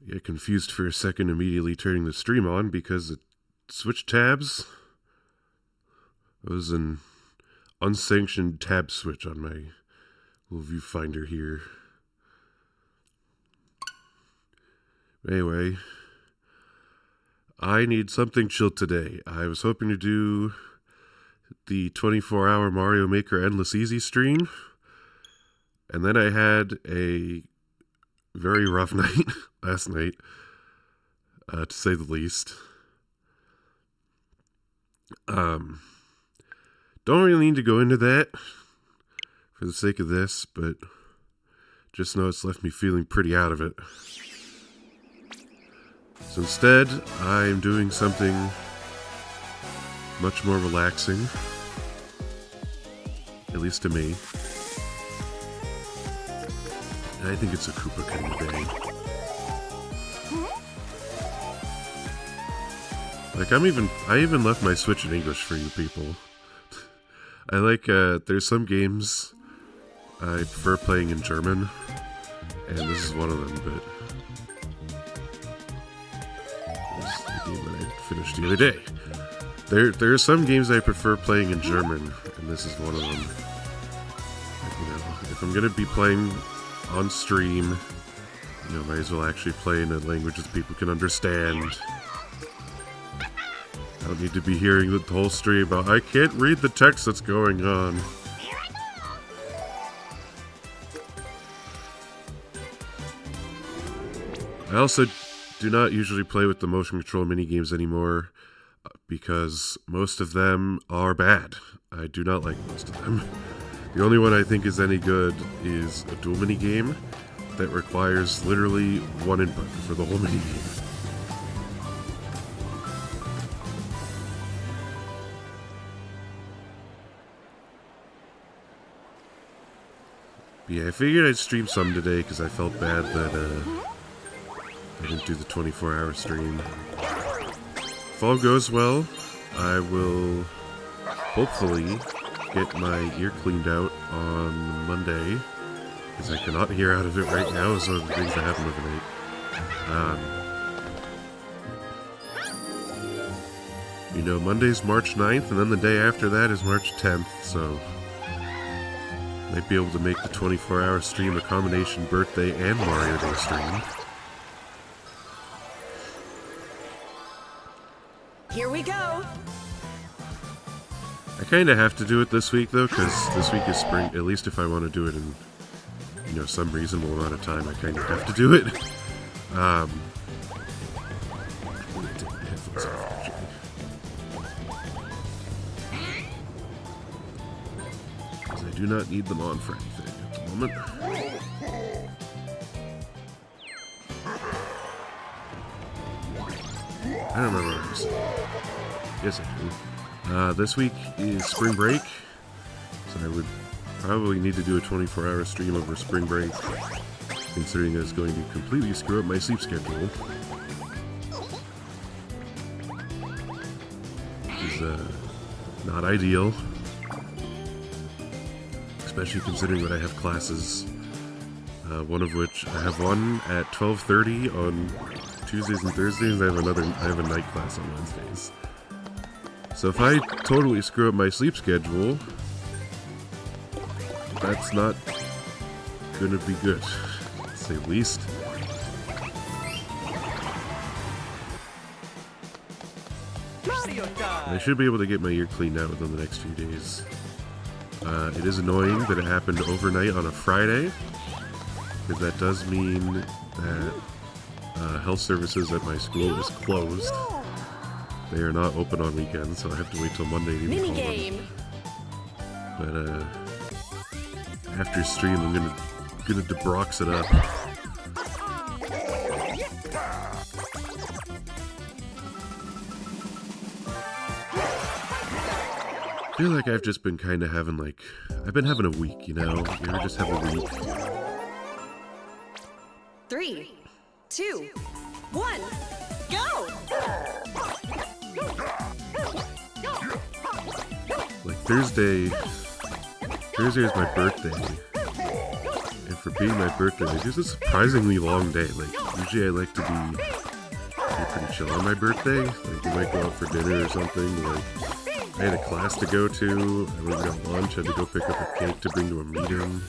Get confused for a second, immediately turning the stream on because it switched tabs. It was an unsanctioned tab switch on my little viewfinder here. Anyway, I need something chill today. I was hoping to do the 24-hour Mario Maker Endless Easy stream, and then I had a very rough night last night, to say the least. Don't really need to go into that for the sake of this, but just know it's left me feeling pretty out of it. So instead, I'm doing something much more relaxing, at least to me. I think it's a Koopa kind of day. Like, I even left my Switch in English for you people. I like, there's some games I prefer playing in German, and this is one of them, but this is the game that I finished the other day. There are some games I prefer playing in German, and this is one of them. Like, you know, if I'm gonna be playing on stream, you know, might as well actually play in a language that people can understand. I don't need to be hearing the whole stream about, I can't read the text that's going on. I also do not usually play with the motion control minigames anymore, because most of them are bad. I do not like most of them. The only one I think is any good is a dual minigame that requires literally one input for the whole minigame. Yeah, I figured I'd stream some today because I felt bad that I didn't do the 24-hour stream. If all goes well, I will hopefully get my ear cleaned out on Monday, because I cannot hear out of it right now as one of the things that happened overnight. You know, Monday's March 9th, and then the day after that is March 10th, so might be able to make the 24-hour stream a combination birthday and Mario Day stream. Here we go! I kind of have to do it this week, though, because this week is spring. At least if I want to do it in, you know, some reasonable amount of time, I kind of have to do it. I'm gonna take my headphones off, actually. Because I do not need them on for anything at the moment. I don't remember what I was saying. Yes, I do. This week is spring break, so I would probably need to do a 24-hour stream over spring break, considering that it's going to completely screw up my sleep schedule. Which is not ideal, especially considering that I have classes, one of which I have one at 12:30 on Tuesdays and Thursdays, and I have a night class on Wednesdays. So if I totally screw up my sleep schedule, that's not gonna be good, to say the least. I should be able to get my ear cleaned out within the next few days. It is annoying that it happened overnight on a Friday, because that does mean that health services at my school is closed. They are not open on weekends, so I have to wait till Monday to even call them. But after stream, I'm gonna debrox it up. I feel like I've just been kind of having I've been having a week, you know? You ever just have a week? 3, 2, 1, go! Like Thursday is my birthday. If for being my birthday, it was a surprisingly long day. Like, usually I like to be pretty chill on my birthday. Like, we might go out for dinner or something. Like, I had a class to go to. I went and got lunch. Had to go pick up a cake to bring to a meeting.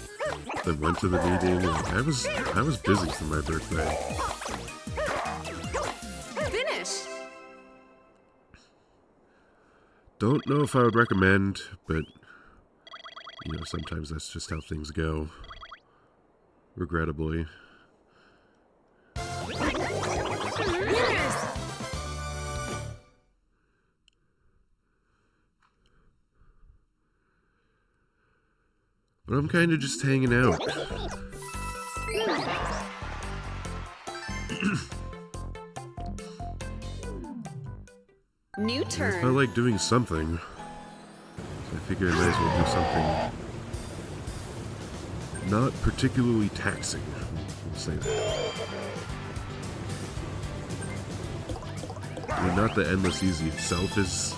Then went to the meeting. Like, I was busy for my birthday. Finish. Don't know if I would recommend, but you know, sometimes that's just how things go. Regrettably. Winners. But I'm kind of just hanging out. New I felt turn. like doing something. So I figured I might as well do something not particularly taxing. We'll say that. I mean, not that Endless Easy itself is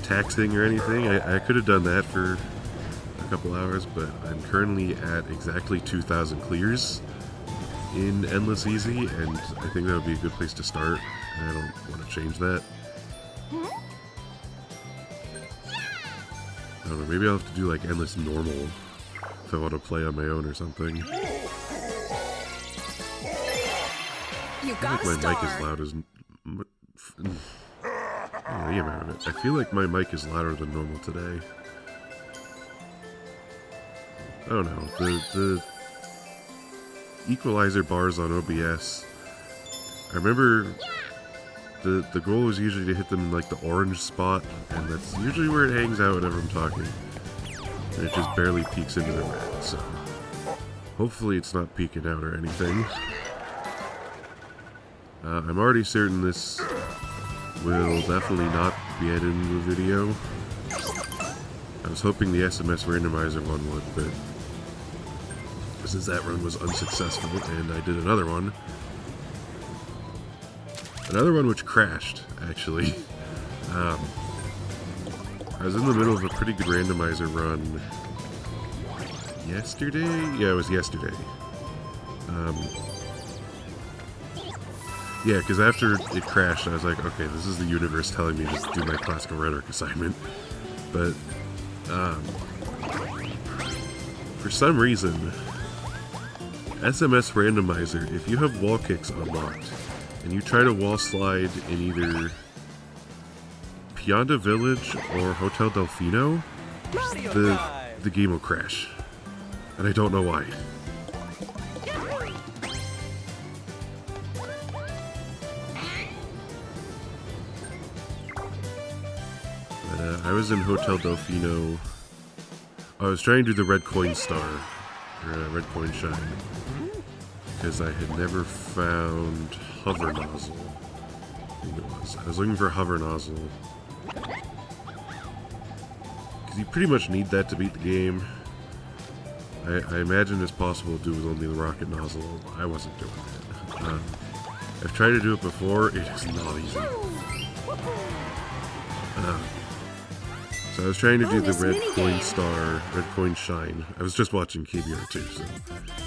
taxing or anything. I could have done that for a couple hours, but I'm currently at exactly 2,000 clears in Endless Easy, and I think that would be a good place to start, and I don't want to change that. I don't know, maybe I'll have to do like Endless Normal if I want to play on my own or something. You I got feel a like my mic star. is loud as... I feel like my mic is louder than normal today. I don't know, the equalizer bars on OBS, I remember the goal was usually to hit them in like the orange spot, and that's usually where it hangs out whenever I'm talking. And it just barely peeks into the red, so hopefully it's not peeking out or anything. I'm already certain this will definitely not be added into the video. I was hoping the SMS randomizer one would, but since that run was unsuccessful, and I did another one which crashed, actually. I was in the middle of a pretty good randomizer run yesterday? Yeah, it was yesterday. Yeah, because after it crashed, I was like, okay, this is the universe telling me to do my classical rhetoric assignment. But, for some reason, SMS randomizer, if you have wall kicks unlocked, and you try to wall slide in either Pionda Village or Hotel Delfino, the game will crash. And I don't know why. But I was in Hotel Delfino. I was trying to do the red coin star, or red coin shine, because I had never found hover nozzle. I think it was. I was looking for hover nozzle. Because you pretty much need that to beat the game. I imagine it's possible to do with only the rocket nozzle. I wasn't doing it. I've tried to do it before. It is not easy. So I was trying to do the red coin star, red coin shine. I was just watching KBR too, so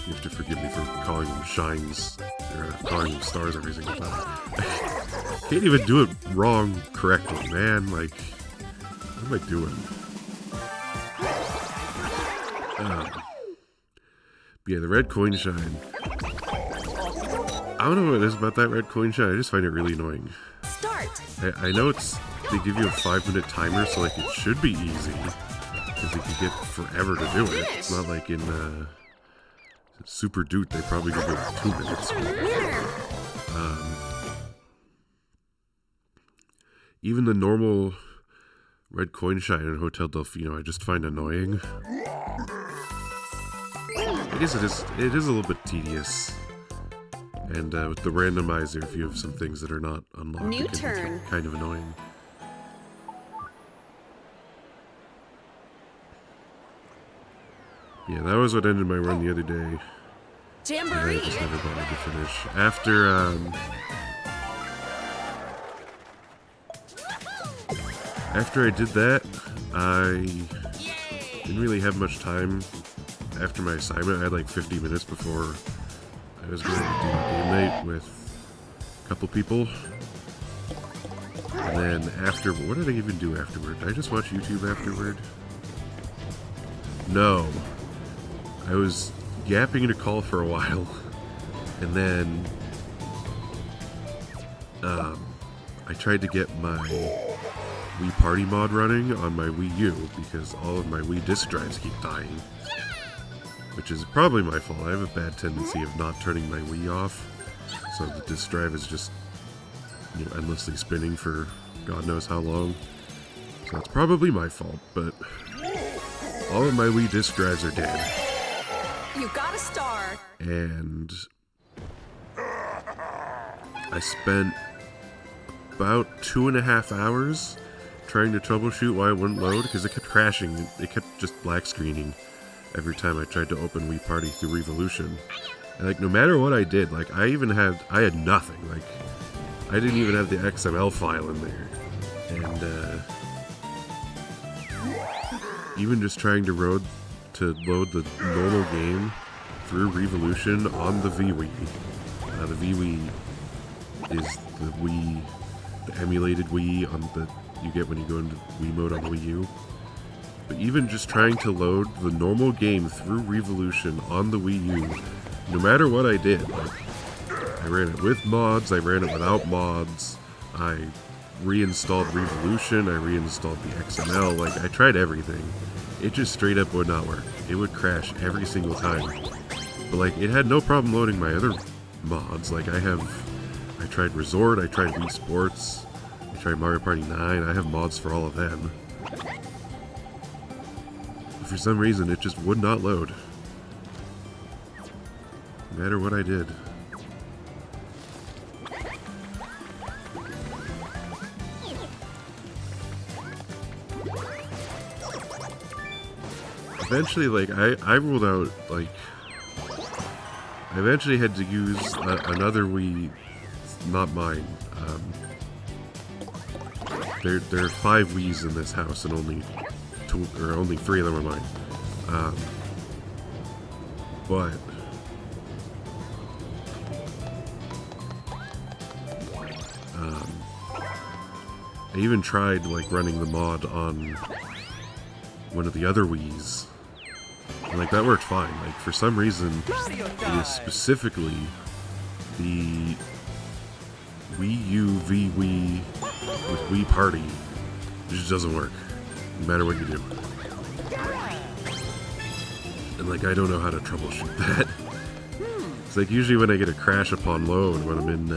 you have to forgive me for calling them shines, or calling them stars every single time. Can't even do it wrong correctly, man. Like, what am I doing? Yeah, the red coin shine. I don't know what it is about that red coin shine. I just find it really annoying. Start. I know they give you a 5-minute timer, so like it should be easy, because you could get forever to do it. It's not like in Super Dude, they probably give you 2 minutes. Winner. Even the normal red coin shine in Hotel Delfino, I just find annoying. I guess it is a little bit tedious. And with the randomizer, if you have some things that are not unlocked, New it can turn. be kind of annoying. Yeah, that was what ended my run the other day. And Jamboree. I just never bothered to finish. After I did that, I didn't really have much time after my assignment, I had like 50 minutes before I was going to do game night with a couple people. And then after, what did I even do afterward? Did I just watch YouTube afterward? No. I was yapping in a call for a while. And then I tried to get my Wii Party mod running on my Wii U because all of my Wii disc drives keep dying. Which is probably my fault. I have a bad tendency of not turning my Wii off. So the disc drive is just, you know, endlessly spinning for God knows how long. So it's probably my fault, but all of my Wii disc drives are dead. You got a star. And I spent about 2.5 hours trying to troubleshoot why it wouldn't load because it kept crashing. It kept just black screening every time I tried to open Wii Party through Revolution. And like no matter what I did, like I had nothing. Like I didn't even have the XML file in there. And even just trying to load the normal game through Revolution on the VWii. The VWii is the emulated Wii that you get when you go into Wii mode on the Wii U. But even just trying to load the normal game through Revolution on the Wii U, no matter what I did, like I ran it with mods, I ran it without mods, I reinstalled Revolution, I reinstalled the XML, like I tried everything. It just straight up would not work. It would crash every single time. But like it had no problem loading my other mods. Like I tried Resort, I tried Wii Sports, I tried Mario Party 9, I have mods for all of them. But for some reason it just would not load. No matter what I did. Eventually, like, I ruled out, like, I eventually had to use another Wii, not mine. There are 5 Wiis in this house, and only 3 of them are mine. But I even tried, like, running the mod on one of the other Wiis. And, like, that worked fine. Like, for some reason, it is specifically the Wii U v Wii with Wii Party. It just doesn't work, no matter what you do. And, like, I don't know how to troubleshoot that. It's like, usually when I get a crash upon load, when I'm in,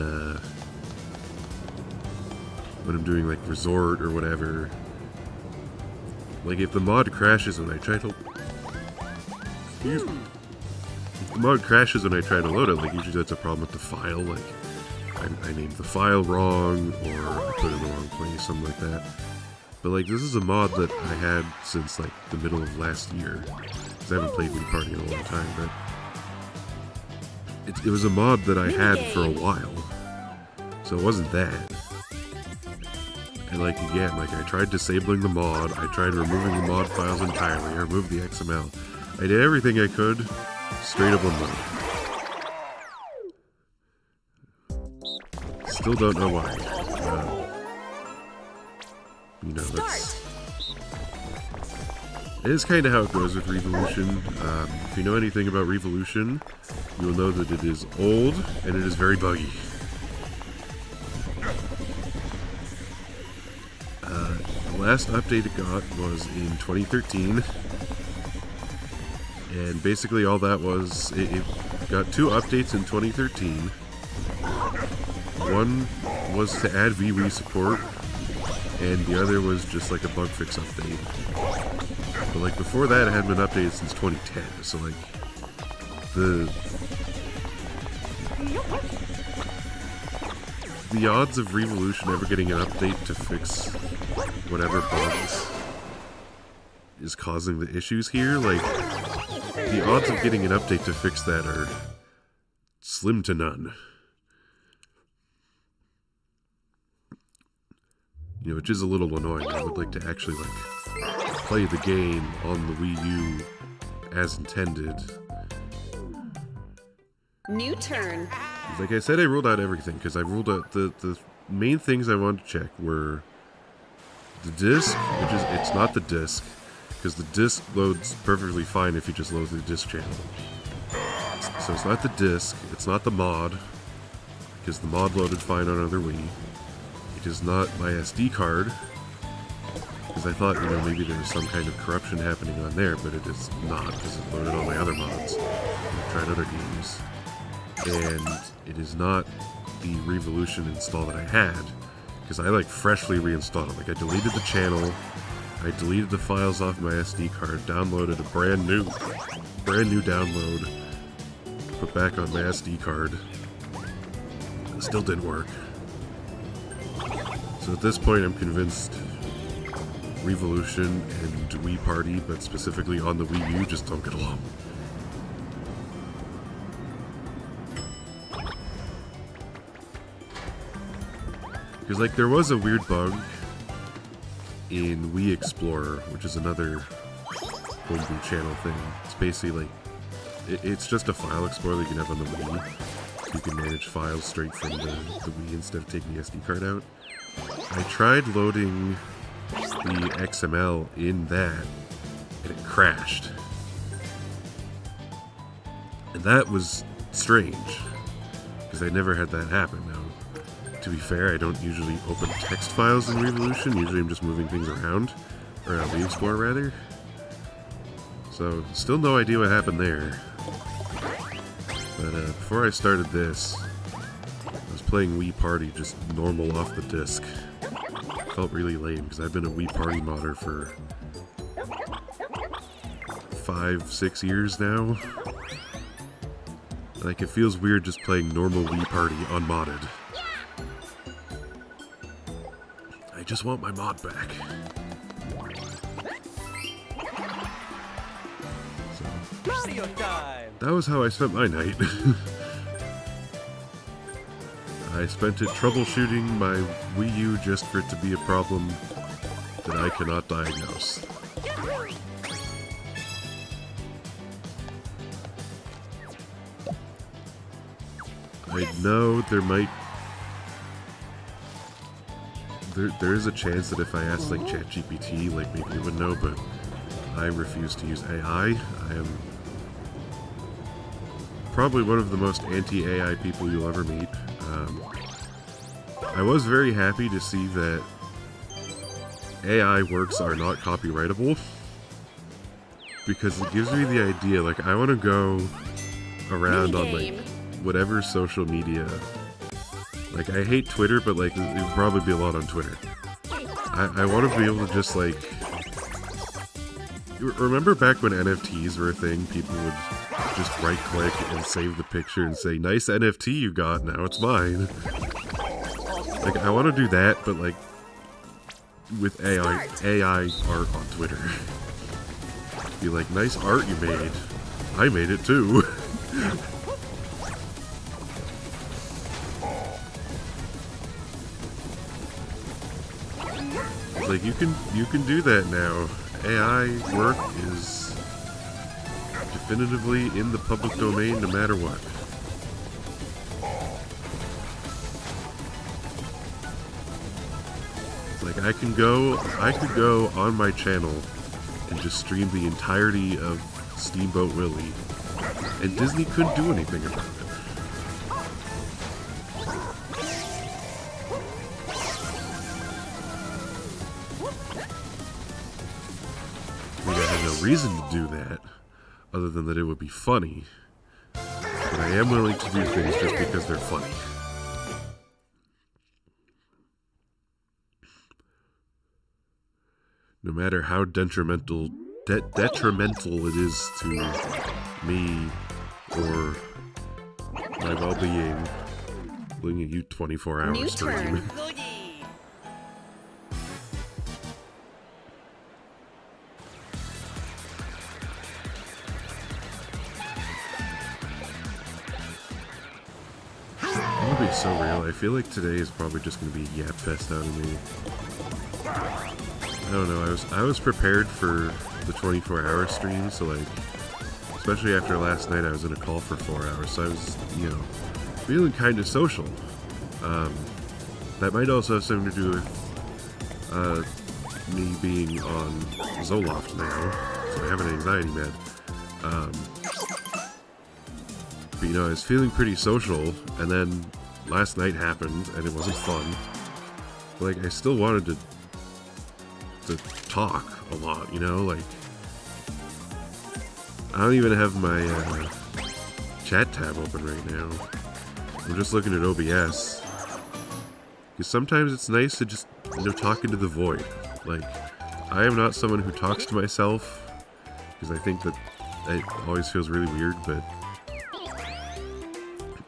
when I'm doing, like, Resort or whatever, like, if the mod crashes when I try to... Excuse me. If the mod crashes when I try to load it, like, usually that's a problem with the file, like, I named the file wrong, or I put it in the wrong place, something like that. But, like, this is a mod that I had since, like, the middle of last year. Because I haven't played Wii Party in a long time, but... It was a mod that I had for a while. So it wasn't that. And, like, again, like, I tried disabling the mod, I tried removing the mod files entirely, I removed the XML. I did everything I could, straight up on mode. Still don't know why. You know, that's... It is kind of how it goes with Revolution. If you know anything about Revolution, you will know that it is old, and it is very buggy. The last update it got was in 2013, and basically all that was, it got 2 updates in 2013. One was to add VWii support, and the other was just like a bug fix update. But like before that, it hadn't been updated since 2010, so like the odds of Revolution ever getting an update to fix whatever bugs is causing the issues here, like, the odds of getting an update to fix that are slim to none. You know, which is a little annoying. I would like to actually, like, play the game on the Wii U as intended. New turn. Like I said, I ruled out everything, because I ruled out the main things I wanted to check were the disc, which is, it's not the disc, because the disc loads perfectly fine if you just load the disc channel. So it's not the disc, it's not the mod, because the mod loaded fine on other Wii. It is not my SD card, because I thought, you know, maybe there was some kind of corruption happening on there, but it is not, because it loaded all my other mods. I've tried other games. And it is not the Revolution install that I had, because I like freshly reinstalled it. Like I deleted the channel, I deleted the files off my SD card, downloaded a brand new download, put back on my SD card. It still didn't work. So at this point I'm convinced Revolution and Wii Party, but specifically on the Wii U, just don't get along. Because, like, there was a weird bug in Wii Explorer, which is another homebrew channel thing. It's basically, like, it's just a file explorer that you can have on the Wii. You can manage files straight from the Wii instead of taking the SD card out. I tried loading the XML in that, and it crashed. And that was strange, because I never had that happen. Now, to be fair, I don't usually open text files in Revolution. Usually I'm just moving things around. Or Wii Explorer, rather. So, still no idea what happened there. But before I started this, I was playing Wii Party just normal off the disc. Felt really lame, because I've been a Wii Party modder for 5-6 years now. Like, it feels weird just playing normal Wii Party unmodded. I just want my mod back. So, Mario time! that was how I spent my night. I spent it troubleshooting my Wii U just for it to be a problem that I cannot diagnose. I know there might... There is a chance that if I asked, like, ChatGPT, like, maybe it would know, but I refuse to use AI. I am probably one of the most anti-AI people you'll ever meet. I was very happy to see that AI works are not copyrightable, because it gives me the idea, like, I want to go around on, like, whatever social media. Like, I hate Twitter, but, like, it would probably be a lot on Twitter. I want to be able to just, like... Remember back when NFTs were a thing? People would just right-click and save the picture and say, nice NFT you got, now it's mine. Like, I want to do that, but, like, with AI art on Twitter. Be like, nice art you made. I made it, too. Like, you can do that now. AI work is definitively in the public domain no matter what. Like, I could go on my channel and just stream the entirety of Steamboat Willie, and Disney couldn't do anything about it. Reason to do that, other than that it would be funny, but I am willing to do things just because they're funny. No matter how detrimental it is to me or my well-being, looking at you 24-hour stream. So real. I feel like today is probably just going to be a yap fest out of me. I don't know. I was prepared for the 24-hour stream, so like especially after last night I was in a call for 4 hours, so I was, you know, feeling kind of social. That might also have something to do with me being on Zoloft now, so I have an anxiety med. But you know, I was feeling pretty social, and then last night happened, and it wasn't fun. But, like, I still wanted to talk a lot, you know? Like, I don't even have my chat tab open right now. I'm just looking at OBS. Because sometimes it's nice to just, you know, talk into the void. Like, I am not someone who talks to myself, because I think that it always feels really weird, but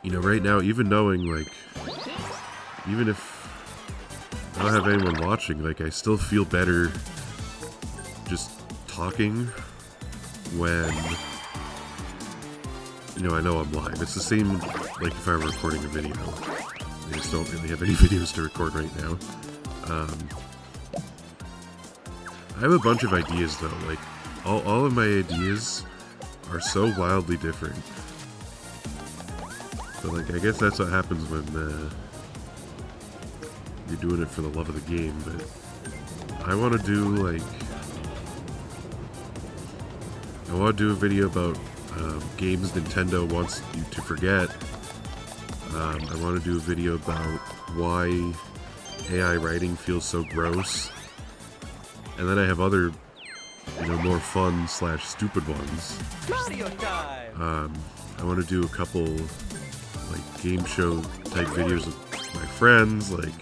you know, right now, even knowing, like, even if I don't have anyone watching, like, I still feel better just talking when, you know, I know I'm live. It's the same, like, if I were recording a video. I just don't really have any videos to record right now. I have a bunch of ideas, though. Like, all of my ideas are so wildly different. But, like, I guess that's what happens when you're doing it for the love of the game. But I want to do, like, I want to do a video about games Nintendo wants you to forget. I want to do a video about why AI writing feels so gross. And then I have other, you know, more fun / stupid ones. Mario time! I want to do a couple, like, game show type videos with my friends. Like,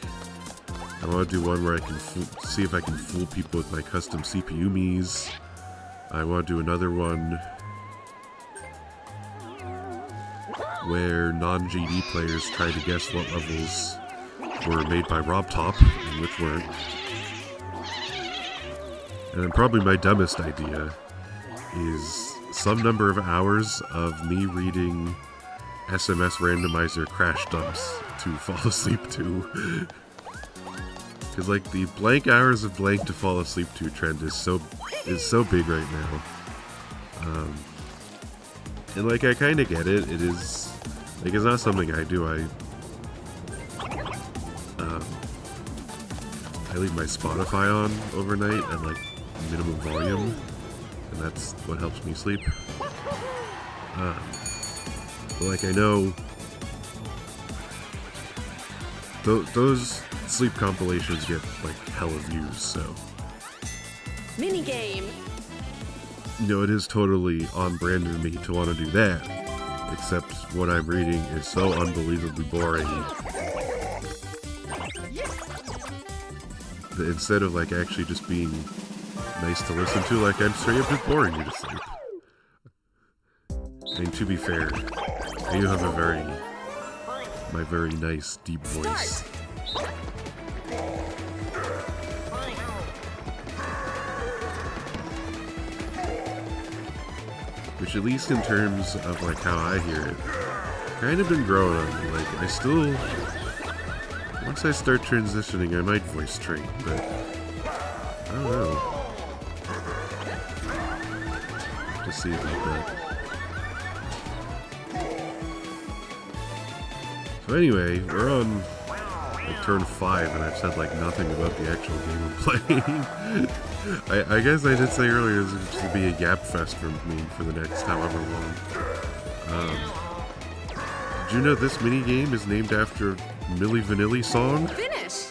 I want to do one where I can see if I can fool people with my custom CPU Miis. I want to do another one where non-GD players try to guess what levels were made by RobTop and which weren't. And then probably my dumbest idea is some number of hours of me reading SMS randomizer crash dumps to fall asleep to. Because, like, the blank hours of blank to fall asleep to trend is so big right now. And, like, I kind of get it. It is, like, it's not something I do. I leave my Spotify on overnight at, like, minimum volume, and that's what helps me sleep. But, like, I know those sleep compilations get, like, hella views, so Minigame. you know, it is totally on brand of me to want to do that, except what I'm reading is so unbelievably boring that instead of, like, actually just being nice to listen to, like, I'm straight up just boring you to sleep. I mean, to be fair, I do have my very nice, deep voice. Which, at least in terms of, like, how I hear it, kind of been growing on me. Like, I still, once I start transitioning, I might voice train, but I don't know. To see about that. So anyway, we're on, like, turn 5, and I've said, like, nothing about the actual game I'm playing. I guess I did say earlier this is to be a yap fest for me for the next however long. Did you know this mini game is named after a Milli Vanilli song? Finish.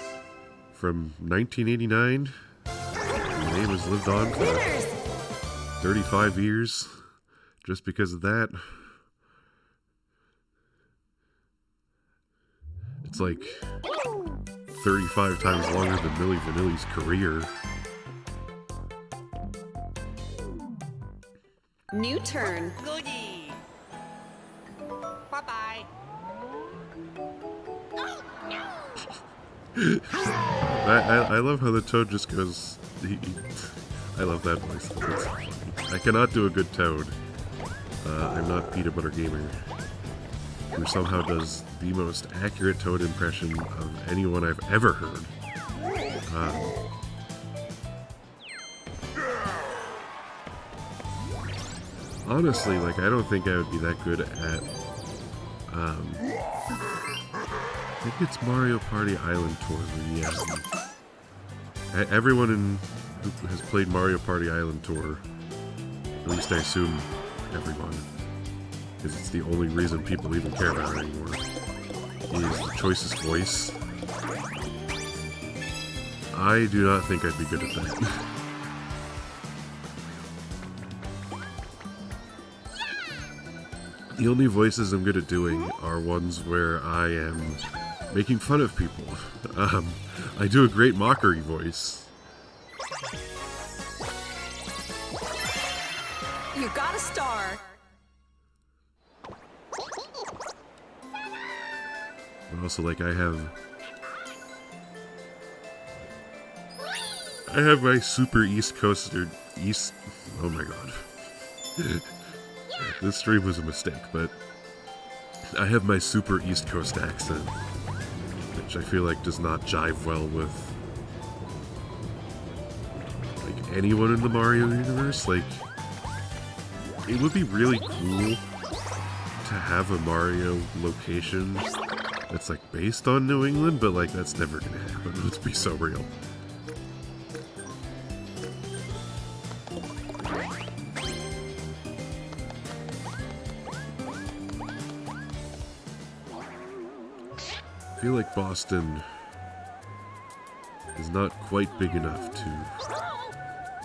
From 1989. The name has lived on for Winners. 35 years just because of that. It's like 35 times longer than Milli Vanilli's career. New turn. Goody! Bye-bye! I love how the Toad just goes... I love that voice. That's so funny. I cannot do a good Toad. I'm not Peanut Butter Gamer, who somehow does the most accurate Toad impression of anyone I've ever heard. honestly, like, I don't think I would be that good at, I think it's Mario Party Island Tour. Everyone who has played Mario Party Island Tour, at least I assume everyone, because it's the only reason people even care about it anymore, is the choicest voice. I do not think I'd be good at that. The only voices I'm good at doing are ones where I am making fun of people. I do a great mockery voice. You got a star. But also, like, I have my super East Coast, or East... Oh my god. This stream was a mistake, but I have my super East Coast accent, which I feel like does not jive well with, like, anyone in the Mario universe. Like, it would be really cool to have a Mario location that's, like, based on New England, but, like, that's never gonna happen. Let's be so real. I feel like Boston is not quite big enough to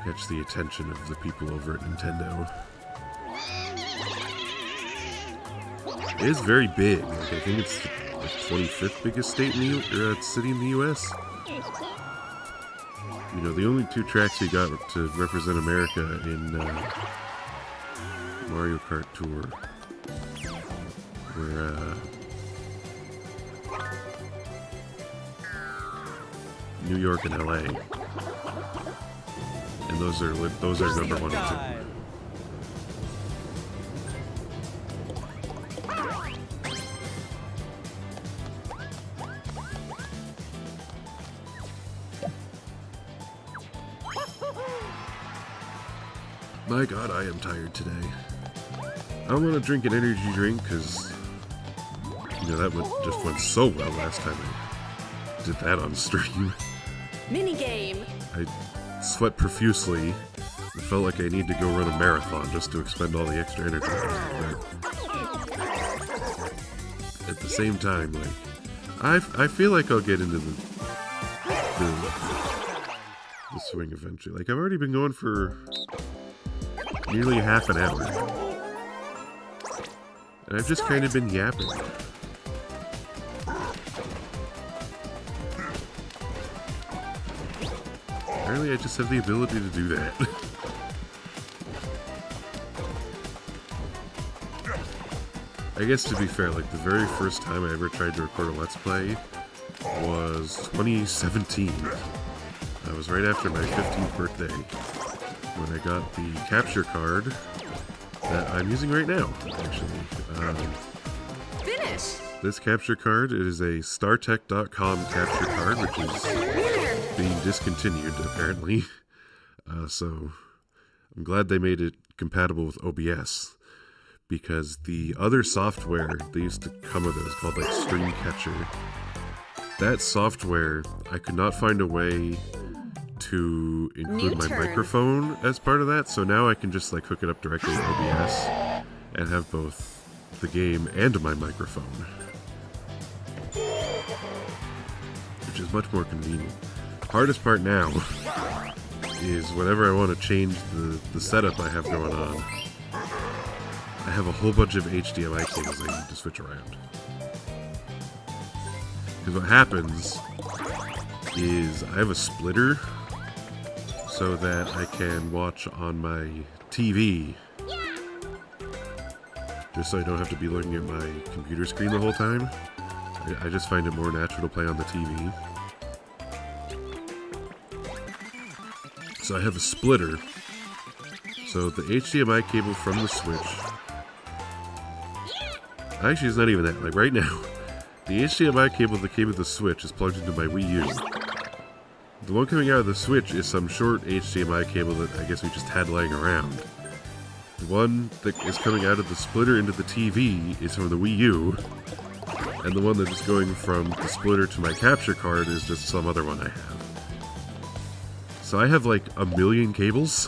catch the attention of the people over at Nintendo. It is very big. Like, I think it's the 25th biggest state in the city in the U.S. You know, the only two tracks you got to represent America in Mario Kart Tour were New York and LA, and those are number 1 and 2. My god, I am tired today. I want to drink an energy drink because, you know, that just went so well last time I did that on stream. Mini game. I sweat profusely. It felt like I need to go run a marathon just to expend all the extra energy. But at the same time, like, I feel like I'll get into the swing eventually. Like, I've already been going for nearly half an hour, and I've just kind of been yapping. Apparently I just have the ability to do that. I guess, to be fair, like, the very first time I ever tried to record a Let's Play was 2017. That was right after my 15th birthday, when I got the capture card that I'm using right now, actually. Finish. This capture card is a StarTech.com capture card, which is being discontinued, apparently. So I'm glad they made it compatible with OBS, because the other software they used to come with, it was called, like, Streamcatcher. That software, I could not find a way to include my microphone as part of that, so now I can just, like, hook it up directly to OBS and have both the game and my microphone, which is much more convenient. Hardest part now is whenever I want to change the setup I have going on, I have a whole bunch of HDMI cables I need to switch around. Because what happens is I have a splitter so that I can watch on my TV, just so I don't have to be looking at my computer screen the whole time. I just find it more natural to play on the TV. So I have a splitter. So the HDMI cable from the Switch... Actually, it's not even that. Like, right now, the HDMI cable that came with the Switch is plugged into my Wii U. The one coming out of the Switch is some short HDMI cable that I guess we just had laying around. The one that is coming out of the splitter into the TV is from the Wii U, and the one that is going from the splitter to my capture card is just some other one I have. So I have like a million cables,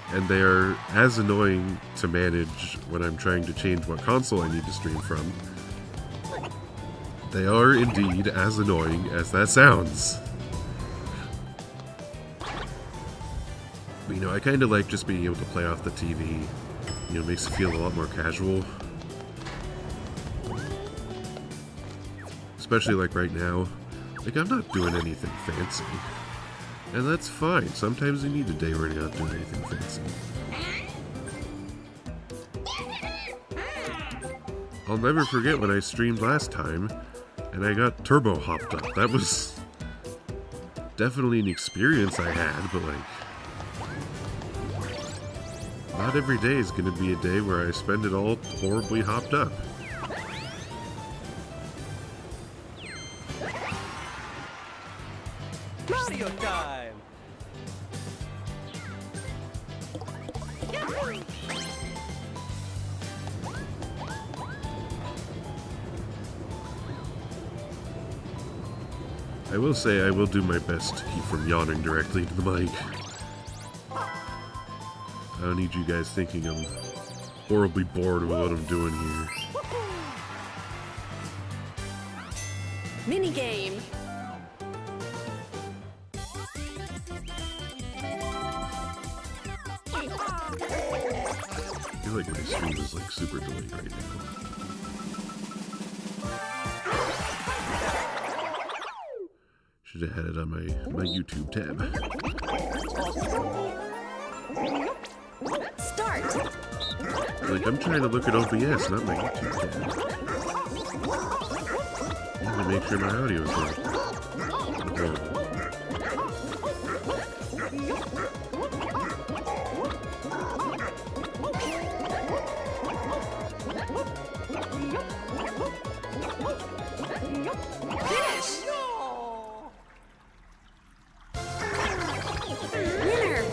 and they are as annoying to manage when I'm trying to change what console I need to stream from. They are indeed as annoying as that sounds. But, you know, I kind of like just being able to play off the TV. You know, it makes it feel a lot more casual. Especially like right now. Like, I'm not doing anything fancy. And that's fine. Sometimes you need a day where you're not doing anything fancy. I'll never forget when I streamed last time and I got turbo hopped up. That was definitely an experience I had, but like, not every day is going to be a day where I spend it all horribly hopped up. Mario time! I will say I will do my best to keep from yawning directly into the mic. I don't need you guys thinking I'm horribly bored with what I'm doing here. Minigame. I feel like my stream is like super delayed right now. Should have had it on my YouTube tab. Start. Like, I'm trying to look at OBS, not my YouTube tab. I need to make sure my audio is good. Finish. Winner.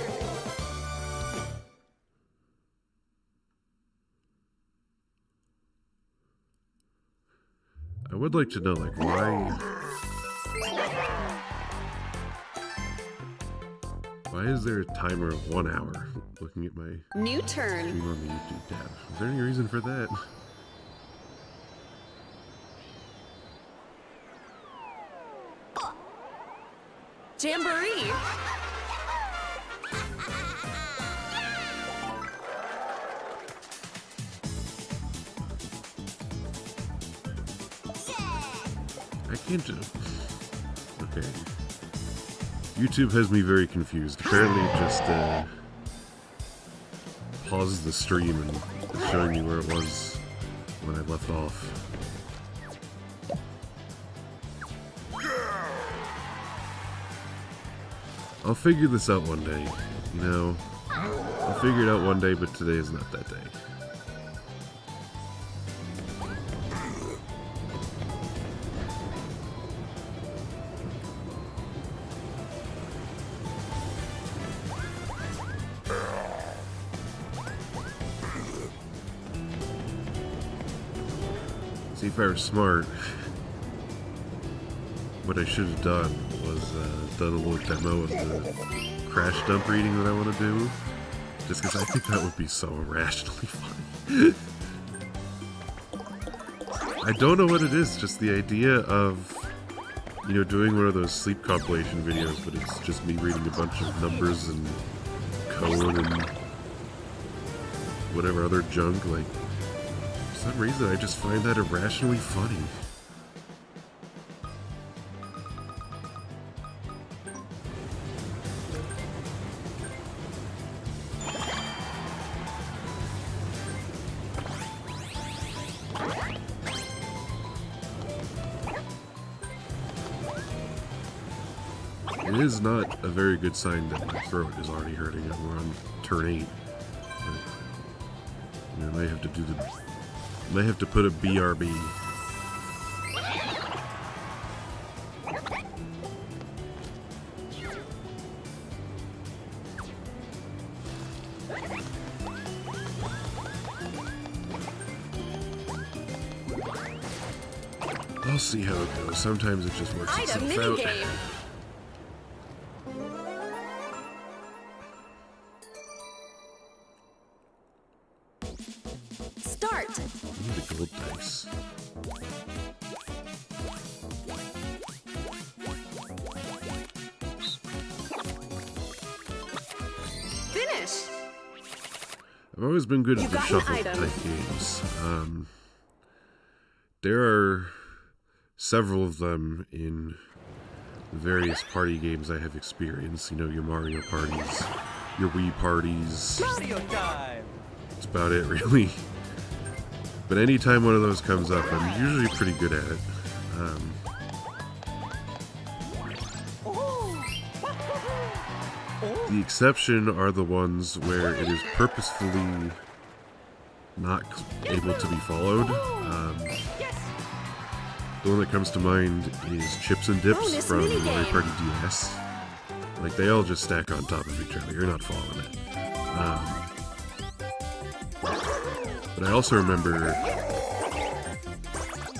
I would like to know, like, why is there a timer of 1 hour looking at my New turn. stream on the YouTube tab? Is there any reason for that? Jamboree. I can't do. Okay. YouTube has me very confused. Apparently it just pauses the stream and is showing me where it was when I left off. I'll figure this out one day, you know? I'll figure it out one day, but today is not that day. See, if I were smart, what I should have done was done a little demo of the crash dump reading that I want to do. Just because I think that would be so irrationally funny. I don't know what it is, just the idea of, you know, doing one of those sleep compilation videos, but it's just me reading a bunch of numbers and code and whatever other junk, like, for some reason I just find that irrationally funny. It is not a very good sign that my throat is already hurting and we're on turn 8. But, you know, I might have to do the... might have to put a BRB. I'll see how it goes. Sometimes it just works Item itself out. minigame. Start. I need the gold dice. Finish. I've always been good at You the got an shuffle item. type games. There are several of them in the various party games I have experienced. You know, your Mario parties, your Wii parties. Mario time. That's about it, really. But anytime one of those comes up, I'm usually pretty good at it. The exception are the ones where it is purposefully not able to be followed. The one that comes to mind is Chips and Dips Bonus from minigame. Mario Party DS. Like, they all just stack on top of each other. You're not following it. But I also remember...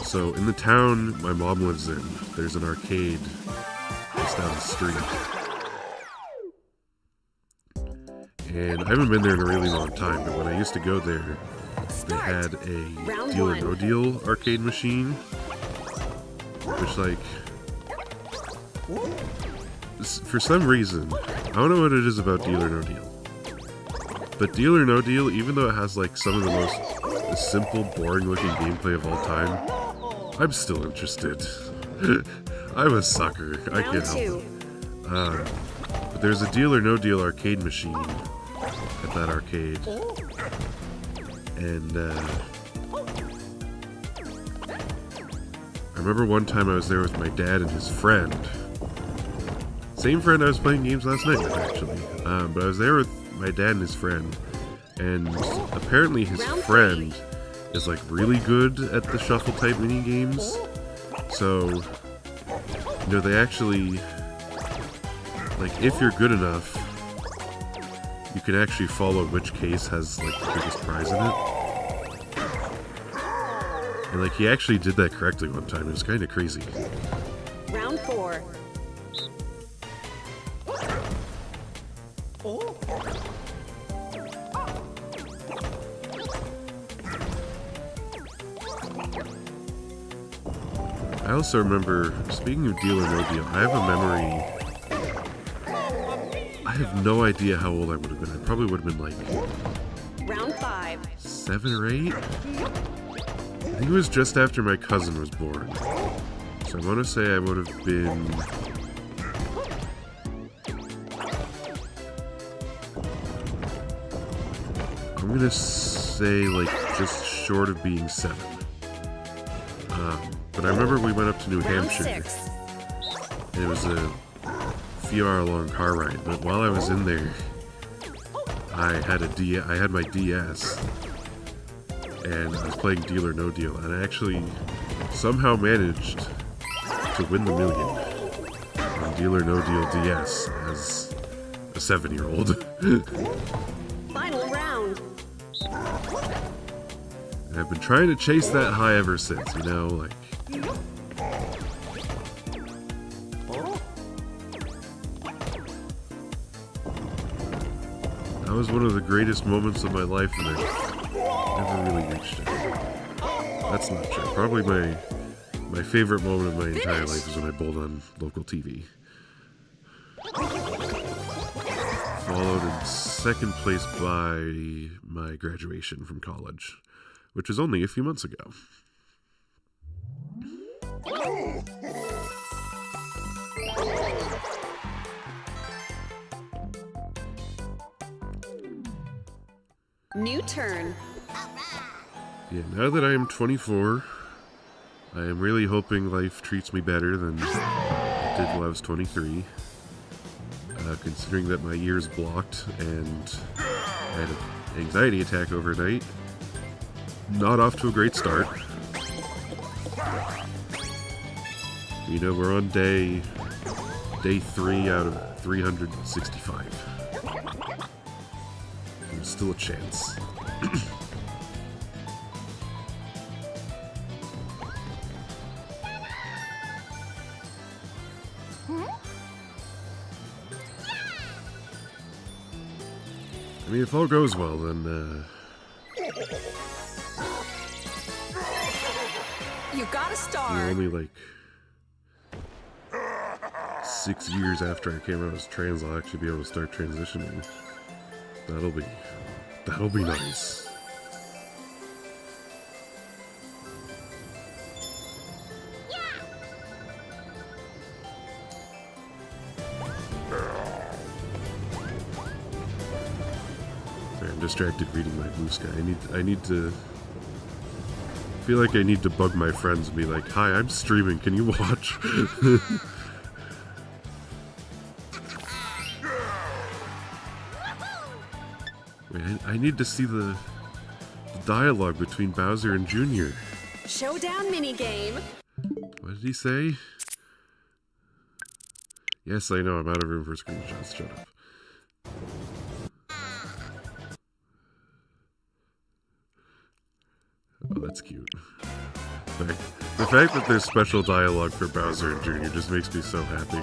So, in the town my mom lives in, there's an arcade just down the street. And I haven't been there in a really long time, but when I used to go there, they Start. had a Round Deal or one. No Deal arcade machine. Which, like, for some reason, I don't know what it is about Deal or No Deal. But Deal or No Deal, even though it has, like, some of the most simple, boring-looking gameplay of all time, I'm still interested. I'm a sucker. I Round can't help two. it. But there's a Deal or No Deal arcade machine at that arcade. And, I remember one time I was there with my dad and his friend. Same friend I was playing games last night with, actually. But I was there with my dad and his friend. And apparently his Round friend is, like, really good at the shuffle type mini games. So, you know, they actually... Like, if you're good enough, you can actually follow which case has, like, the biggest prize in it. And, like, he actually did that correctly one time. It was kind of crazy. Round four. I also remember, speaking of Deal or No Deal, I have a memory... I have no idea how old I would have been. I probably would have been, like, Round five. 7 or 8? I think it was just after my cousin was born. So I want to say I would have been... I'm going to say, like, just short of being 7. But I remember we went up to New Round Hampshire, six. and it was a few hour long car ride, but while I was in there, I had my DS, and I was playing Deal or No Deal, and I actually somehow managed to win the million on Deal or No Deal DS as a 7-year-old. Final round. And I've been trying to chase that high ever since, you know, like... That was one of the greatest moments of my life, and I never really reached it. That's not true. Probably my favorite moment of my entire life is when I bowled on local TV. Followed in second place by my graduation from college, which was only a few months ago. New turn. Yeah, now that I am 24, I am really hoping life treats me better than it did while I was 23. Considering that my ears blocked and I had an anxiety attack overnight. Not off to a great start. You know, we're on day 3 out of 365. There's still a chance. I mean, if all goes well, then, You got a star. only like 6 years after I came out as trans, I'll actually be able to start transitioning. That'll be nice. Sorry, I'm distracted reading my blue sky. I need to. I feel like I need to bug my friends and be like, "Hi, I'm streaming. Can you watch?" Wait, I need to see the dialogue between Bowser and Junior. Showdown minigame. What did he say? Yes, I know. I'm out of room for screenshots. Shut up. Oh, that's cute. The fact that there's special dialogue for Bowser and Junior just makes me so happy.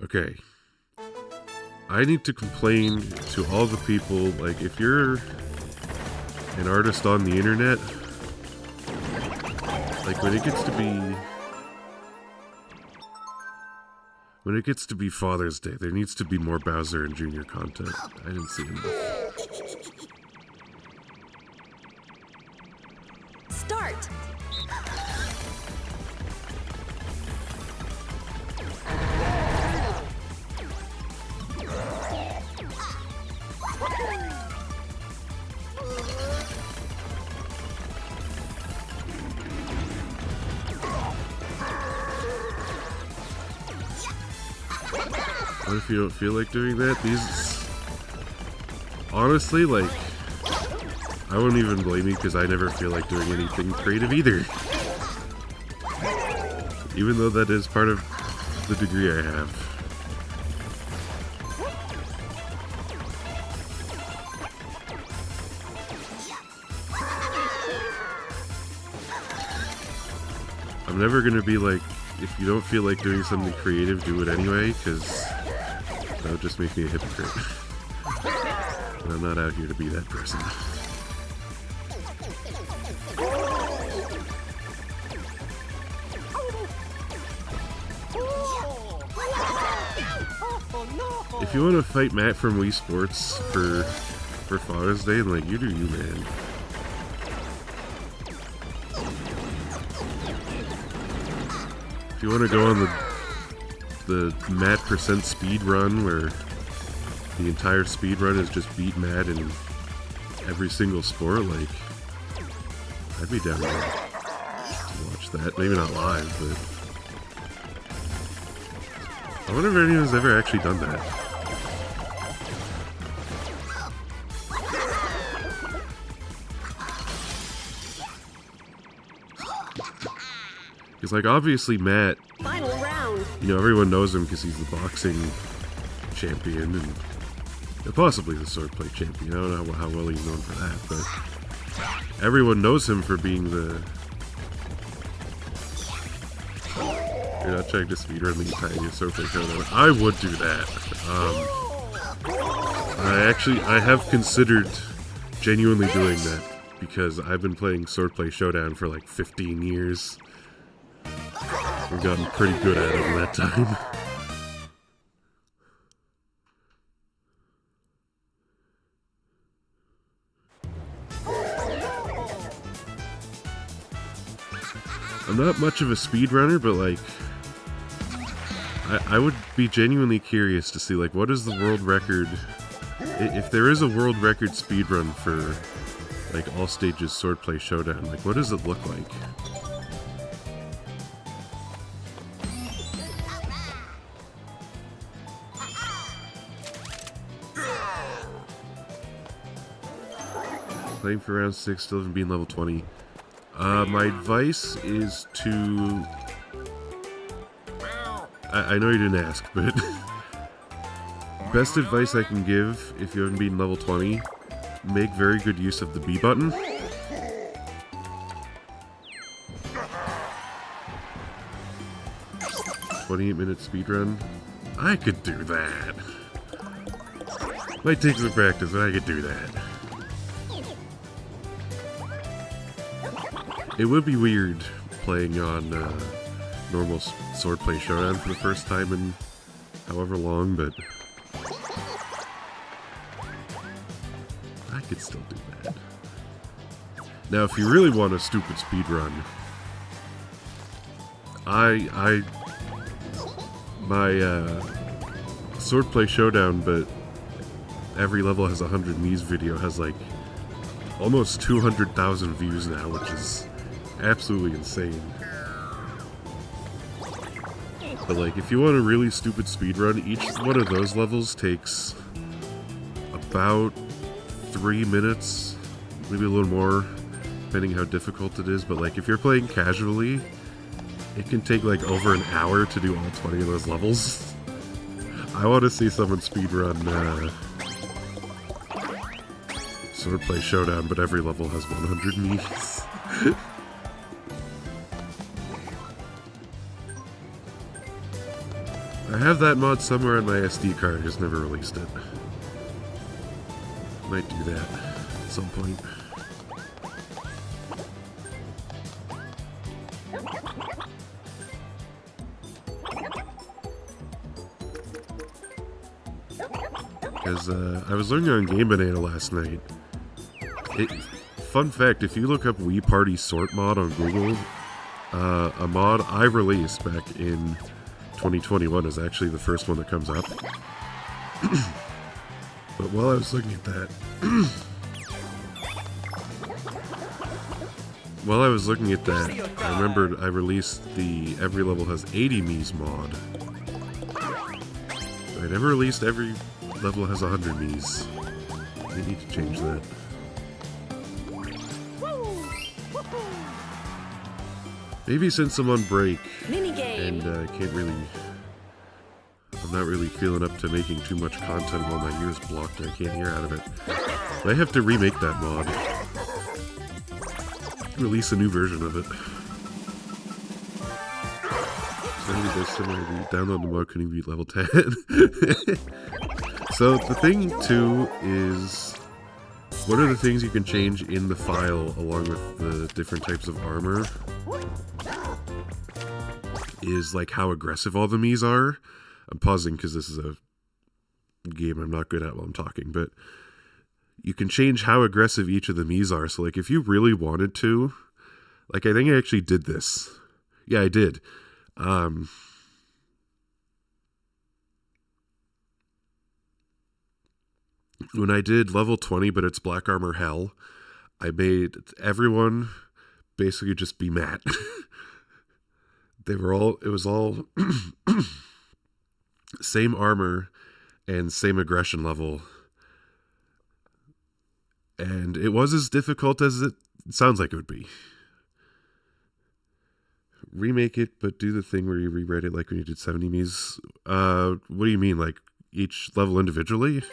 Okay. I need to complain to all the people, like, if you're an artist on the internet, like, when it gets to be Father's Day, there needs to be more Bowser and Junior content. I didn't see enough. Start. What if you don't feel like doing that? These... Honestly, like... I won't even blame you because I never feel like doing anything creative either. Even though that is part of the degree I have. I'm never gonna be like, if you don't feel like doing something creative, do it anyway, because that would just make me a hypocrite. And I'm not out here to be that person. If you want to fight Matt from Wii Sports for Father's Day, like, you do you, man. If you want to go on the Matt % speed run, where the entire speed run is just beat Matt in every single sport, like, I'd be down to watch that. Maybe not live, but I wonder if anyone's ever actually done that. Because, like, obviously Matt, Final round. you know, everyone knows him because he's the boxing champion and possibly the swordplay champion. I don't know how well he's known for that, but everyone knows him for being the... You're not trying to speedrun the entire swordplay showdown. I would do that. I have considered genuinely doing that because I've been playing swordplay showdown for like 15 years. We've gotten pretty good at it in that time. I'm not much of a speedrunner, but like, I would be genuinely curious to see, like, what is the world record, if there is a world record speedrun for, like, all stages swordplay showdown, like, what does it look like? Playing for round 6, still haven't been level 20. My advice is to... I know you didn't ask, but... best advice I can give if you haven't been level 20, make very good use of the B button. 28-minute speedrun. I could do that. Might take some practice, but I could do that. It would be weird playing on normal Swordplay Showdown for the first time in however long, but I could still do that. Now, if you really want a stupid speedrun, my Swordplay Showdown, but every level has 100 Mii's video has like almost 200,000 views now, which is absolutely insane. But like, if you want a really stupid speedrun, each one of those levels takes about 3 minutes, maybe a little more, depending how difficult it is. But like, if you're playing casually, it can take like over an hour to do all 20 of those levels. I want to see someone speedrun Swordplay Showdown, but every level has 100 Mii's. I have that mod somewhere on my SD card, I just never released it. Might do that at some point. Because I was looking on Game Banana last night. Fun fact, if you look up Wii Party Sort Mod on Google, a mod I released back in 2021 is actually the first one that comes up. But while I was looking at that, I remembered I released the Every Level Has 80 Mii's mod. I never released Every Level Has 100 Mii's. They need to change that. Maybe since I'm on break and can't really, I'm not really feeling up to making too much content while my ears blocked and I can't hear out of it. I have to remake that mod. Release a new version of it. Somebody does similarly download the mod, couldn't beat level 10. So the thing too is, what are the things you can change in the file along with the different types of armor? Is like how aggressive all the Mii's are. I'm pausing because this is a game I'm not good at while I'm talking, but you can change how aggressive each of the Mii's are. So like if you really wanted to, like I think I actually did this. Yeah, I did. When I did level 20, but it's Black Armor Hell, I made everyone basically just be Matt. It was all same armor and same aggression level. And it was as difficult as it sounds like it would be. Remake it, but do the thing where you rewrite it like when you did 70 Mii's. What do you mean? Like each level individually?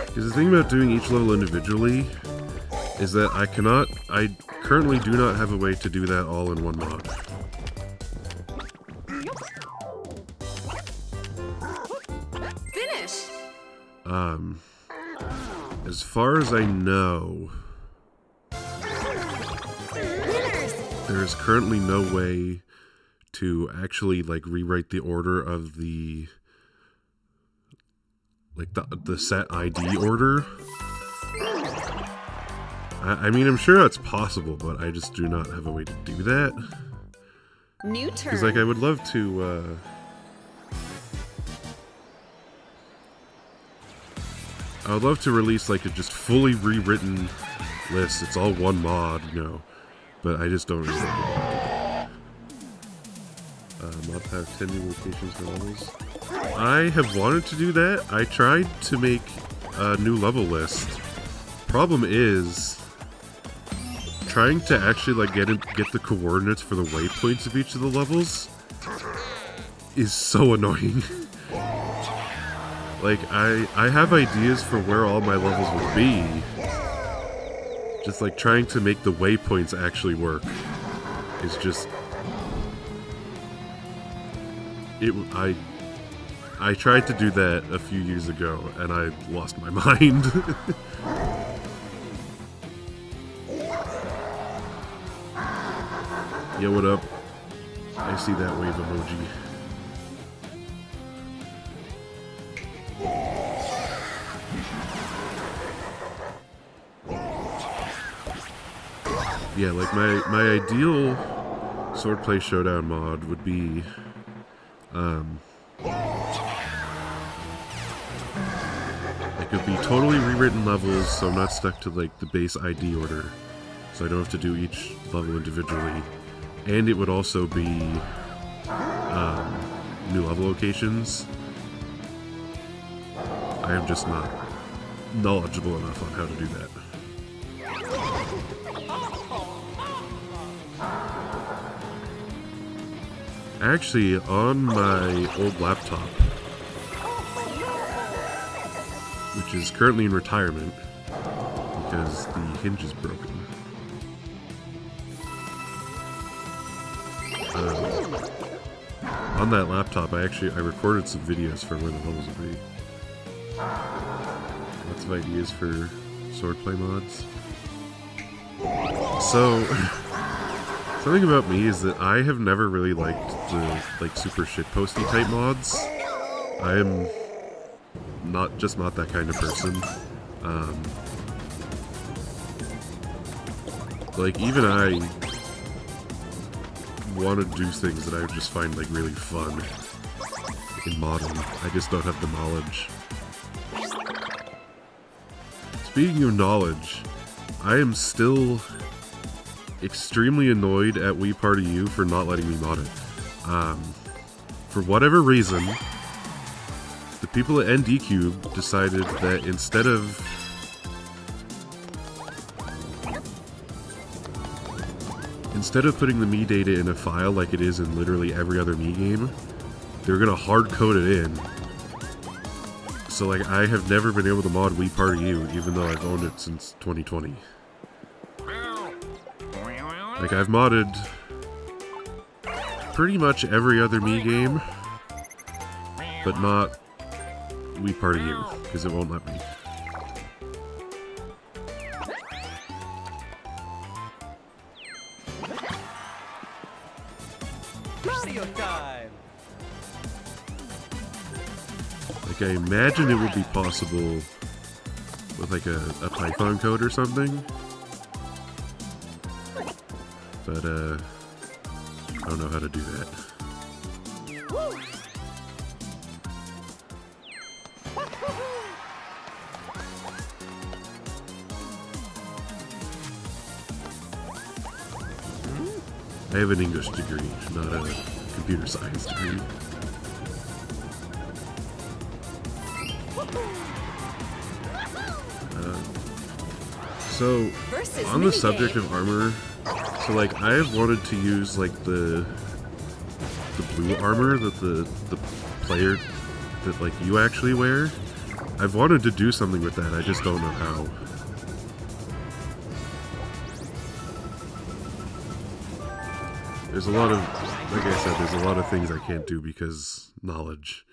Because the thing about doing each level individually is that I currently do not have a way to do that all in one mod. Finish. As far as I know, Winners. there is currently no way to actually like rewrite the order of the set ID order. I mean, I'm sure that's possible, but I just do not have a way to do that. New turn. Because like I would love to I would love to release like a just fully rewritten list. It's all one mod, you know, but I just don't really mod have 10 new locations for levels. I have wanted to do that. I tried to make a new level list. Problem is, trying to actually like get the coordinates for the waypoints of each of the levels is so annoying. Like I have ideas for where all my levels would be. Just like trying to make the waypoints actually work is just I tried to do that a few years ago and I lost my mind. Yo, what up? I see that wave emoji. Yeah, like my ideal Swordplay Showdown mod would be it could be totally rewritten levels, so I'm not stuck to like the base ID order, so I don't have to do each level individually. And it would also be new level locations. I am just not knowledgeable enough on how to do that. Actually, on my old laptop, which is currently in retirement because the hinge is broken, on that laptop I recorded some videos for where the levels would be. Lots of ideas for swordplay mods. So something about me is that I have never really liked the like super shitposty type mods. I am not that kind of person. Like even I want to do things that I just find like really fun in modding. I just don't have the knowledge. Speaking of knowledge, I am still extremely annoyed at WePartyU for not letting me mod it. For whatever reason, the people at NDCube decided that instead of putting the Mii data in a file like it is in literally every other Mii game, they're gonna hard code it in. So like I have never been able to mod WePartyU even though I've owned it since 2020. Like, I've modded pretty much every other Mii game, but not WePartyU, because it won't let me. Mario time! Like, I imagine it would be possible with, like, a Python code or something. But, I don't know how to do that. I have an English degree, not a computer science degree. So, on the subject of armor, so like I have wanted to use like the blue armor that the player that like you actually wear. I've wanted to do something with that, I just don't know how. There's a lot of, like I said, there's a lot of things I can't do because knowledge.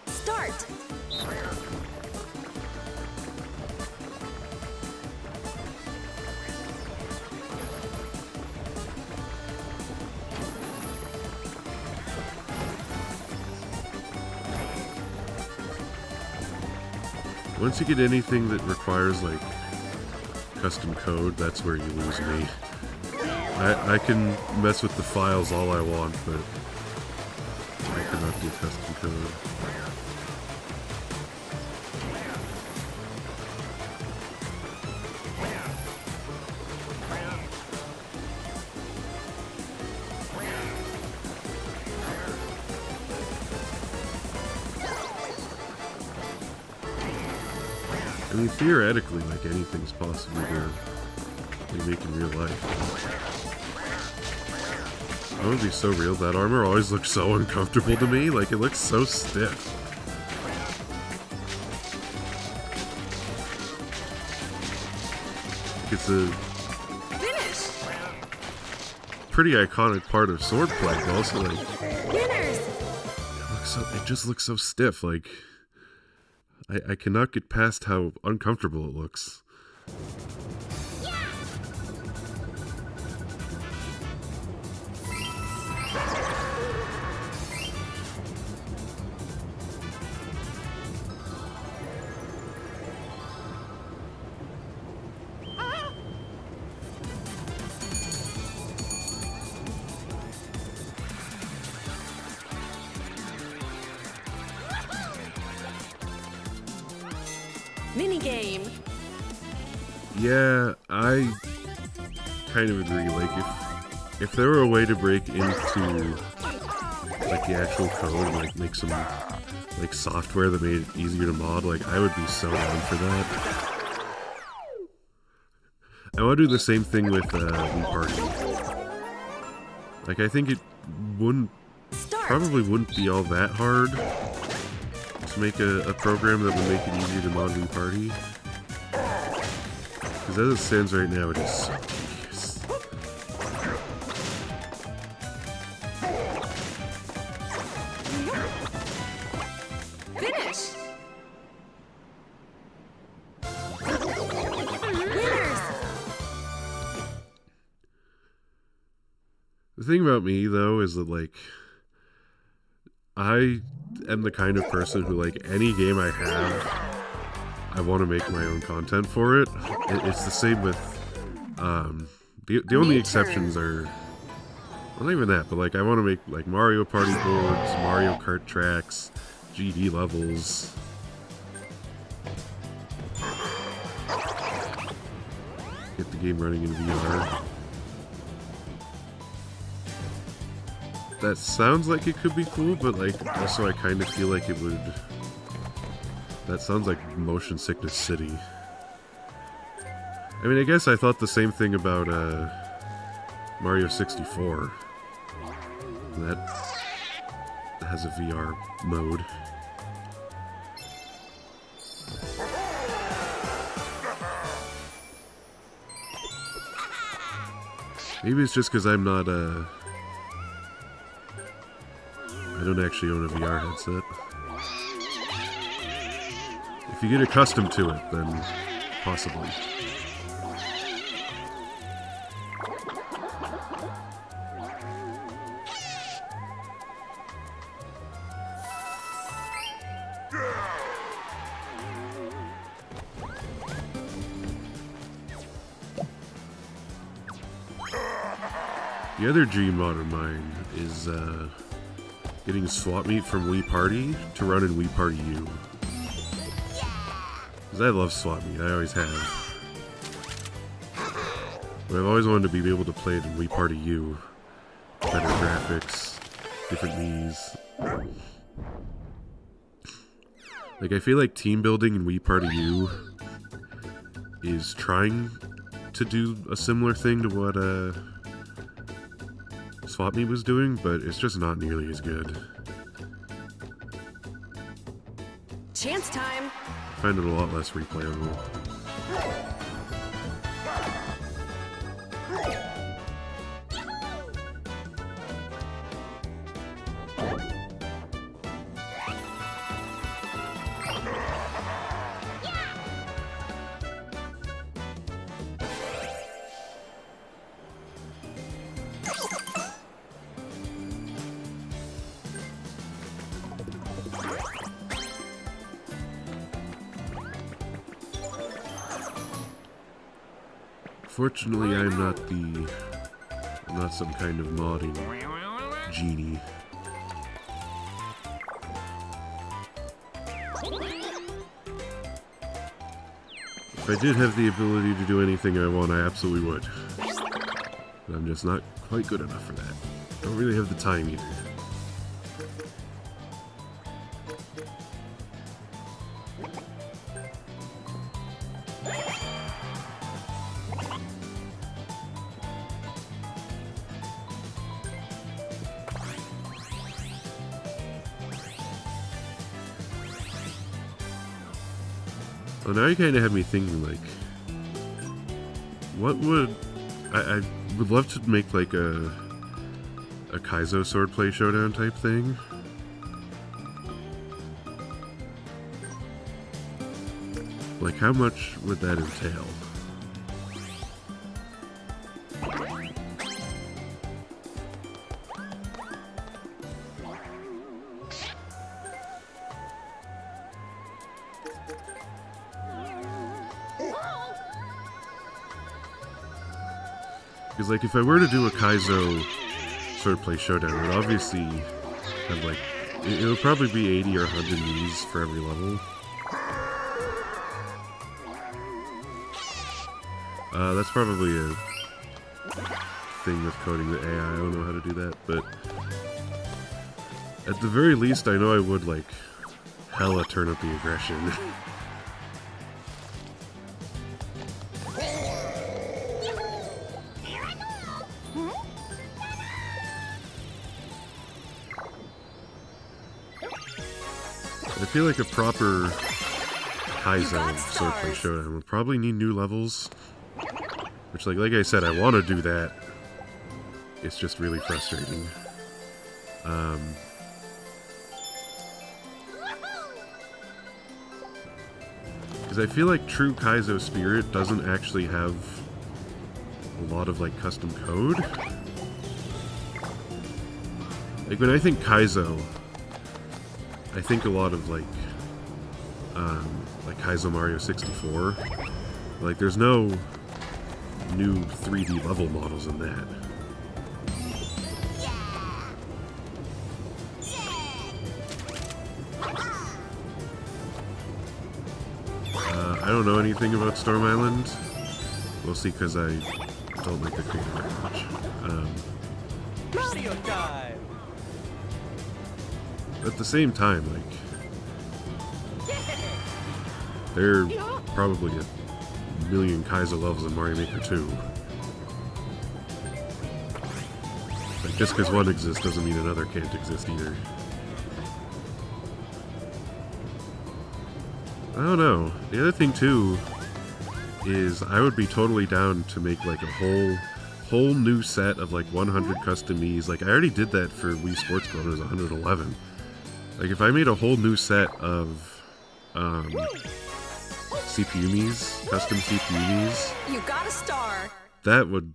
Start. Once you get anything that requires like custom code, that's where you lose me. I can mess with the files all I want, but I cannot do custom code. I mean, theoretically, like, anything's possible to make in real life. That would be so real. That armor always looks so uncomfortable to me. Like, it looks so stiff. It's a pretty iconic part of swordplay, but also, like, it just looks so stiff. Like, I cannot get past how uncomfortable it looks. Minigame. Yeah, I kind of agree. Like, if there were a way to break into, like, the actual code, like, make some, like, software that made it easier to mod, like, I would be so down for that. I want to do the same thing with Wii Party. Like, I think it probably wouldn't be all that hard to make a program that would make it easier to mod Wii Party. Because as it stands right now, it is so tedious. Finish. The thing about me, though, is that, like, I am the kind of person who, like, any game I have, I want to make my own content for it. It's the same with, the only exceptions are, well, not even that, but, like, I want to make, like, Mario Party boards, Mario Kart tracks, GD levels. Get the game running in VR. That sounds like it could be cool, but, like, also I kind of feel like it would... That sounds like Motion Sickness City. I mean, I guess I thought the same thing about, Mario 64. That has a VR mode. Maybe it's just because I'm not, I don't actually own a VR headset. If you get accustomed to it, then possibly. The other dream mod of mine is, getting swap meet from Wii Party to run in Wii Party U. Because I love swap meet, I always have. But I've always wanted to be able to play it in Wii Party U. Better graphics, different Miis. Like, I feel like team building in Wii Party U is trying to do a similar thing to what, Swap Meet was doing, but it's just not nearly as good. Chance time. I find it a lot less replayable. Fortunately, I'm not some kind of modding genie. If I did have the ability to do anything I want, I absolutely would. But I'm just not quite good enough for that. Don't really have the time either. Well, now you kind of have me thinking, like, what would... I would love to make, like, a Kaizo swordplay showdown type thing. Like, how much would that entail? Because, like, if I were to do a Kaizo swordplay showdown, it would obviously have, like, it would probably be 80 or 100 knees for every level. That's probably a thing with coding the AI. I don't know how to do that, but at the very least, I know I would, like, hella turn up the aggression. I feel like a proper Kaizo swordplay showdown would probably need new levels. Which, like I said, I want to do that. It's just really frustrating. Because I feel like true Kaizo Spirit doesn't actually have a lot of, like, custom code. Like, when I think Kaizo, I think a lot of, like Kaizo Mario 64. Like, there's no new 3D level models in that. I don't know anything about Storm Island, mostly because I don't like the creator very much. Mario time! At the same time, like, there are probably a million Kaizo levels in Mario Maker 2. Like, just because one exists doesn't mean another can't exist either. I don't know. The other thing too is I would be totally down to make, like, a whole new set of, like, 100 custom Miis. Like, I already did that for Wii Sports Club. It was 111. Like, if I made a whole new set of CPU Miis, custom CPU Miis, You got a star. that would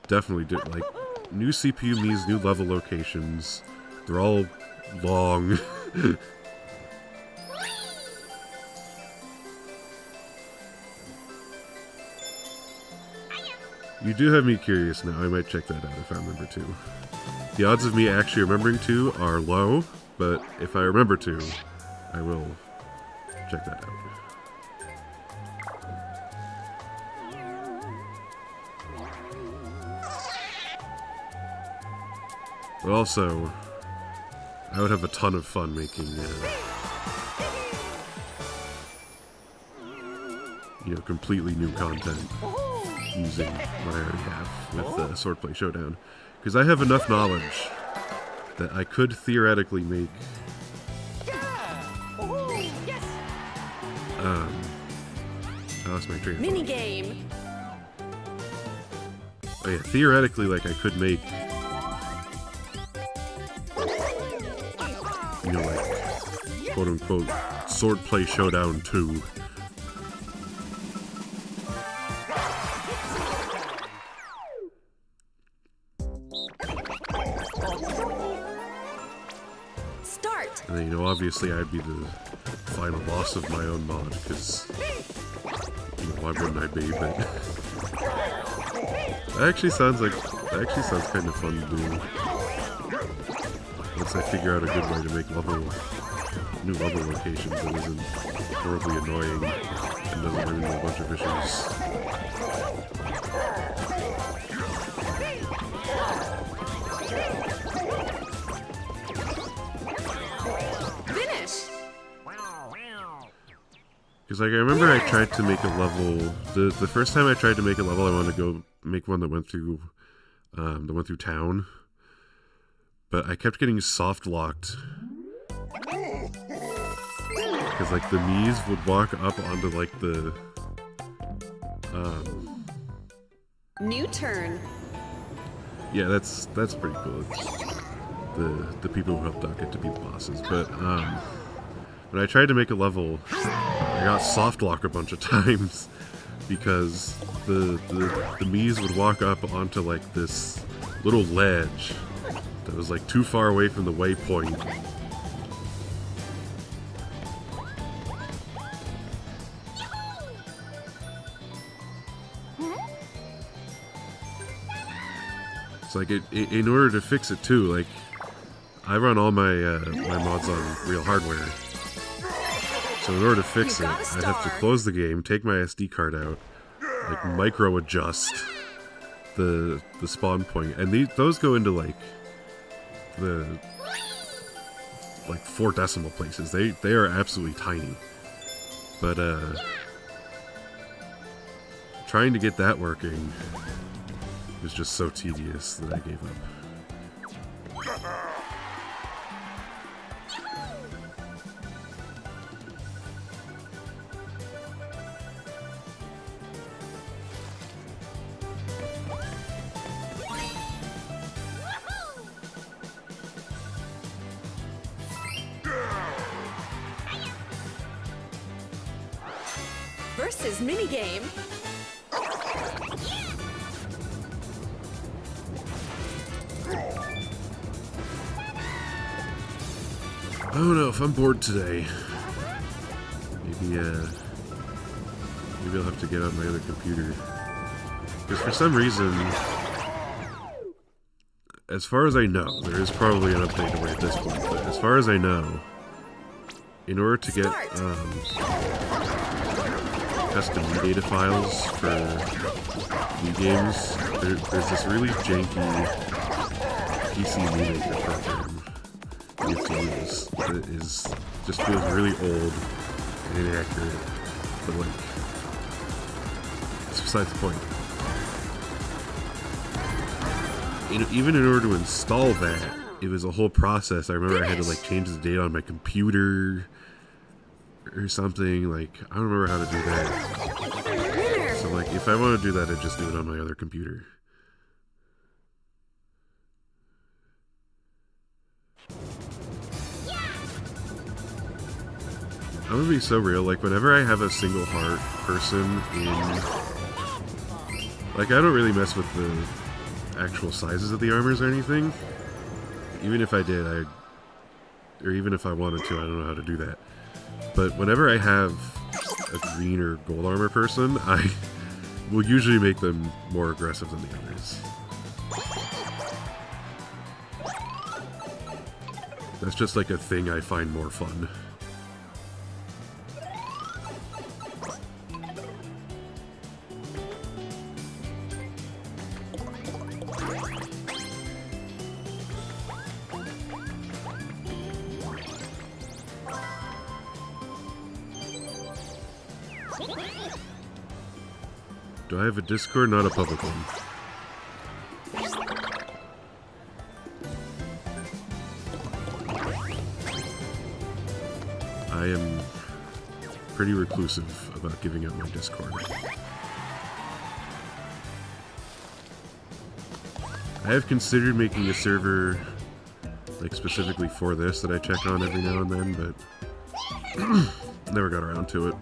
definitely do, like, new CPU Miis, new level locations. They're all long. You do have me curious now. I might check that out if I remember to. The odds of me actually remembering to are low, but if I remember to, I will check that out. But also, I would have a ton of fun making, completely new content using what I already have with Swordplay Showdown. Because I have enough knowledge that I could theoretically make... I lost my train of thought. Mini game. Oh yeah, theoretically, like, I could make... like, quote-unquote, Swordplay Showdown 2. And then, obviously I'd be the final boss of my own mod, because, why wouldn't I be, but... that actually sounds kind of fun to do. Once I figure out a good way to make new level locations that isn't horribly annoying and doesn't run into a bunch of issues. Because, like, I remember I tried to make a level... The first time I tried to make a level, I wanted to go make one that went through town. But I kept getting soft-locked Because like the Mii's would walk up onto like the New turn. yeah, that's pretty cool. The people who helped out get to be the bosses. But when I tried to make a level, I got soft lock a bunch of times because the Mii's would walk up onto like this little ledge that was like too far away from the waypoint. It's like in order to fix it too, like I run all my my mods on real hardware. So in order to fix it, I'd have to close the game, take my SD card out, like micro adjust the spawn point, and those go into like the 4 decimal places. They are absolutely tiny. But trying to get that working was just so tedious that I gave up. Versus minigame. I don't know if I'm bored today. Maybe I'll have to get out my other computer. Because for some reason, as far as I know, there is probably an update away at this point, but as far as I know, in order to get custom data files for Wii games, there's this really janky PC Maker program you have to use that just feels really old and inaccurate, but like, it's besides the point. Even in order to install that, it was a whole process. I remember I had to like change the data on my computer or something. Like, I don't remember how to do that. So like, if I want to do that, I'd just do it on my other computer. I'm gonna be so real, like whenever I have a single heart person in, like I don't really mess with the actual sizes of the armors or anything. Even if I did, or even if I wanted to, I don't know how to do that. But whenever I have a green or gold armor person, I will usually make them more aggressive than the others. That's just like a thing I find more fun. Do I have a Discord? Not a public one. I am pretty reclusive about giving out my Discord. I have considered making a server like specifically for this that I check on every now and then, but never got around to it.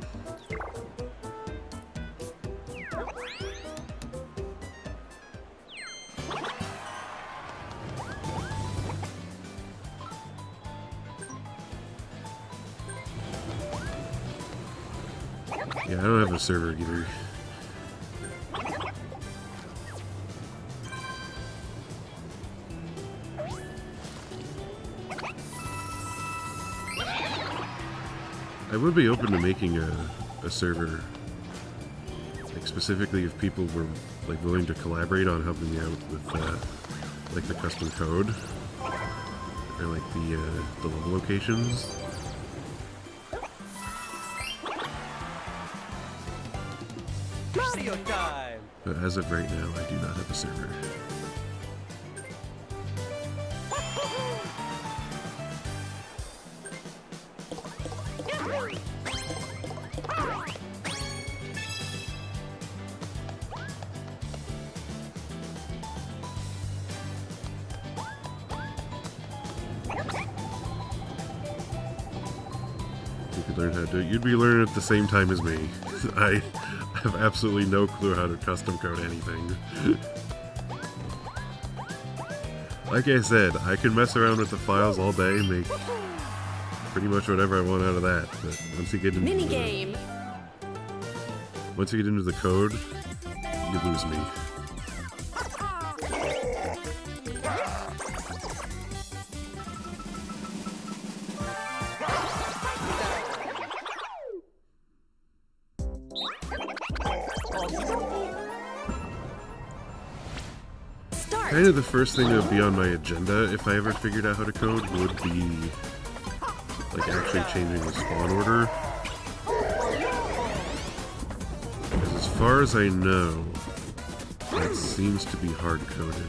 Yeah, I don't have a server either. I would be open to making a server, like specifically if people were like willing to collaborate on helping me out with like the custom code or like the level locations. Mario time! But as of right now, I do not have a server. could learn how to do it, you'd be learning at the same time as me. I have absolutely no clue how to custom code anything. Like I said, I can mess around with the files all day and make pretty much whatever I want out of that. But once you get into Minigame. once you get into the code, you lose me. Kind of the first thing that would be on my agenda if I ever figured out how to code would be like actually changing the spawn order. Because as far as I know, that seems to be hard coded.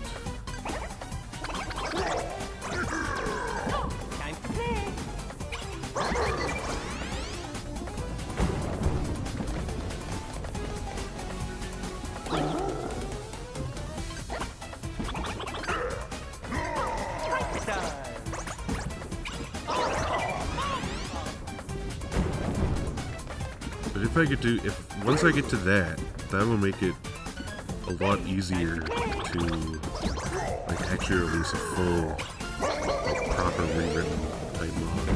Once I get to that, that will make it a lot easier to like actually release a full, like, proper rewritten type mod.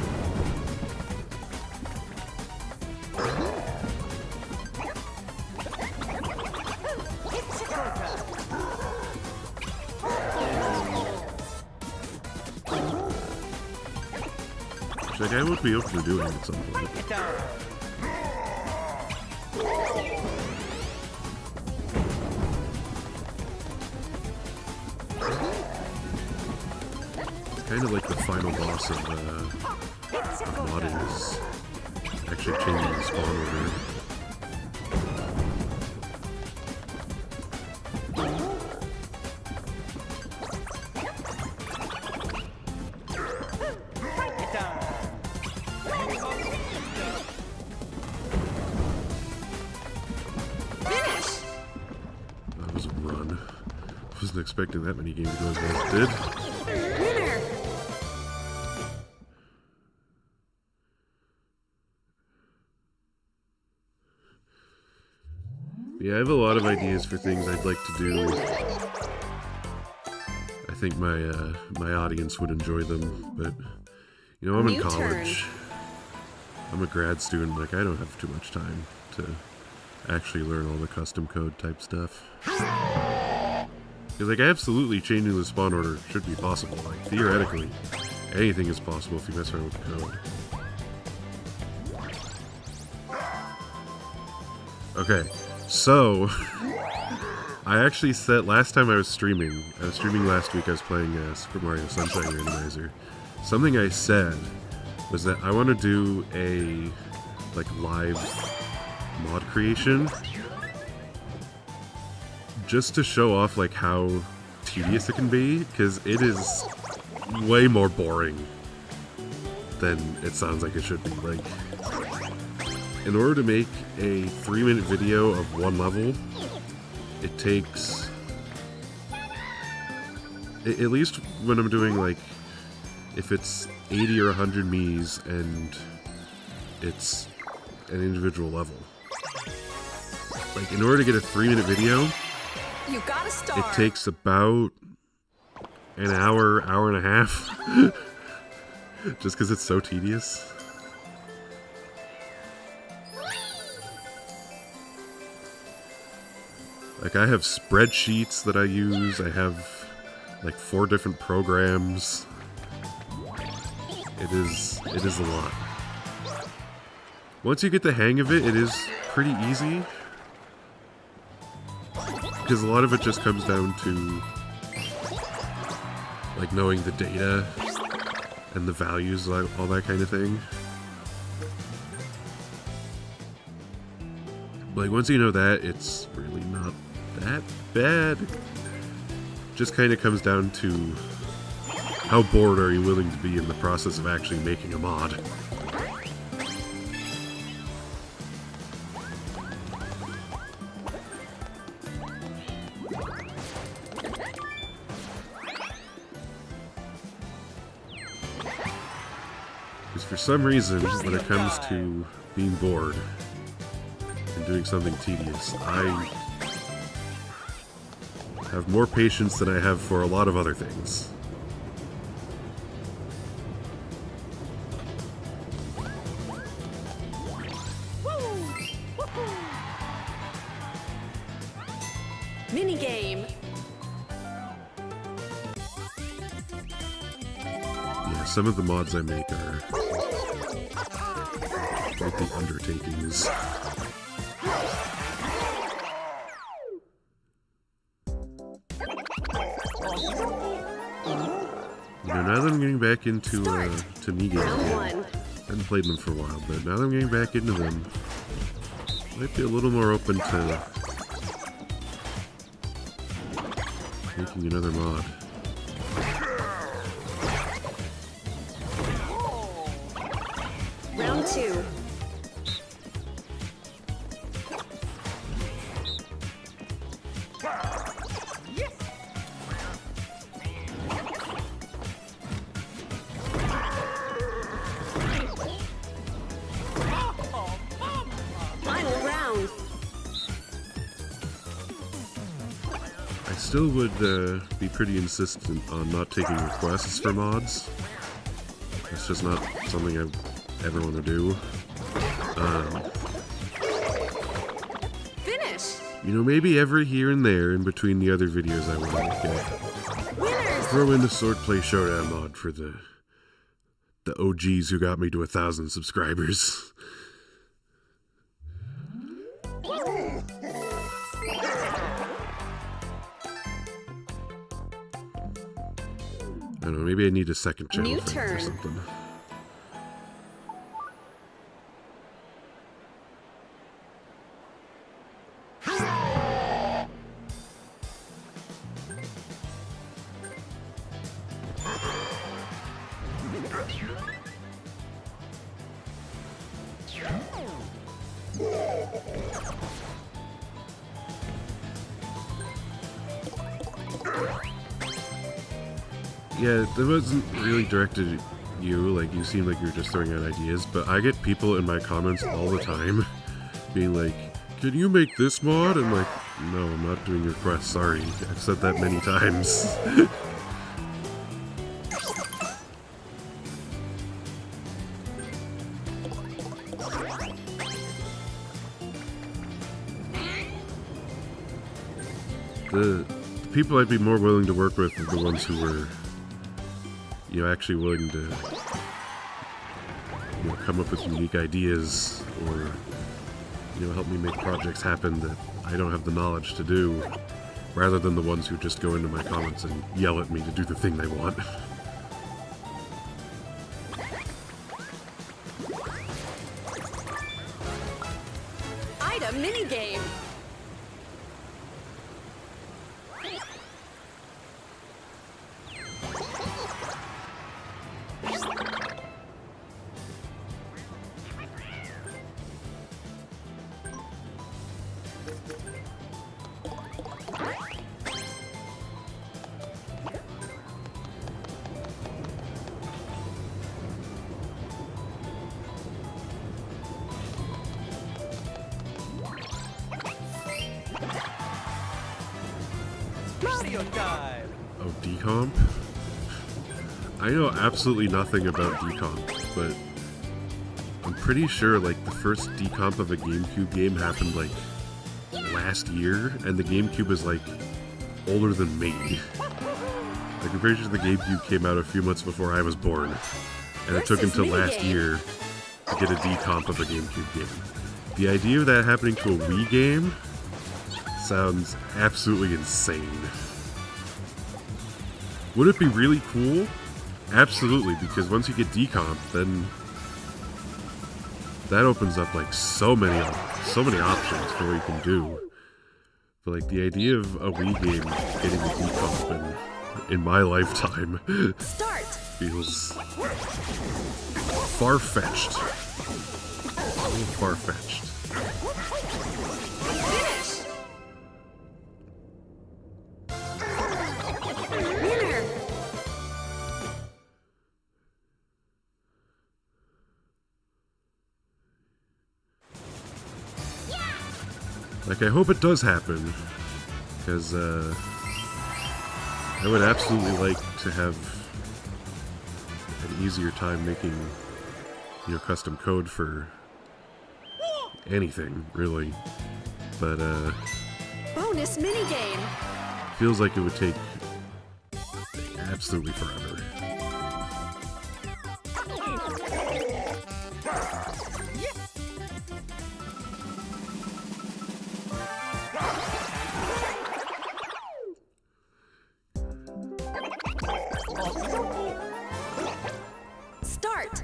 Which, like, I would be open to doing at some point. Kind of like the final boss of modding is actually changing the spawn order. Finish. That was a run. Wasn't expecting that many games to go as well as it did. Winner. Yeah, I have a lot of ideas for things I'd like to do. I think my audience would enjoy them, but you know, I'm in New college. I'm a grad student, like I don't have too much time to actually learn all the custom code type stuff. Because like absolutely changing the spawn order should be possible. Like theoretically, anything is possible if you mess around with the code. Okay. So, I actually set, last time I was streaming last week, I was playing Super Mario Sunshine Randomizer. Something I said was that I want to do a, like, live mod creation, just to show off, like, how tedious it can be, because it is way more boring than it sounds like it should be. Like, in order to make a 3-minute video of one level, it takes, at least when I'm doing, like, if it's 80 or 100 Miis and it's an individual level. Like, in order to get a 3-minute video, You got a star. it takes about an hour, hour and a half, just because it's so tedious. Like, I have spreadsheets that I use. I have, like, 4 different programs. It is a lot. Once you get the hang of it, it is pretty easy. Because a lot of it just comes down to, like, knowing the data and the values, all that kind of thing. But, like, once you know that, it's really not that bad. Just kind of comes down to how bored are you willing to be in the process of actually making a mod. Because for some reason, when it comes to being bored and doing something tedious, I have more patience than I have for a lot of other things. Minigame. Yeah, some of the mods I make are quite the undertakings. You know, now that I'm getting back into to me games again, I haven't played them for a while, but now that I'm getting back into them, I might be a little more open to making another mod. Round 2. Final round. I still would be pretty insistent on not taking requests for mods. It's just not something I ever want to do. Finish. You know, maybe every here and there in between the other videos I want to get. Winners. Throw in the Swordplay Showdown mod for the OGs who got me to 1,000 subscribers. I don't know, maybe I need a second channel New for it or turn. something. Yeah, that wasn't really directed at you, like you seemed like you were just throwing out ideas, but I get people in my comments all the time being like, can you make this mod? I'm like, no, I'm not doing your request, sorry. I've said that many times. The people I'd be more willing to work with are the ones who were, you know, actually willing to, you know, come up with unique ideas or, you know, help me make projects happen that I don't have the knowledge to do, rather than the ones who just go into my comments and yell at me to do the thing they want. Item minigame. Mario time! Oh, decomp? I know absolutely nothing about decomp, but I'm pretty sure, like, the first decomp of a GameCube game happened, like, last year, and the GameCube is, like, older than me. Like, I'm pretty sure the GameCube came out a few months before I was born, and it took until last year to get a decomp of a GameCube game. The idea of that happening to a Wii game sounds absolutely insane. Would it be really cool? Absolutely, because once you get decomp, then that opens up like so many options for what you can do. But like the idea of a Wii game getting a decomp in my lifetime Start. feels far-fetched. A little far-fetched. Finish. Winner. Like, I hope it does happen, because I would absolutely like to have an easier time making, you know, custom code for anything, really. But Bonus minigame. feels like it would take absolutely forever. Start.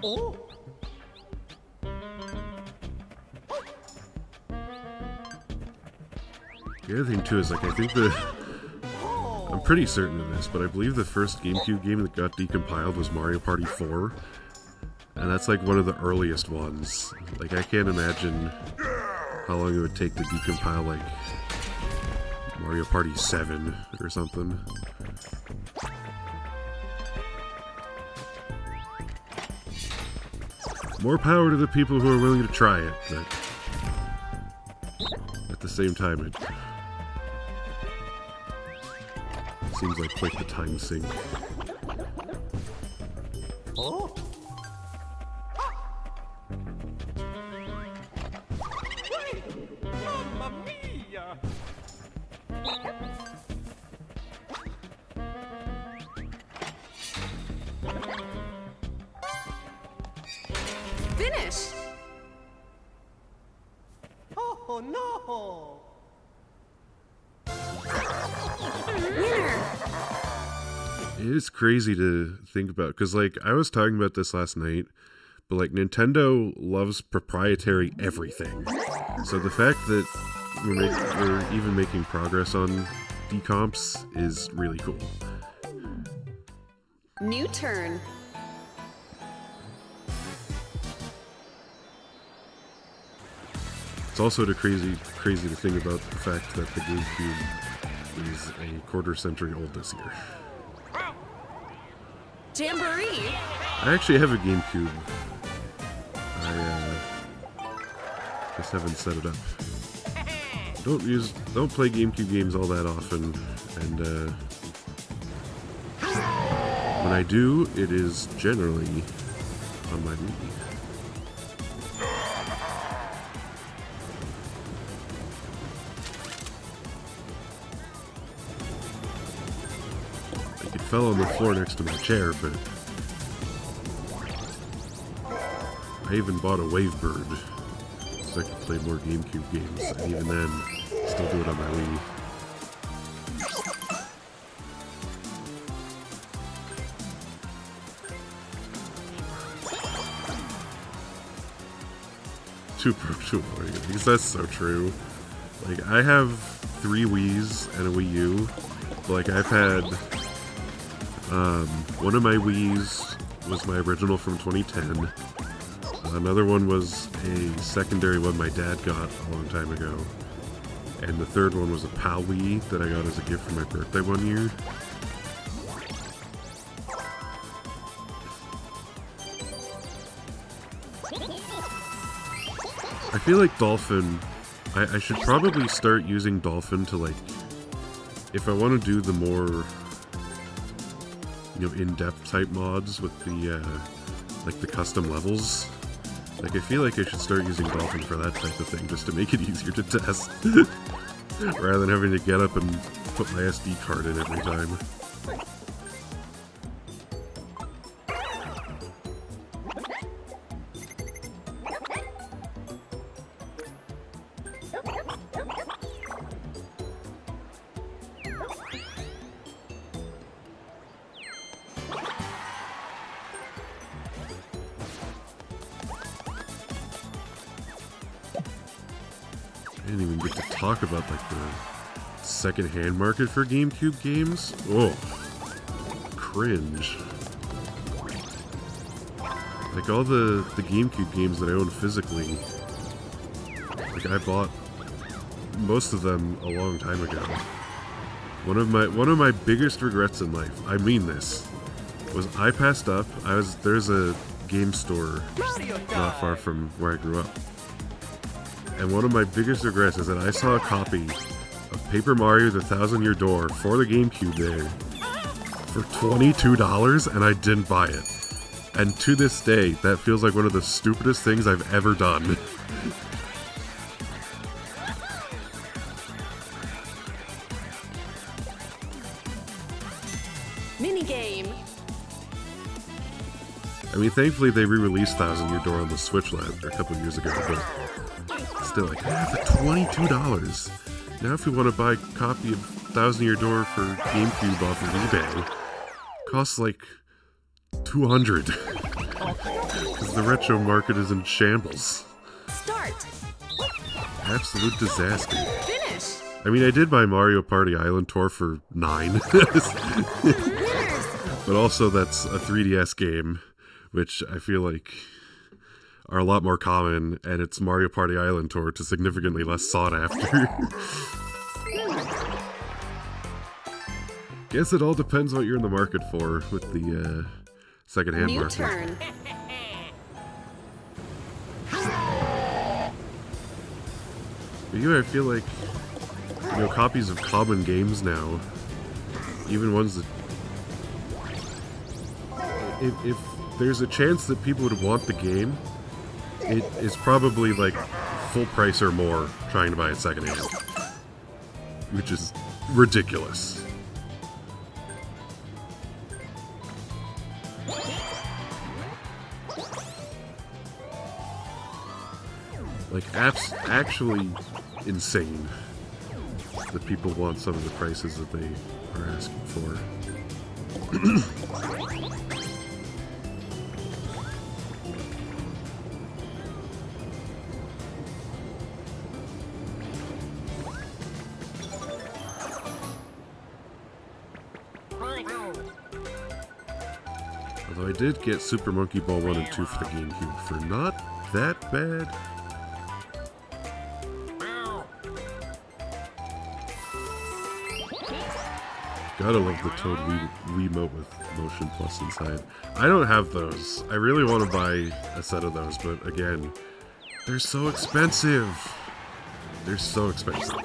Oh. The other thing too is, like, I think I'm pretty certain of this, but I believe the first GameCube game that got decompiled was Mario Party 4. And that's like one of the earliest ones. Like, I can't imagine how long it would take to decompile like Mario Party 7 or something. More power to the people who are willing to try it, but at the same time it seems like quite the time sink. Oh. Mamma mia! Finish. Oh no! Winner. It is crazy to think about, because, like, I was talking about this last night, but, like, Nintendo loves proprietary everything. So the fact that we're even making progress on decomps is really cool. New turn. It's also crazy to think about the fact that the GameCube is a quarter-century old this year. Jamboree. I actually have a GameCube. I just haven't set it up. Don't play GameCube games all that often, and when I do, it is generally on my Wii. Like, it fell on the floor next to my chair, but I even bought a Wavebird so I could play more GameCube games, and even then, still do it on my Wii. Too boring, because that's so true. Like, I have 3 Wiis and a Wii U, but, like, I've had, one of my Wiis was my original from 2010. Another one was a secondary one my dad got a long time ago. And the third one was a PAL Wii that I got as a gift for my birthday one year. I feel like Dolphin, I should probably start using Dolphin to, like, if I want to do the more, you know, in-depth type mods with the, like, the custom levels. Like, I feel like I should start using Dolphin for that type of thing, just to make it easier to test. Rather than having to get up and put my SD card in every time. I didn't even get to talk about, like, the second-hand market for GameCube games. Oh, cringe. Like, all the GameCube games that I own physically, like, I bought most of them a long time ago. One of my biggest regrets in life, I mean this, was I passed up. There's a game store Mario not far time. from where I grew up. And one of my biggest regrets is that I saw a copy of Paper Mario: The Thousand Year Door for the GameCube there for $22 and I didn't buy it. And to this day, that feels like one of the stupidest things I've ever done. Minigame. I mean, thankfully they re-released Thousand Year Door on the Switch a couple years ago, but still, like, for $22. Now if we want to buy a copy of Thousand Year Door for GameCube off of eBay, costs like $200. Because the retro market is in shambles. Start. Absolute disaster. Finish. I mean, I did buy Mario Party Island Tour for $9. Winners. But also that's a 3DS game, which I feel like are a lot more common, and it's Mario Party Island Tour to significantly less sought after. Guess it all depends what you're in the market for with the second-hand New market. turn. But yeah, I feel like, you know, copies of common games now, even ones that, if there's a chance that people would want the game, it is probably like full price or more trying to buy it secondhand, which is ridiculous. Like, actually insane that people want some of the prices that they are asking for. Although I did get Super Monkey Ball 1 and 2 for the GameCube for not that bad. Gotta love the Toad Wiimote with Motion Plus inside. I don't have those. I really want to buy a set of those, but again, they're so expensive. They're so expensive.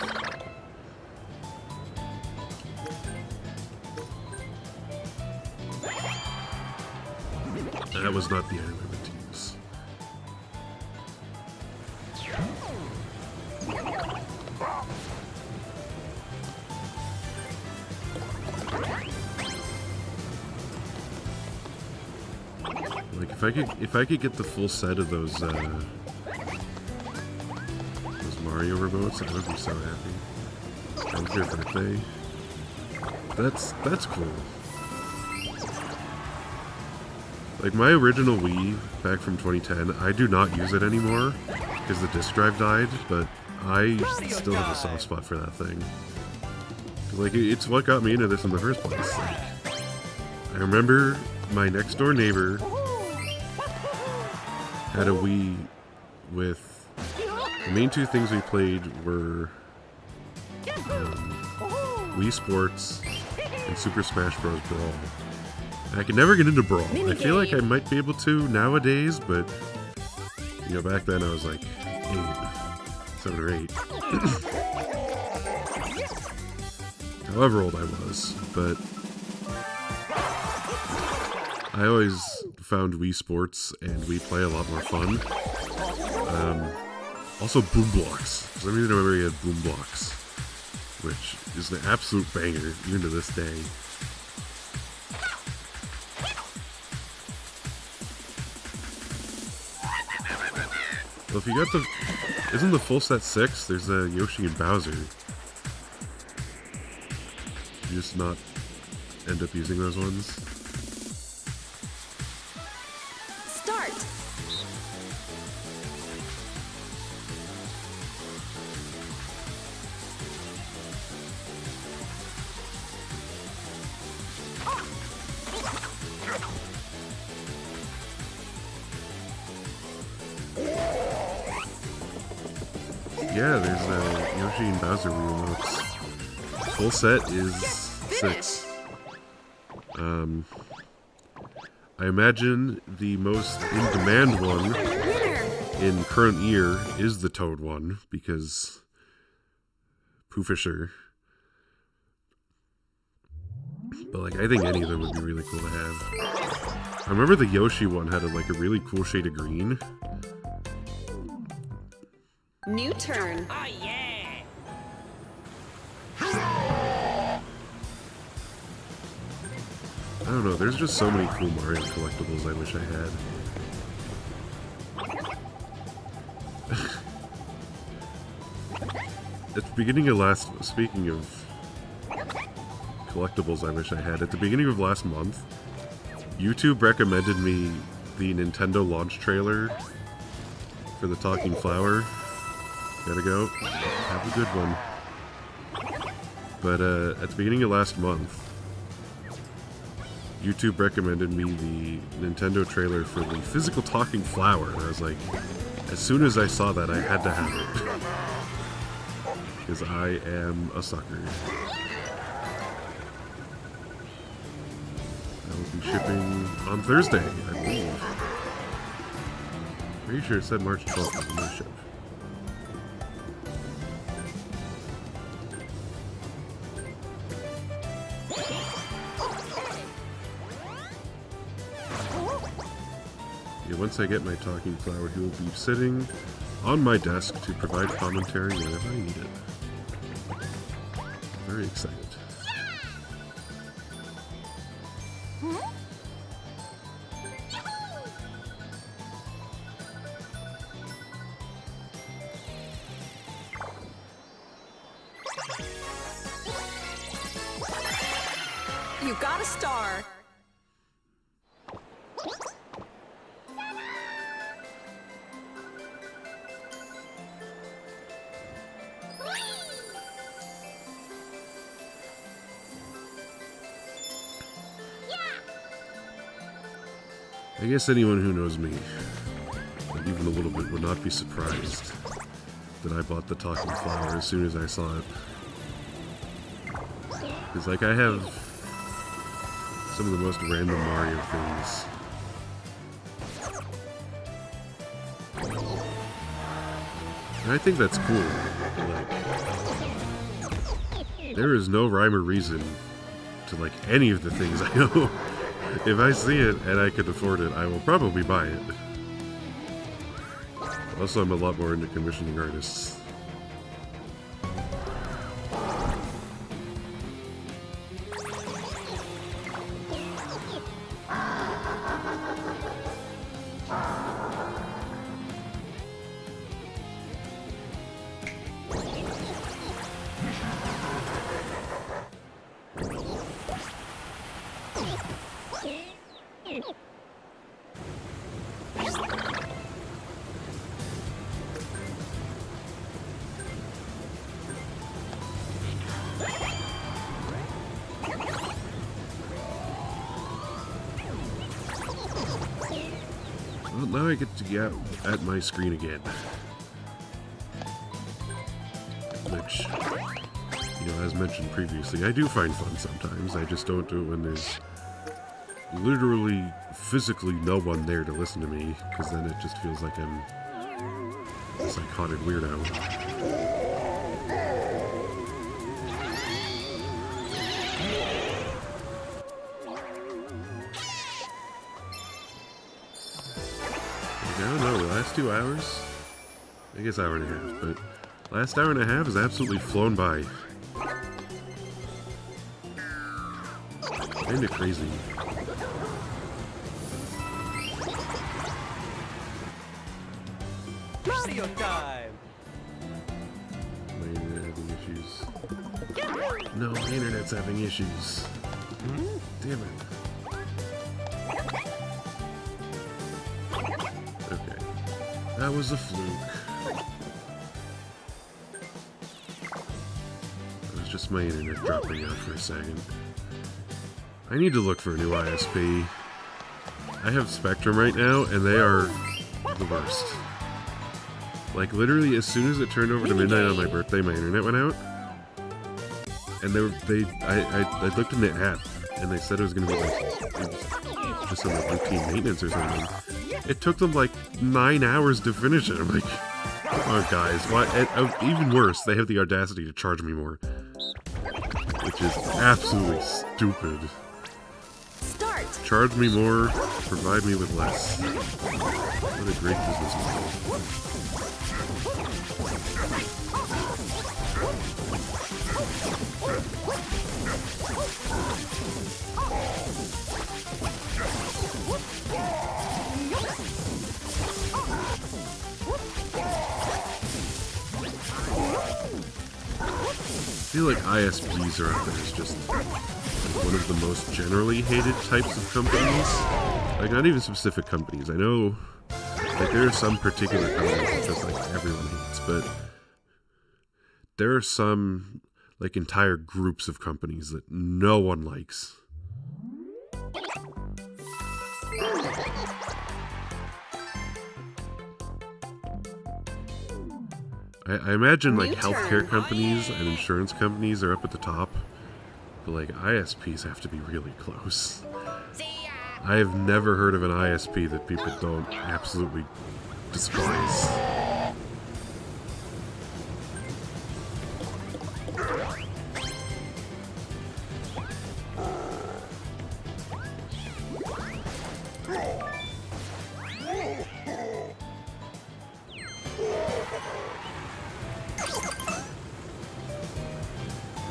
That was not the item I meant to use. Like, if I could get the full set of those Mario remotes, I would be so happy. On your birthday. That's cool. Like, my original Wii back from 2010, I do not use it anymore because the disk drive died, but I still have a soft spot for that thing. Like, it's what got me into this in the first place. Like, I remember my next door neighbor had a Wii with, the main two things we played were Wii Sports and Super Smash Bros. Brawl. And I could never get into Brawl. I feel like I might be able to nowadays, but, you know, back then I was like 7 or 8. However old I was, but I always found Wii Sports and Wii Play a lot more fun. Also Boom Blocks. For some reason I remember he had Boom Blocks, which is an absolute banger, even to this day. Well, if you got isn't the full set 6? There's a Yoshi and Bowser. You just not end up using those ones? Start. Yeah, there's Yoshi and Bowser remotes. full set is 6. I imagine the most in-demand one in current year is the Toad one, because Poofisher. But like, I think any of them would be really cool to have. I remember the Yoshi one had a really cool shade of green. New turn. Oh, yeah. I don't know, there's just so many cool Mario collectibles I wish I had. At the beginning of speaking of collectibles I wish I had, at the beginning of last month, YouTube recommended me the Nintendo launch trailer for the Talking Flower. Gotta go. Have a good one. But at the beginning of last month, YouTube recommended me the Nintendo trailer for the physical talking flower, and I was like, as soon as I saw that, I had to have it. Because I am a sucker. I will be shipping on Thursday, I believe. Pretty sure it said March 12th was when they ship. Once I get my talking flower, he will be sitting on my desk to provide commentary whenever I need it. Very excited. You got a star. I guess anyone who knows me, like even a little bit, would not be surprised that I bought the talking flower as soon as I saw it. Because, like, I have some of the most random Mario things. And I think that's cool. Like, there is no rhyme or reason to, like, any of the things I know. If I see it and I could afford it, I will probably buy it. Also, I'm a lot more into commissioning artists. Well, now I get to get at my screen again. Which, you know, as mentioned previously, I do find fun sometimes. I just don't do it when there's literally, physically no one there to listen to me, because then it just feels like I'm a psychotic weirdo. I don't know, the last 2 hours? I guess hour and a half, but last hour and a half has absolutely flown by. Kinda crazy. Mario time! My internet having issues. No, my internet's having issues. Damn it. Okay. That was a fluke. It was just my internet dropping out for a second. I need to look for a new ISP. I have Spectrum right now, and they are the worst. Like, literally, as soon as it turned over to midnight on my birthday, my internet went out. and I looked in the app, and they said it was going to be like it was just some like routine maintenance or something. It took them like 9 hours to finish it. I'm like, oh guys, why? Even worse, they have the audacity to charge me more, which is absolutely stupid. Start. Charge me more, provide me with less. What a great business model. I feel like ISPs are out there as just one of the most generally hated types of companies. Like, not even specific companies. I know, like, there are some particular companies that just, like, everyone hates, but there are some, like, entire groups of companies that no one likes. I imagine, like, healthcare companies and insurance companies are up at the top, but, like, ISPs have to be really close. I have never heard of an ISP that people don't absolutely despise.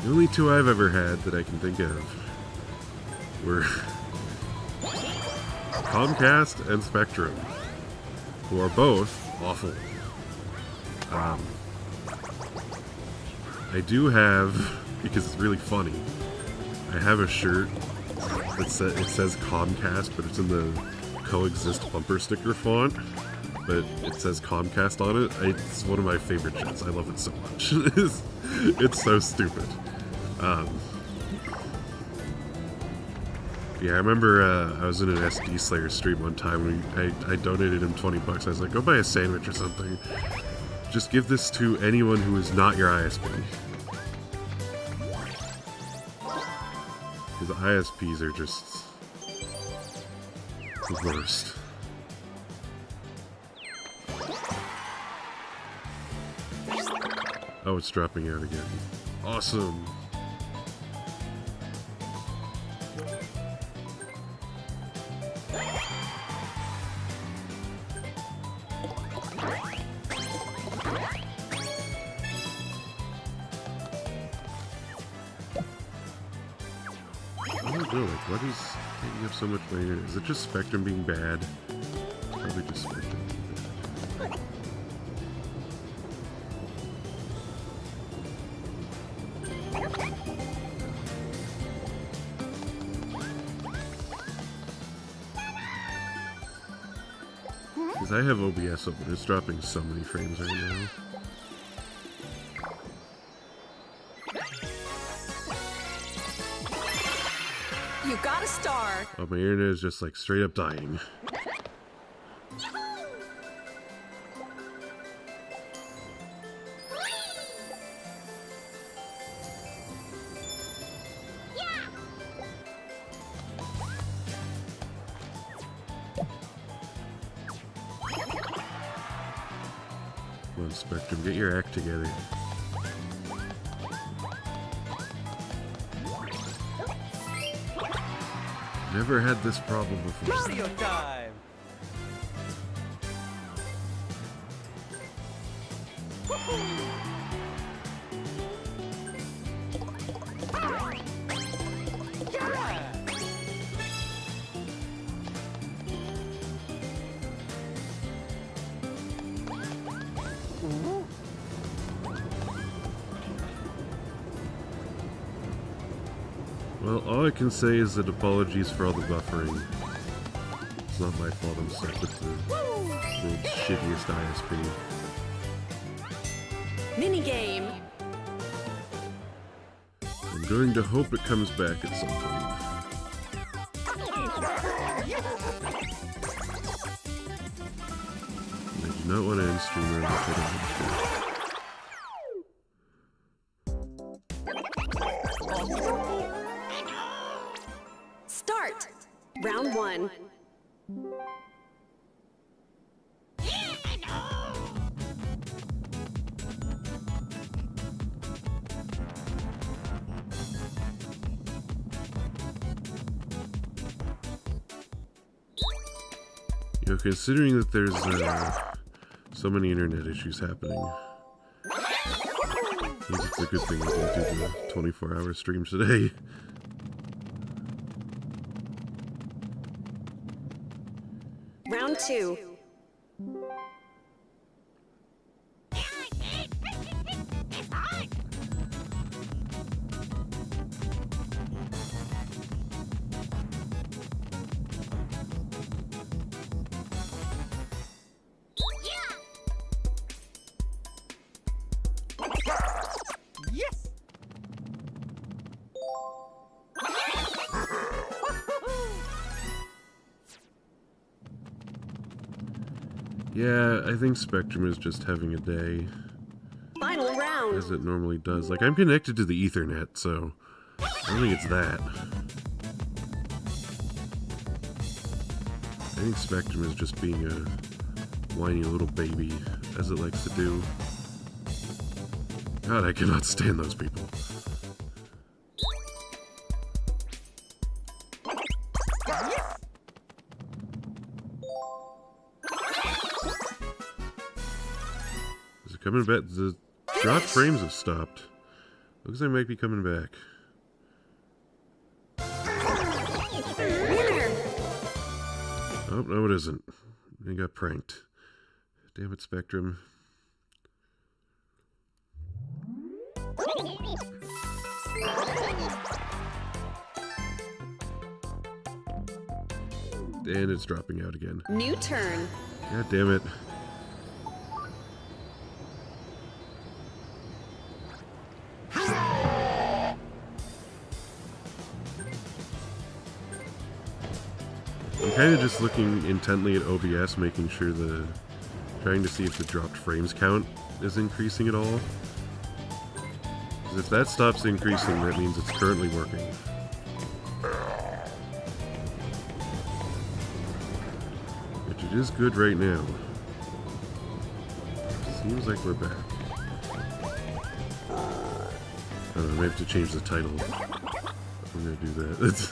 The only two I've ever had that I can think of were Comcast and Spectrum, who are both awful. I do have, because it's really funny, I have a shirt that says Comcast, but it's in the Coexist bumper sticker font, but it says Comcast on it. It's one of my favorite shirts. I love it so much. It's so stupid. Yeah, I remember I was in an SD Slayer stream one time when I donated him $20. I was like, go buy a sandwich or something. Just give this to anyone who is not your ISP. Because ISPs are just the worst. Oh, it's dropping out again. Awesome! I don't know, like, what is taking up so much of my internet? Is it just Spectrum being bad? Probably just Spectrum being bad. Because I have OBS open, it's dropping so many frames right now. You got a star. Oh, my internet is just like straight up dying. Come on, Spectrum, get your act together. Never had this problem before. Mario time! Well, all I can say is that apologies for all the buffering. It's not my fault I'm stuck with the world's shittiest ISP. Minigame. I'm going to hope it comes back at some point. I do not want to end streamer if I don't have to. Start. Round 1. You know, considering that there's so many internet issues happening, I think it's a good thing we're going to do the 24-hour stream today. Round 2. Yes! Yeah, I think Spectrum is just having a day, Final round. as it normally does. Like, I'm connected to the Ethernet, so I don't think it's that. I think Spectrum is just being a whiny little baby, as it likes to do. God, I cannot stand those people. Is it coming back? The drop frames have stopped. Looks like I might be coming back. Winner. Oh, no it isn't. I got pranked. Damn it, Spectrum. And it's dropping out again. New turn. God damn it. I'm kind of just looking intently at OBS, making sure trying to see if the dropped frames count is increasing at all. Because if that stops increasing, that means it's currently working. Which it is good right now. Seems like we're back. I don't know, I may have to change the title. I'm gonna do that.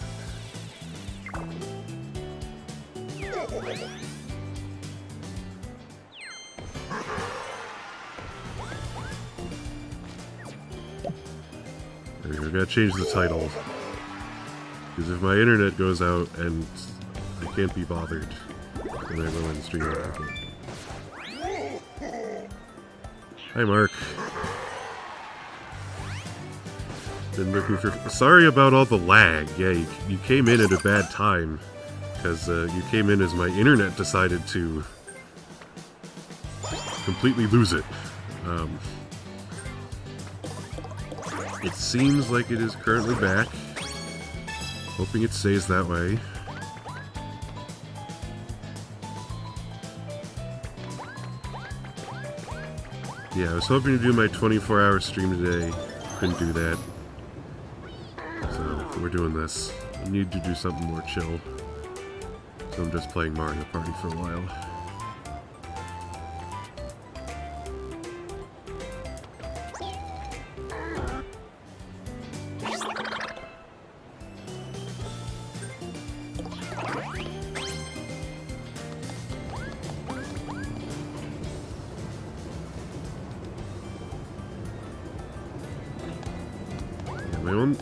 There we go, gotta change the title. Because if my internet goes out and I can't be bothered, then I will end stream like it. Hi, Mark. Been looking for... Sorry about all the lag. Yeah, you came in at a bad time. Because you came in as my internet decided to completely lose it. It seems like it is currently back. Hoping it stays that way. Yeah, I was hoping to do my 24-hour stream today. Couldn't do that. So, we're doing this. I need to do something more chill. So I'm just playing Mario Party for a while.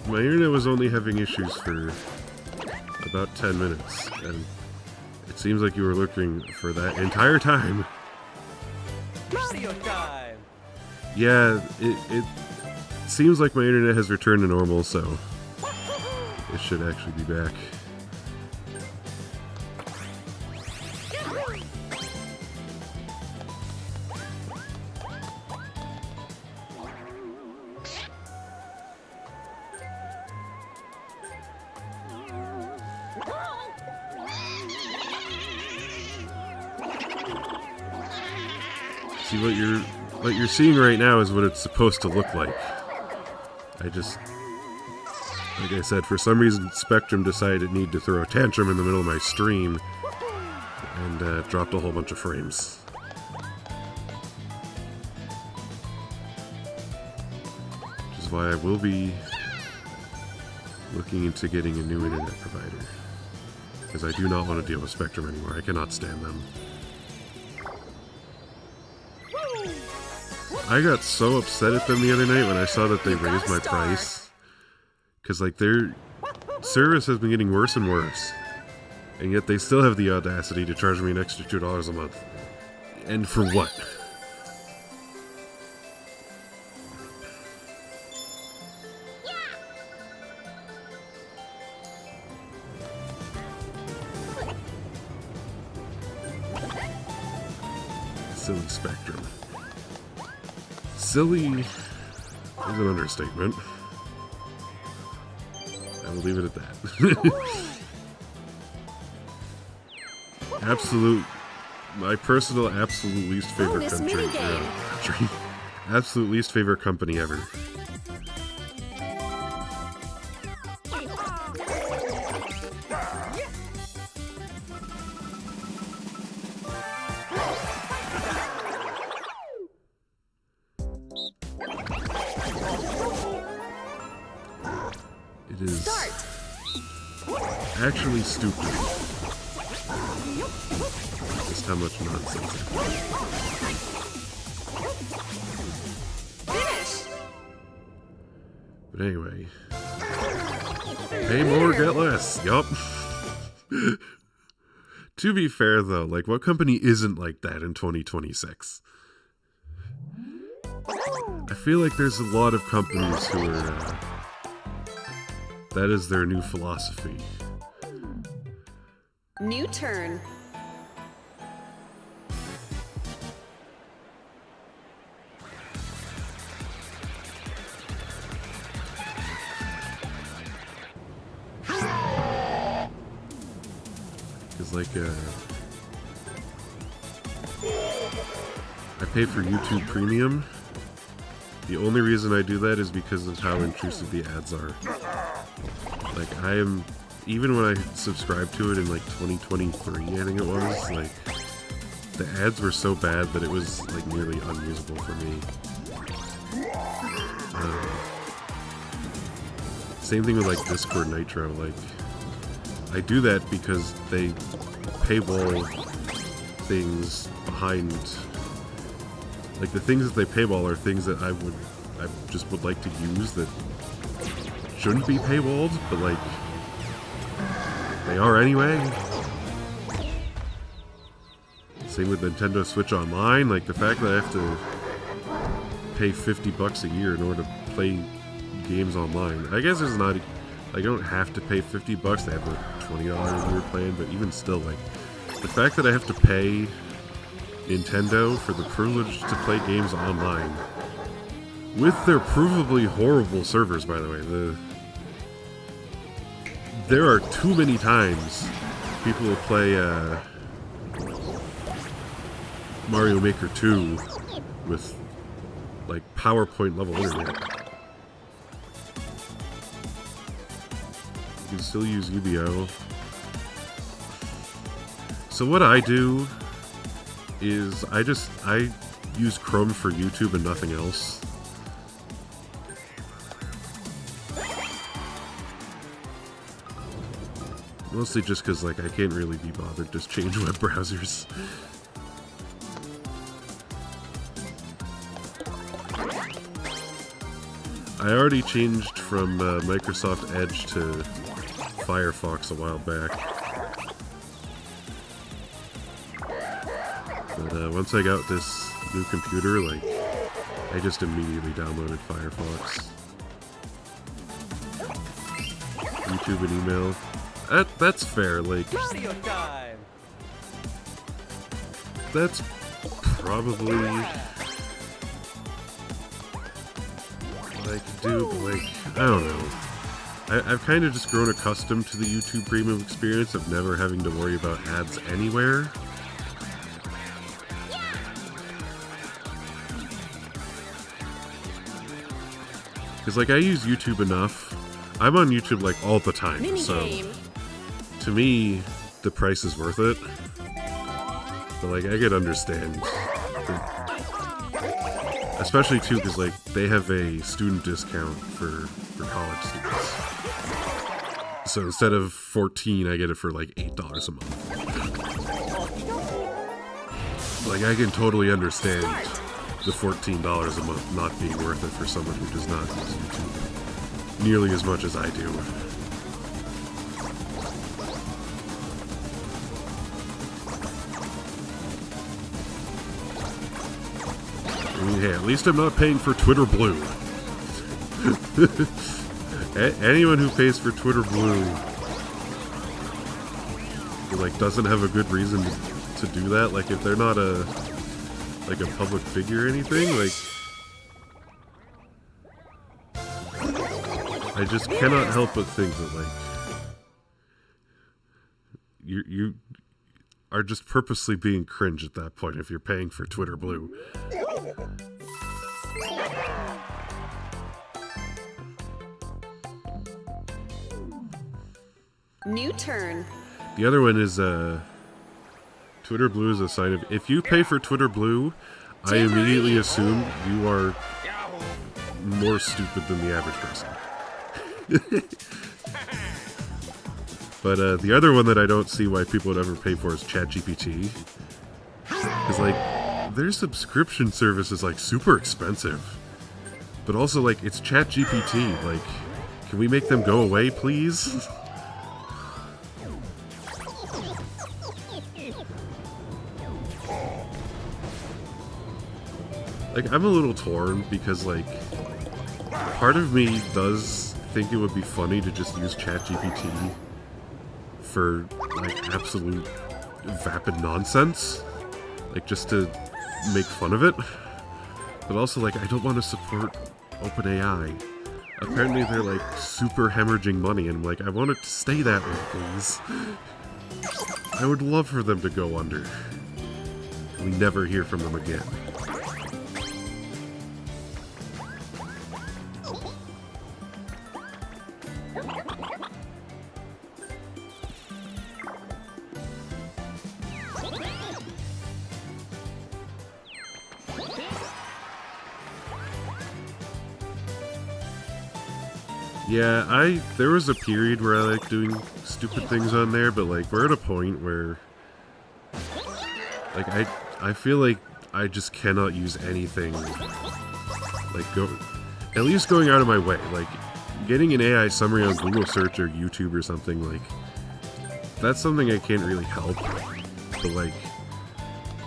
My internet was only having issues for about 10 minutes, and it seems like you were looking for that entire time. Mario time! Yeah, it seems like my internet has returned to normal, so it should actually be back. See, what you're seeing right now is what it's supposed to look like. I Like I said, for some reason, Spectrum decided it needed to throw a tantrum in the middle of my stream and dropped a whole bunch of frames. Which is why I will be looking into getting a new internet provider. Because I do not want to deal with Spectrum anymore. I cannot stand them. I got so upset at them the other night when I saw that they raised my price. Because, like, their service has been getting worse and worse. And yet they still have the audacity to charge me an extra $2 a month. And for what? Silly Spectrum. Silly is an understatement. I will leave it at that. My personal absolute least favorite country. Absolute least favorite company ever. It is actually stupid. Just how much nonsense. Finish. But anyway, pay more, get less. Yup. To be fair, though, like, what company isn't like that in 2026? I feel like there's a lot of companies who are. That is their new philosophy. New turn. Because, like, I pay for YouTube Premium. The only reason I do that is because of how intrusive the ads are. Like, even when I subscribed to it in, like, 2023, I think it was, like, the ads were so bad that it was, like, nearly unusable for me. Same thing with, like, Discord Nitro. Like, I do that because they paywall things behind. Like, the things that they paywall are things that I just would like to use that shouldn't be paywalled, but, like, they are anyway. Same with Nintendo Switch Online. Like, the fact that I have to pay $50 a year in order to play games online. I guess it's not. I don't have to pay $50. They have a $20 a year plan, but even still, like, the fact that I have to pay Nintendo for the privilege to play games online with their provably horrible servers, by the way. There are too many times people will play Mario Maker 2 with, like, PowerPoint level internet. You can still use UBO. So what I do is I use Chrome for YouTube and nothing else. Mostly just because, like, I can't really be bothered to change web browsers. I already changed from Microsoft Edge to Firefox a while back. But once I got this new computer, like, I just immediately downloaded Firefox. YouTube and email. That's fair, like, Mario time. that's probably what I could do, but, like, I don't know. I've kind of just grown accustomed to the YouTube Premium experience of never having to worry about ads anywhere. Because, like, I use YouTube enough I'm on YouTube like all the time, so Minigame. to me, the price is worth it. But like, I could understand, especially too, because like they have a student discount for college students. So instead of $14, I get it for like $8 a month. Like, I can totally understand the $14 a month not being worth it for someone who does not use YouTube nearly as much as I do. I mean, hey, at least I'm not paying for Twitter Blue. Anyone who pays for Twitter Blue, who, like, doesn't have a good reason to do that, like, if they're not a public figure or anything, like, I just cannot help but think that, like, you are just purposely being cringe at that point if you're paying for Twitter Blue. New turn. The other one is Twitter Blue is a sign of, if you pay for Twitter Blue, I immediately assume you are more stupid than the average person. But the other one that I don't see why people would ever pay for is ChatGPT. Because, like, their subscription service is, like, super expensive. But also, like, it's ChatGPT. Like, can we make them go away, please? Like, I'm a little torn because, like, part of me does think it would be funny to just use ChatGPT for, like, absolute vapid nonsense. Like, just to make fun of it. But also, like, I don't want to support OpenAI. Apparently they're, like, super hemorrhaging money, and, like, I want it to stay that way, please. I would love for them to go under. We never hear from them again. Yeah, there was a period where I liked doing stupid things on there, but, like, we're at a point where, like, I feel like I just cannot use anything, like, at least going out of my way. Like, getting an AI summary on Google search or YouTube or something, like, that's something I can't really help. But, like,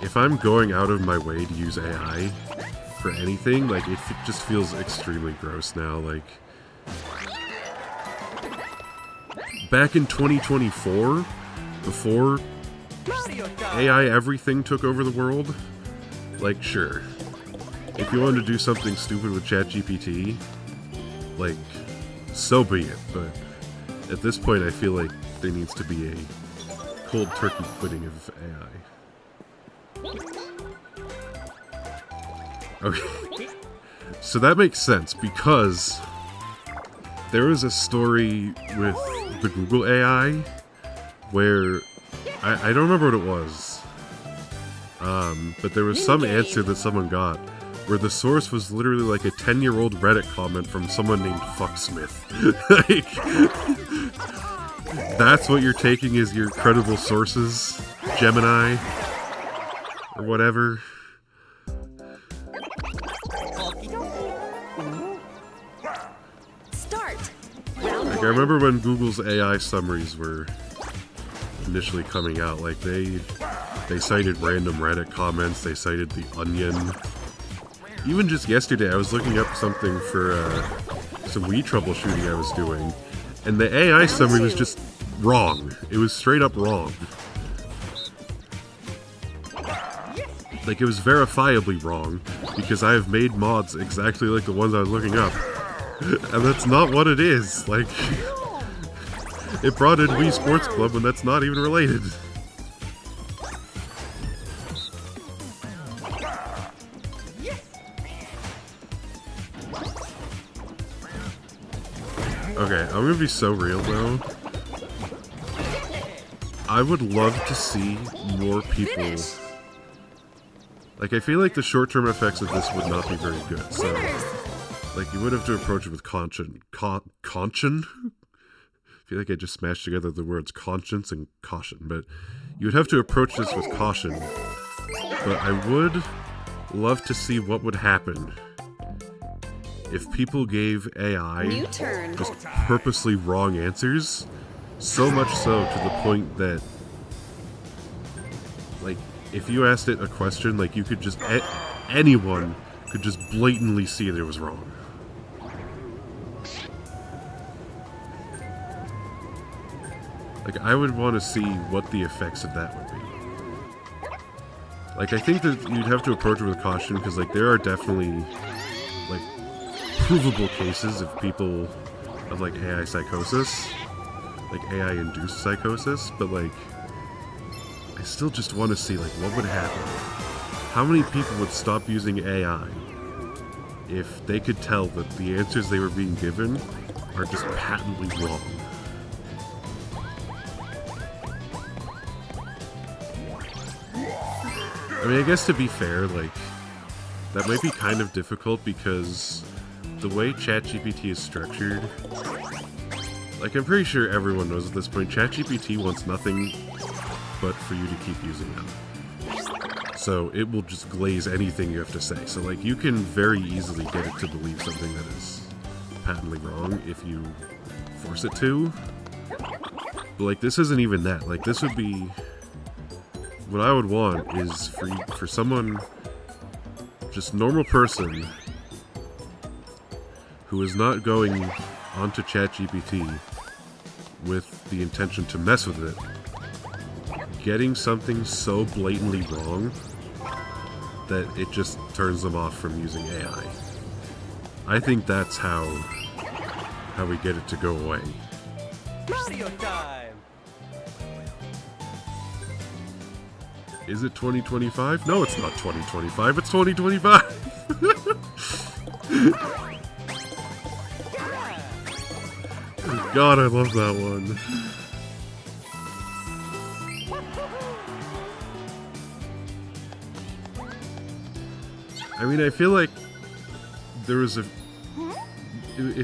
if I'm going out of my way to use AI for anything, like, it just feels extremely gross now. Like, back in 2024, before AI everything took over the world, like, sure, if you wanted to do something stupid with ChatGPT, like, so be it. But at this point, I feel like there needs to be a cold turkey quitting of AI. Okay, so that makes sense because there was a story with the Google AI where I don't remember what it was, but there was some answer that someone got where the source was literally like a 10-year-old Reddit comment from someone named Fucksmith. Like, that's what you're taking as your credible sources, Gemini, or whatever. Start. Round Like, I one. remember when Google's AI summaries were initially coming out, like, they cited random Reddit comments, they cited The Onion. Even just yesterday, I was looking up something for some Wii troubleshooting I was doing, and the AI summary was just wrong. It was straight up wrong. Like, it was verifiably wrong, because I have made mods exactly like the ones I was looking up. And that's not what it is. Like, it brought in Wii Sports Club, and that's not even related. I'm gonna be so real though. I would love to see more people. Finish. Like, I feel like the short-term effects of this would not be very good. So, Winners. like, you would have to approach it with caution. Caution? I feel like I just smashed together the words conscience and caution, but you would have to approach this with caution. But I would love to see what would happen if people gave AI New turn. just purposely wrong answers, so much so to the point that, like, if you asked it a question, like, you could just, anyone could just blatantly see that it was wrong. Like, I would want to see what the effects of that would be. Like, I think that you'd have to approach it with caution, because, like, there are definitely, like, provable cases of people of, like, AI psychosis. Like, AI-induced psychosis, but, like, I still just want to see, like, what would happen? How many people would stop using AI if they could tell that the answers they were being given are just patently wrong? I mean, I guess to be fair, like, that might be kind of difficult because the way ChatGPT is structured, like, I'm pretty sure everyone knows at this point, ChatGPT wants nothing but for you to keep using them. So it will just glaze anything you have to say. So, like, you can very easily get it to believe something that is patently wrong if you force it to. But, like, this isn't even that. Like, this would be... What I would want is for someone, just normal person, who is not going onto ChatGPT with the intention to mess with it, getting something so blatantly wrong that it just turns them off from using AI. I think that's how we get it to go away. Mario time! Is it 2025? No, it's not 2025. It's 2025. God, I love that one. I mean, I feel like there was it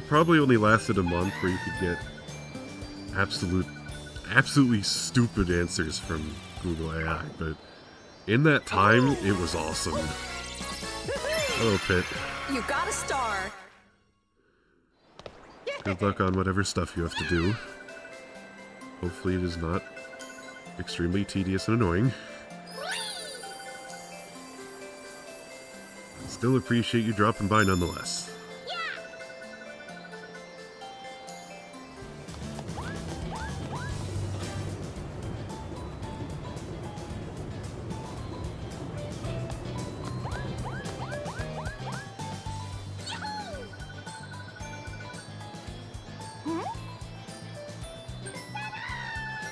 probably only lasted a month where you could get absolutely stupid answers from Google AI, but in that time, it was awesome. Hello, Pit. You got a star. Good luck on whatever stuff you have to do. Hopefully it is not extremely tedious and annoying. Still appreciate you dropping by nonetheless.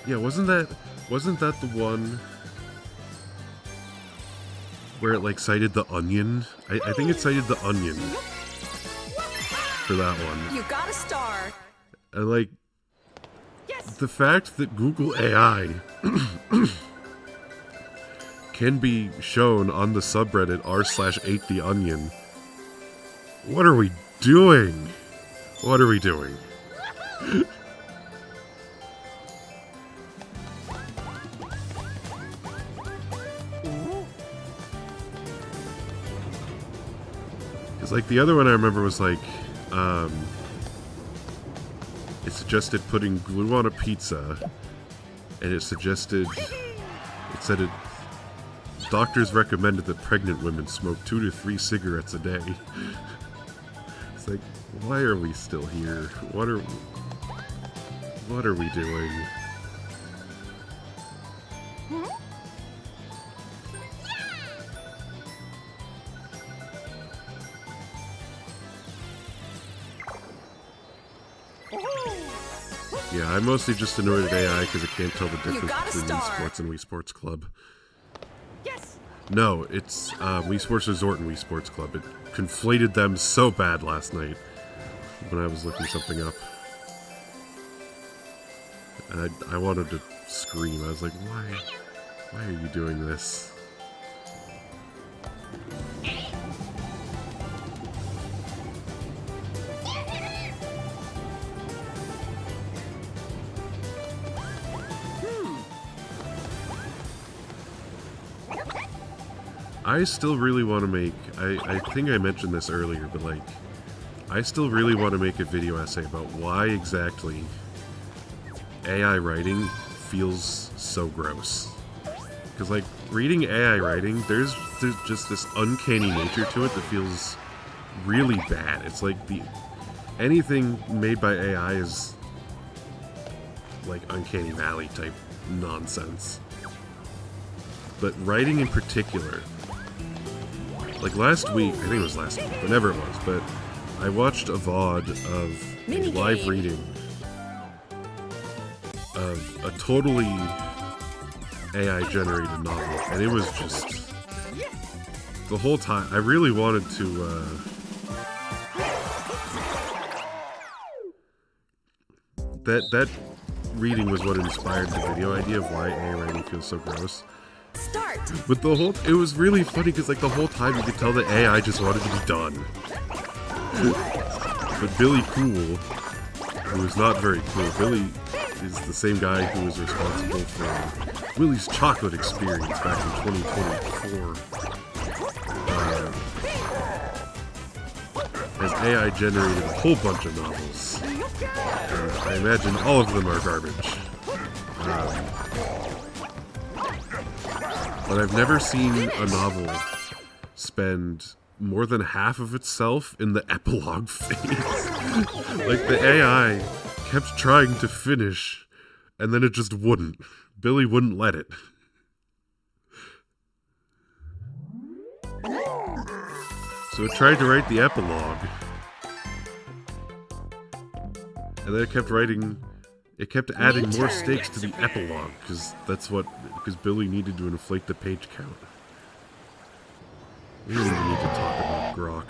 Yeah, wasn't that the one where it, like, cited the Onion? I think it cited the Onion for that one. You got a star. I like the fact that Google AI can be shown on the subreddit r/8theonion. What are we doing? What are we doing? Like, the other one I remember was, like, it suggested putting glue on a pizza, and it said doctors recommended that pregnant women smoke 2 to 3 cigarettes a day. It's like, why are we still here? What are we doing? Yeah, I'm mostly just annoyed at AI because it can't tell the difference between Wii Sports and Wii Sports Club. Yes! No, it's Wii Sports Resort and Wii Sports Club. It conflated them so bad last night when I was looking something up. And I wanted to scream. I was like, why? Why are you doing this? I still really want to make, I think I mentioned this earlier, but like, I still really want to make a video essay about why exactly AI writing feels so gross. Because like, reading AI writing, there's just this uncanny nature to it that feels really bad. It's like anything made by AI is like Uncanny Valley type nonsense. But writing in particular, like last week, I think it was last week, whenever it was, but I watched a VOD of a live reading of a totally AI-generated novel, and it was just, the whole time, I really wanted to, that reading was what inspired the video idea of why AI writing feels so gross. Start. But it was really funny because like the whole time you could tell that AI just wanted to be done. But Billy Cool, who is not very cool, Billy is the same guy who was responsible for Willy's Chocolate Experience back in 2024. Has AI generated a whole bunch of novels. And I imagine all of them are garbage. But I've never seen a novel spend more than half of itself in the epilogue phase. Like, the AI kept trying to finish, and then it just wouldn't. Billy wouldn't let it. So it tried to write the epilogue. And then it kept writing... It kept adding more stakes to the epilogue, because Billy needed to inflate the page count. We don't even need to talk about Grok.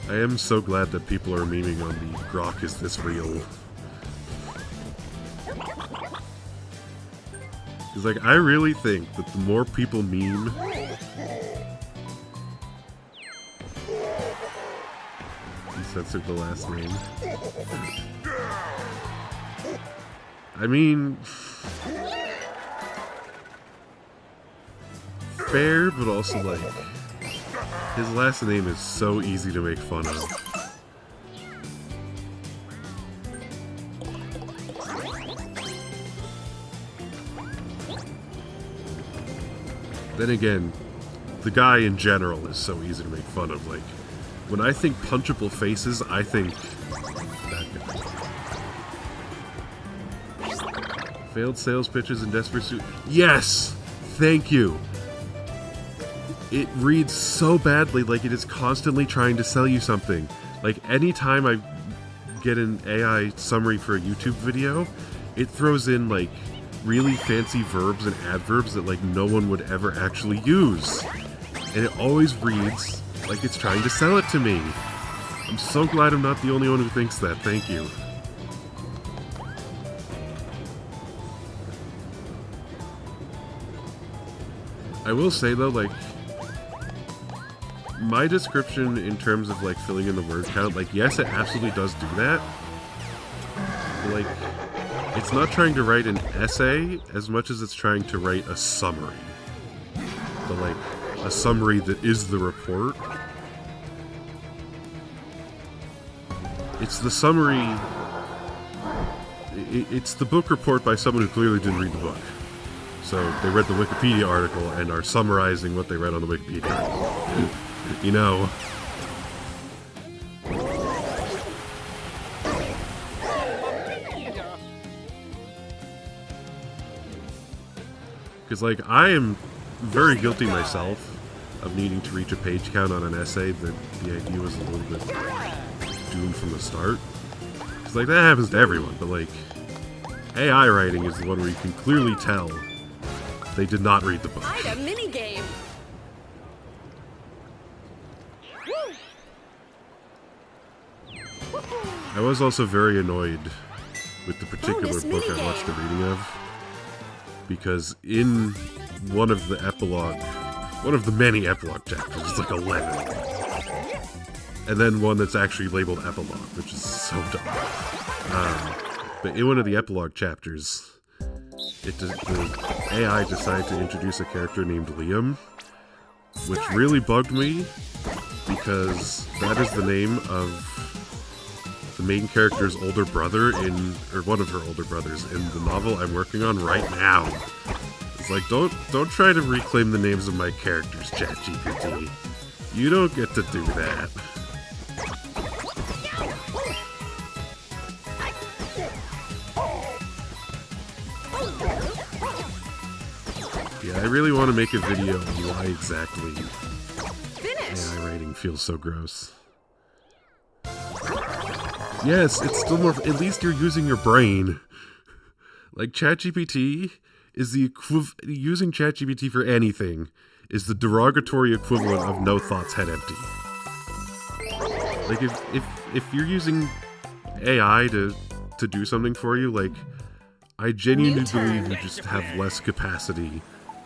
I am so glad that people are memeing on the Grok is this real. Because like, I really think that the more people meme... Censored the last name. I mean, fair, but also like, his last name is so easy to make fun of. Then again, the guy in general is so easy to make fun of. Like, when I think punchable faces, I think that guy. Failed sales pitches and desperate suit. Yes! Thank you! It reads so badly, like it is constantly trying to sell you something. Like, anytime I get an AI summary for a YouTube video, it throws in, like, really fancy verbs and adverbs that, like, no one would ever actually use. And it always reads like it's trying to sell it to me. I'm so glad I'm not the only one who thinks that. Thank you. I will say though, like, my description in terms of like filling in the word count, like, yes, it absolutely does do that. But, like, it's not trying to write an essay as much as it's trying to write a summary. But like, a summary that is the report. It's the summary... It's the book report by someone who clearly didn't read the book. So they read the Wikipedia article and are summarizing what they read on the Wikipedia article. You know. Because, like, I am very guilty myself of needing to reach a page count on an essay that the idea was a little bit doomed from the start. Because, like, that happens to everyone, but, like, AI writing is the one where you can clearly tell they did not read the book. Ida minigame. I was also very annoyed with the particular this book I minigame. watched the reading of, because in one of the many epilogue chapters, it's like 11, and then one that's actually labeled epilogue, which is so dumb. But in one of the epilogue chapters, the AI decided to introduce a character named Liam, which really bugged me, because that is the name of the main character's older brother or one of her older brothers in the novel I'm working on right now. It's like, don't try to reclaim the names of my characters, ChatGPT. You don't get to do that. Yeah, I really want to make a video on why exactly Finish. AI writing feels so gross. Yes, it's still more. At least you're using your brain. Like, ChatGPT is the using ChatGPT for anything is the derogatory equivalent of no thoughts, head empty. Like, if you're using AI to do something for you, like, I genuinely believe you just have less capacity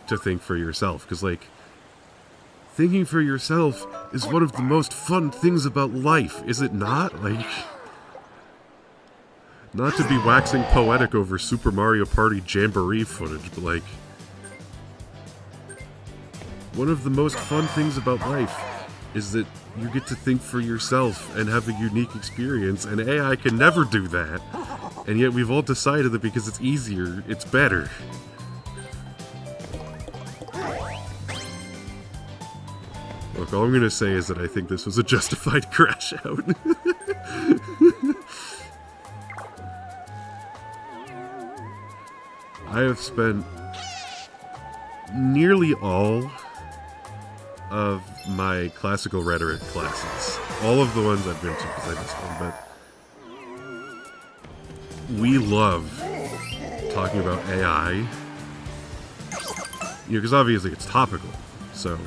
to think for yourself. Because, like, thinking for yourself is one of the most fun things about life, is it not? Like, not to be waxing poetic over Super Mario Party Jamboree footage, but, like, one of the most fun things about life is that you get to think for yourself and have a unique experience, and AI can never do that. And yet we've all decided that because it's easier, it's better. Look, all I'm gonna say is that I think this was a justified crash out. I have spent nearly all of my classical rhetoric classes, all of the ones I've been to, because I missed one, but we love talking about AI, you know, because obviously it's topical, so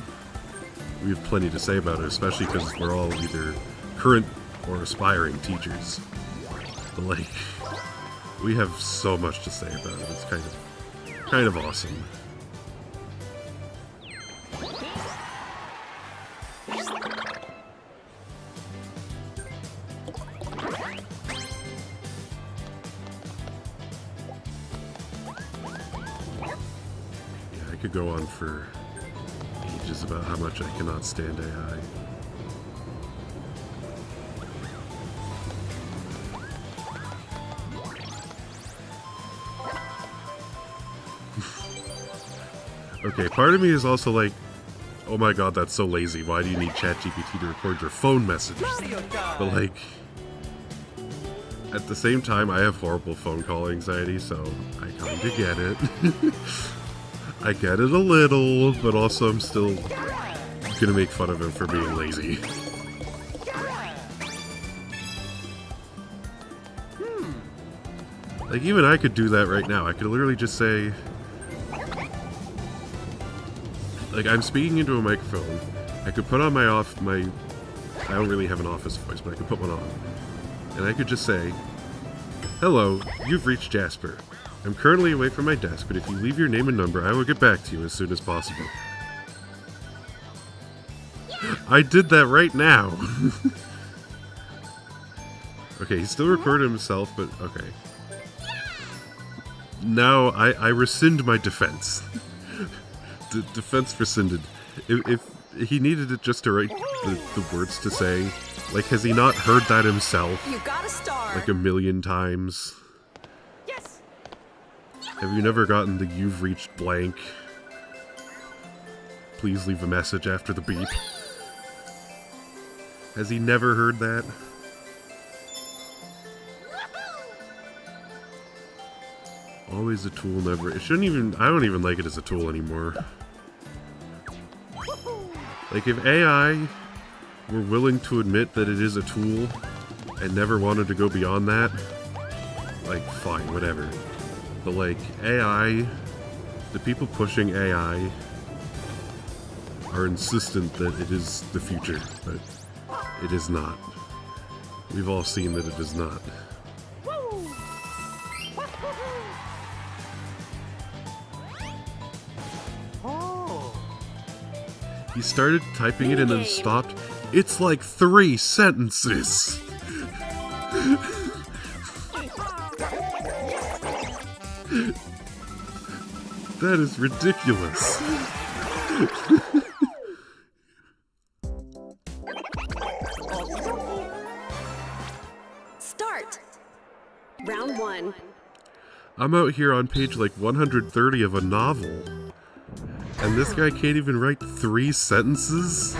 we have plenty to say about it, especially because we're all either current or aspiring teachers. But, like, we have so much to say about it. It's kind of awesome. Yeah, I could go on for ages about how much I cannot stand AI. Okay, part of me is also like, oh my god, that's so lazy. Why do you need ChatGPT to record your phone messages? Mario time. But, like, at the same time, I have horrible phone call anxiety, so I kind of get it. I get it a little, but also I'm still gonna make fun of him for being lazy. Like, even I could do that right now. I could literally just say, like, I'm speaking into a microphone. I could put on I don't really have an office voice, but I could put one on. And I could just say, hello, you've reached Jasper. I'm currently away from my desk, but if you leave your name and number, I will get back to you as soon as possible. I did that right now. Okay, he still recorded himself, but okay. Now I rescind my defense. Defense rescinded. If he needed it just to write the words to say, like, has he not heard that himself You got a star. like a million times? Yes. Have you never gotten the "you've reached blank"? Please leave a message after the beep. Has he never heard that? Always a tool, never. It shouldn't even. I don't even like it as a tool anymore. Like, if AI were willing to admit that it is a tool and never wanted to go beyond that, like, fine, whatever. But, like, AI, the people pushing AI are insistent that it is the future, but it is not. We've all seen that it does not. Oh. He started typing it and then stopped. It's like 3 sentences. That is ridiculous. Start. Round 1. I'm out here on page like 130 of a novel. And this guy can't even write 3 sentences?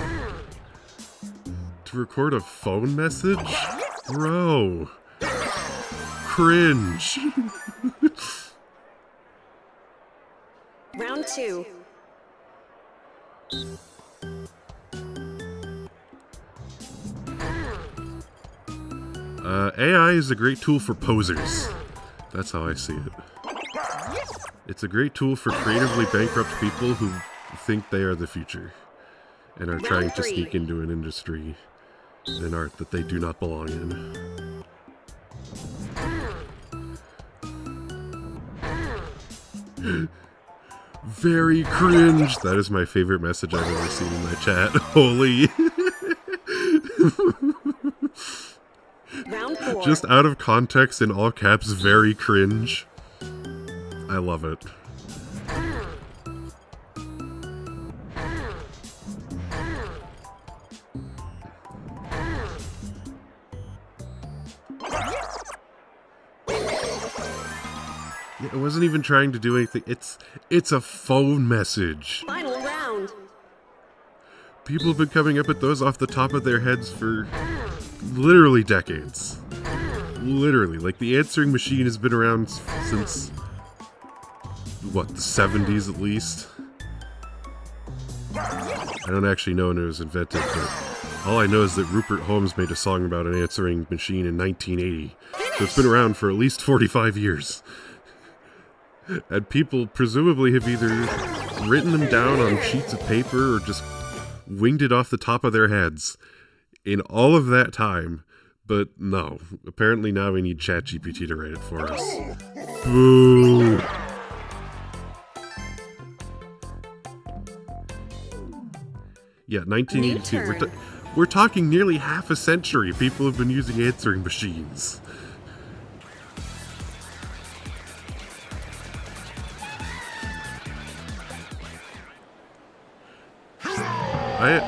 To record a phone message? Bro. Cringe. Round 2. AI is a great tool for posers. That's how I see it. It's a great tool for creatively bankrupt people who think they are the future and are trying to sneak into an industry and an art that they do not belong in. Very cringe. That is my favorite message I've ever seen in my chat. Holy. Round 4. Just out of context in all caps, very cringe. I love it. Yeah, it wasn't even trying to do anything. It's a phone message. Final round. People have been coming up with those off the top of their heads for literally decades. Literally. Like, the answering machine has been around since, what, the 70s at least? I don't actually know when it was invented, but all I know is that Rupert Holmes made a song about an answering machine in 1980. So it's been around for at least 45 years. And people presumably have either written them down on sheets of paper or just winged it off the top of their heads in all of that time. But no, apparently now we need ChatGPT to write it for us. Boo! Yeah, 1982. We're talking nearly half a century people have been using answering machines.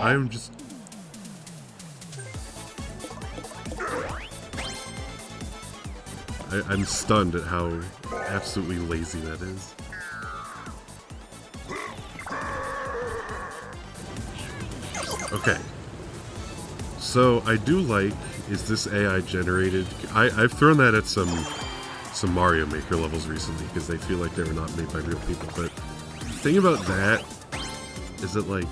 I'm just... I'm stunned at how absolutely lazy that is. Okay. So, I do like, is this AI generated? I've thrown that at some Mario Maker levels recently, because they feel like they were not made by real people, but the thing about that is that, like,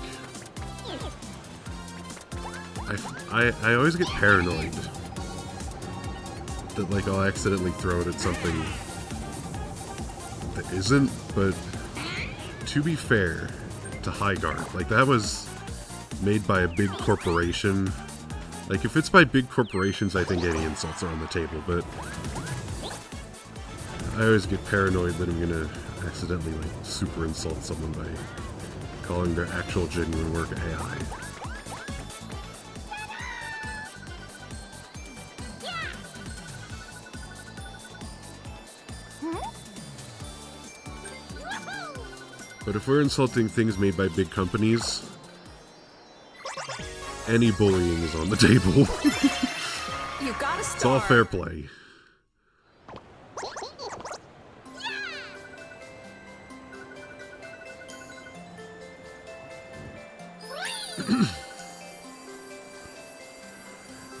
I always get paranoid that, like, I'll accidentally throw it at something that isn't, but to be fair to Highguard, like, that was made by a big corporation. Like, if it's by big corporations, I think any insults are on the table, but I always get paranoid that I'm gonna accidentally, like, super insult someone by calling their actual genuine work AI. But if we're insulting things made by big companies, any bullying is on the table. You got a star. It's all fair play.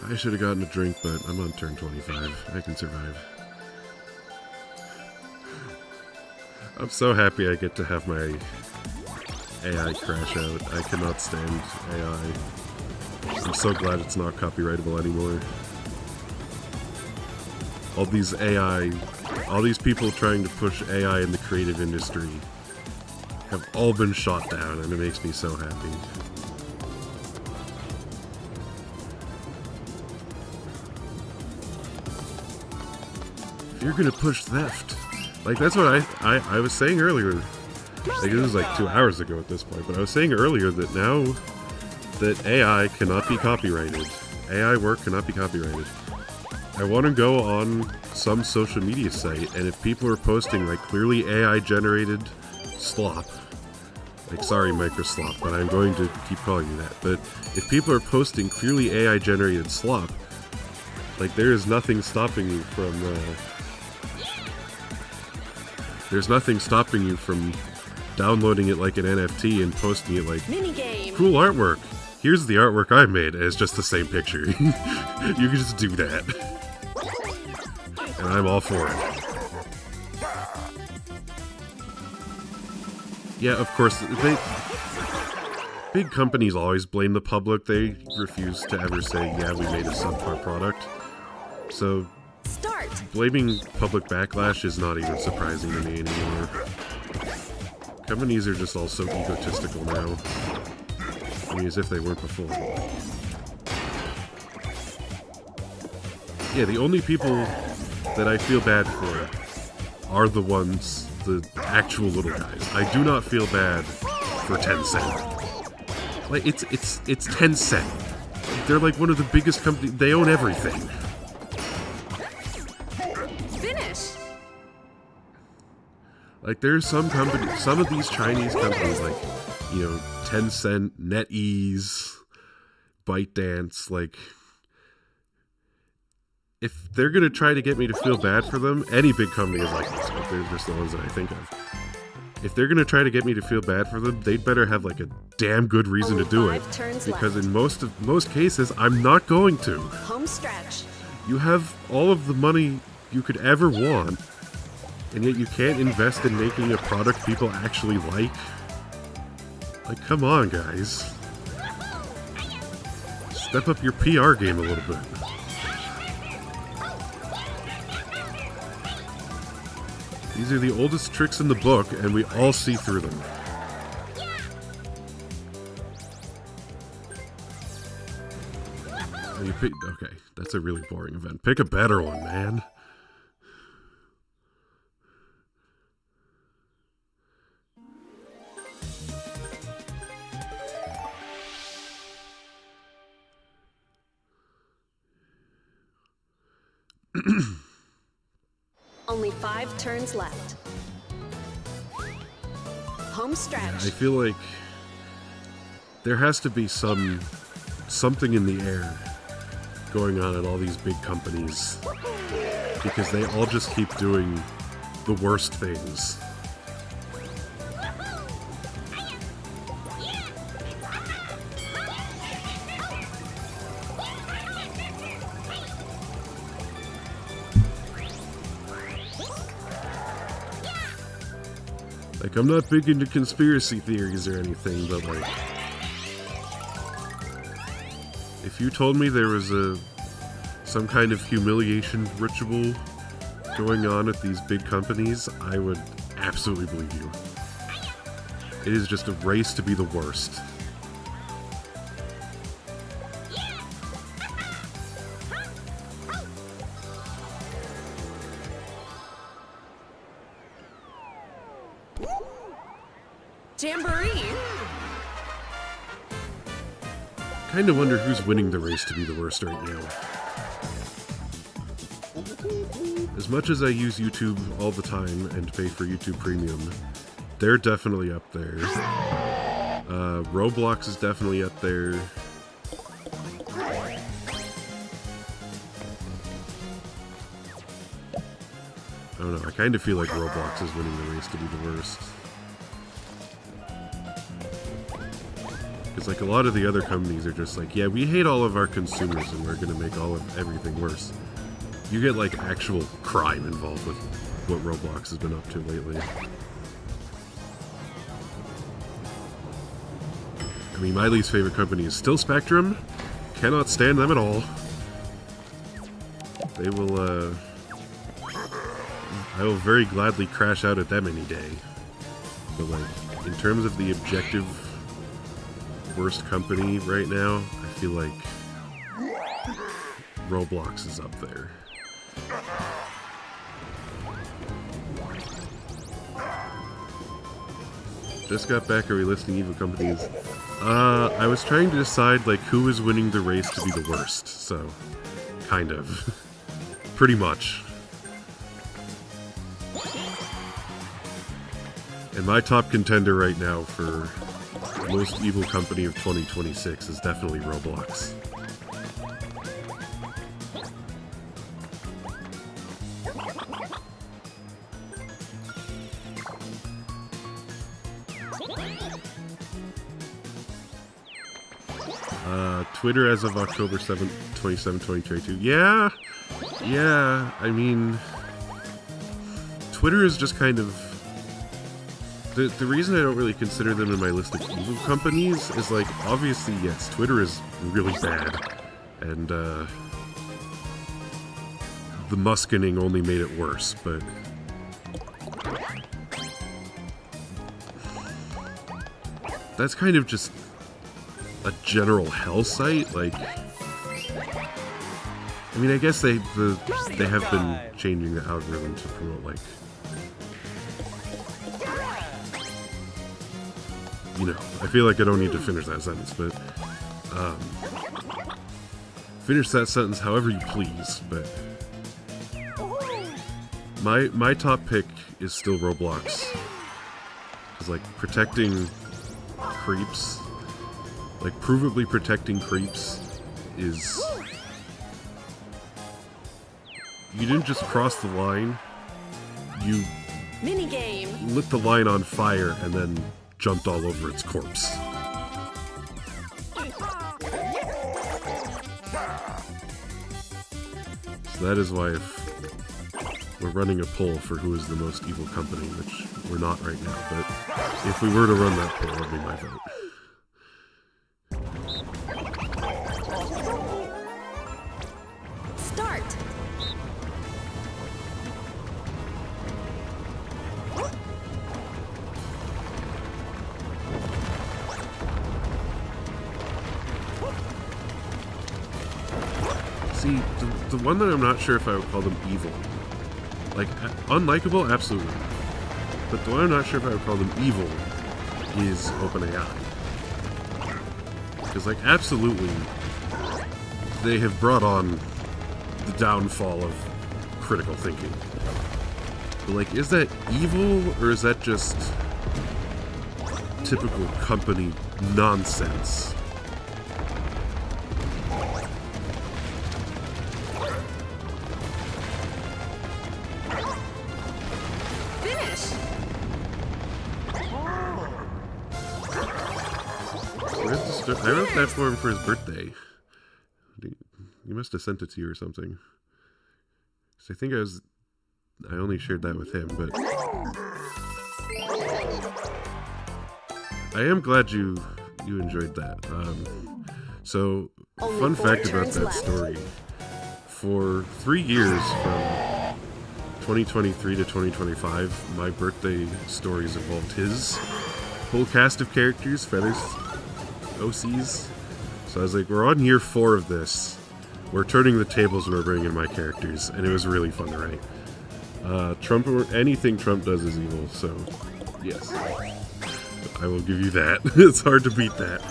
I should have gotten a drink, but I'm on turn 25. I can survive. I'm so happy I get to have my AI crash out. I cannot stand AI. I'm so glad it's not copyrightable anymore. All these people trying to push AI in the creative industry have all been shot down, and it makes me so happy. if you're gonna push theft, like that's what I was saying earlier. Like it was like 2 hours ago at this point, but I was saying earlier that now that AI cannot be copyrighted, AI work cannot be copyrighted. I want to go on some social media site, and if people are posting like clearly AI generated slop, like sorry Microslop, but I'm going to keep calling you that, but if people are posting clearly AI generated slop, like there is nothing stopping you from there's nothing stopping you from downloading it like an NFT and posting it like Minigame. cool artwork. Here's the artwork I made, and it's just the same picture. You can just do that. And I'm all for it. Yeah, of course, big companies always blame the public. They refuse to ever say, yeah, we made a subpar product. So, Start. blaming public backlash is not even surprising to me anymore. Companies are just all so egotistical now. I mean, as if they weren't before. Yeah, the only people that I feel bad for are the ones, the actual little guys. I do not feel bad for Tencent. Like, it's Tencent. They're like one of the biggest companies. They own everything. Finish. Like, there's some companies, some of these Chinese companies, like, you know, Tencent, NetEase, ByteDance, like, if they're going to try to get me to feel bad for them, any big company is like this, but they're just the ones that I think of. If they're going to try to get me to feel bad for them, they'd better have, like, a damn good reason to do it. Because in most cases, I'm not going to. Home stretch. You have all of the money you could ever want, and yet you can't invest in making a product people actually like? Like, come on, guys. Step up your PR game a little bit. These are the oldest tricks in the book, and we all see through them. Oh, you pick, okay, that's a really boring event. Pick a better one, man. Only 5 turns left. Home stretch. I feel like there has to be something in the air going on at all these big companies, because they all just keep doing the worst things. Like, I'm not big into conspiracy theories or anything, but, like, if you told me there was some kind of humiliation ritual going on at these big companies, I would absolutely believe you. It is just a race to be the worst. Jamboree. Kind of wonder who's winning the race to be the worst right now. As much as I use YouTube all the time and pay for YouTube Premium, they're definitely up there. Roblox is definitely up there. I don't know, I kind of feel like Roblox is winning the race to be the worst. Because, like, a lot of the other companies are just like, yeah, we hate all of our consumers and we're going to make all of everything worse. You get, like, actual crime involved with what Roblox has been up to lately. I mean, my least favorite company is still Spectrum. Cannot stand them at all. They will, I will very gladly crash out at them any day. But, like, in terms of the objective worst company right now, I feel like Roblox is up there. Just got back. Are we listing evil companies? I was trying to decide, like, who is winning the race to be the worst, so... Kind of. Pretty much. And my top contender right now for most evil company of 2026 is definitely Roblox. Twitter as of October 7th, 2022. Yeah, I mean, Twitter is just kind of... The reason I don't really consider them in my list of evil companies is, like, obviously, yes, Twitter is really bad, and, the muskening only made it worse, but... That's kind of just a general hell site, like... I mean, I guess they have been changing the algorithm to promote, like... You know, I feel like I don't need to finish that sentence, but... finish that sentence however you please, but... My top pick is still Roblox. Because, like, protecting creeps... Like, provably protecting creeps is... You didn't just cross the line, you Minigame. lit the line on fire and then jumped all over its corpse. So that is why if we're running a poll for who is the most evil company, which we're not right now, but if we were to run that poll, that would be my vote. Start. See, the one that I'm not sure if I would call them evil. Like, unlikable, absolutely. But the one I'm not sure if I would call them evil is OpenAI. Because, like, absolutely, they have brought on the downfall of critical thinking. But, like, is that evil, or is that just typical company nonsense? I wrote that for him for his birthday. He must have sent it to you or something. So I think I only shared that with him, but I am glad you enjoyed that. So, fun fact about that story. For 3 years, from 2023 to 2025, my birthday stories involved his whole cast of characters, Feathers, OCs. So I was like, we're on year 4 of this. We're turning the tables and we're bringing in my characters, and it was really fun to write. Trump, or anything Trump does is evil, so yes, I will give you that. It's hard to beat that.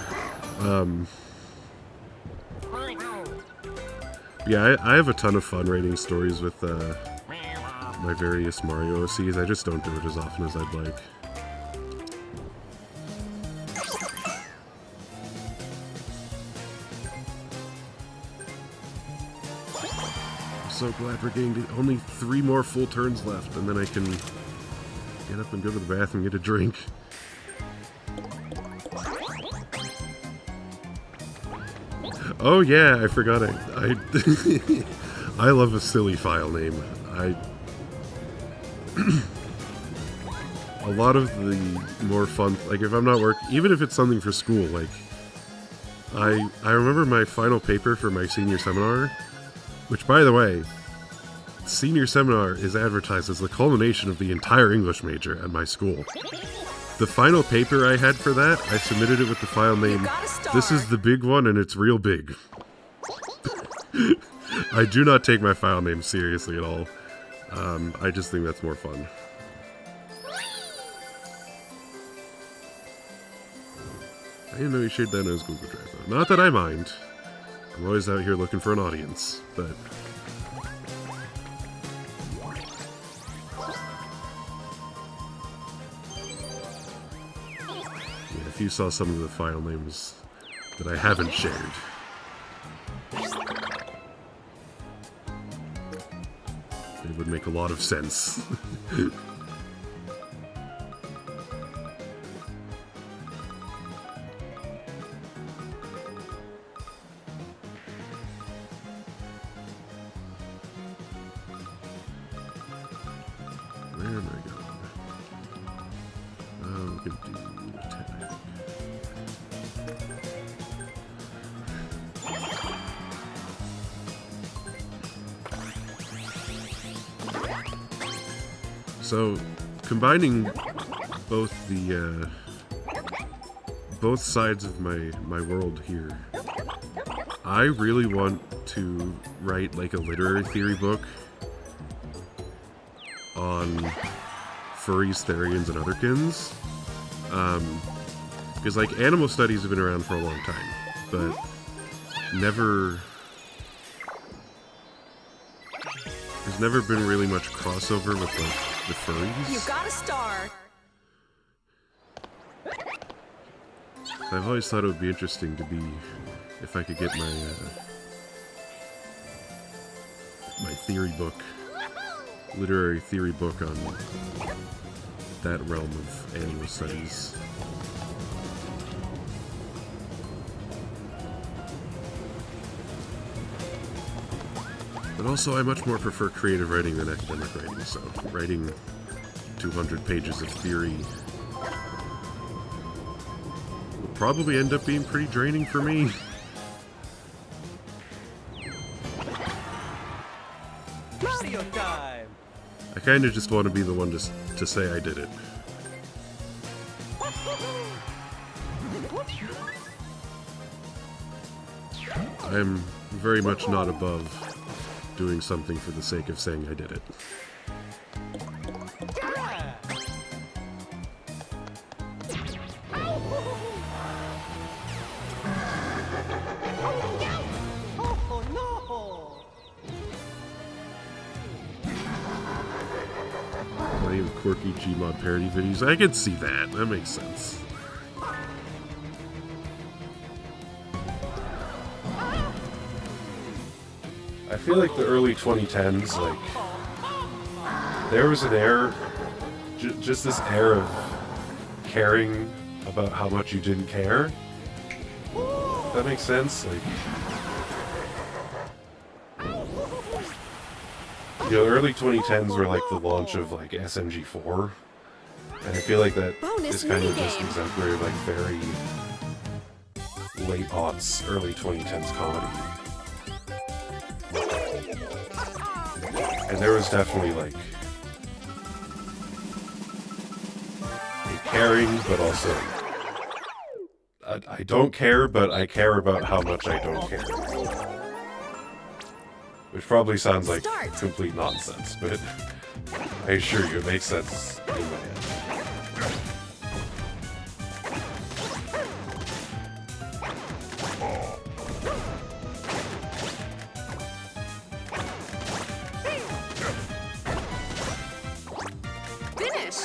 Yeah, I have a ton of fun writing stories with my various Mario OCs. I just don't do it as often as I'd like. So glad we're getting to only 3 more full turns left, and then I can get up and go to the bathroom and get a drink. Oh yeah, I forgot I I love a silly file name. A lot of the more fun, like if I'm not working, even if it's something for school, like I remember my final paper for my senior seminar. Which, by the way, senior seminar is advertised as the culmination of the entire English major at my school. The final paper I had for that, I submitted it with the file name, "This is the big one and it's real big." I do not take my file name seriously at all. I just think that's more fun. didn't know you shared that on his Google Drive, though. Not that I mind. I'm always out here looking for an audience, but... yeah, if you saw some of the file names that I haven't shared... it would make a lot of sense. Where am I going? We can do 10, I think. So, combining both the both sides of my world here, I really want to write like a literary theory book on furries, therians, and otherkins. Because like animal studies have been around for a long time, but there's never been really much crossover with like the furries. You got a star. I've always thought it would be interesting to be, if I could get my my theory book, literary theory book on that realm of animal studies. But also, I much more prefer creative writing than academic writing, so writing 200 pages of theory will probably end up being pretty draining for me. Mario time! I kind of just want to be the one to say I did it. I'm very much not above doing something for the sake of saying I did it. Oh no! Plenty of quirky Gmod parody videos. I can see that. That makes sense. I feel like the early 2010s, like, there was an air, just this air of caring about how much you didn't care. That makes sense? Like, you know, early 2010s were like the launch of like SMG4, and I feel like that Bonus is kind of minigame. just exemplary of like very late aughts, early 2010s comedy. And there was definitely like a caring, but also I don't care, but I care about how much I don't care. Which probably sounds like complete nonsense, but I assure you it makes sense in my head. Finish.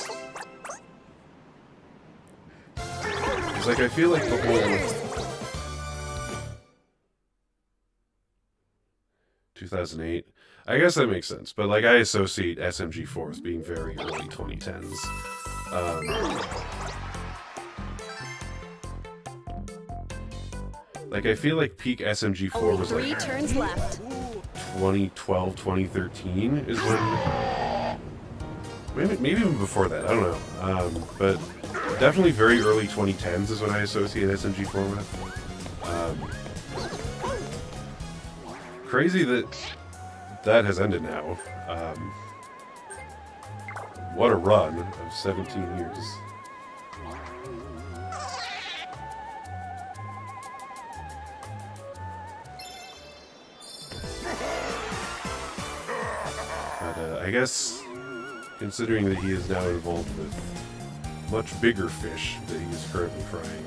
It's like I feel like the whole 2008. I guess that makes sense, but like I associate SMG4 as being very early 2010s. Like I feel like peak SMG4 Only was 3 like turns left. 2012, 2013 is when maybe even before that, I don't know. But definitely very early 2010s is when I associate SMG4 with. Crazy that has ended now. What a run of 17 years. But I guess, considering that he is now involved with much bigger fish that he is currently frying,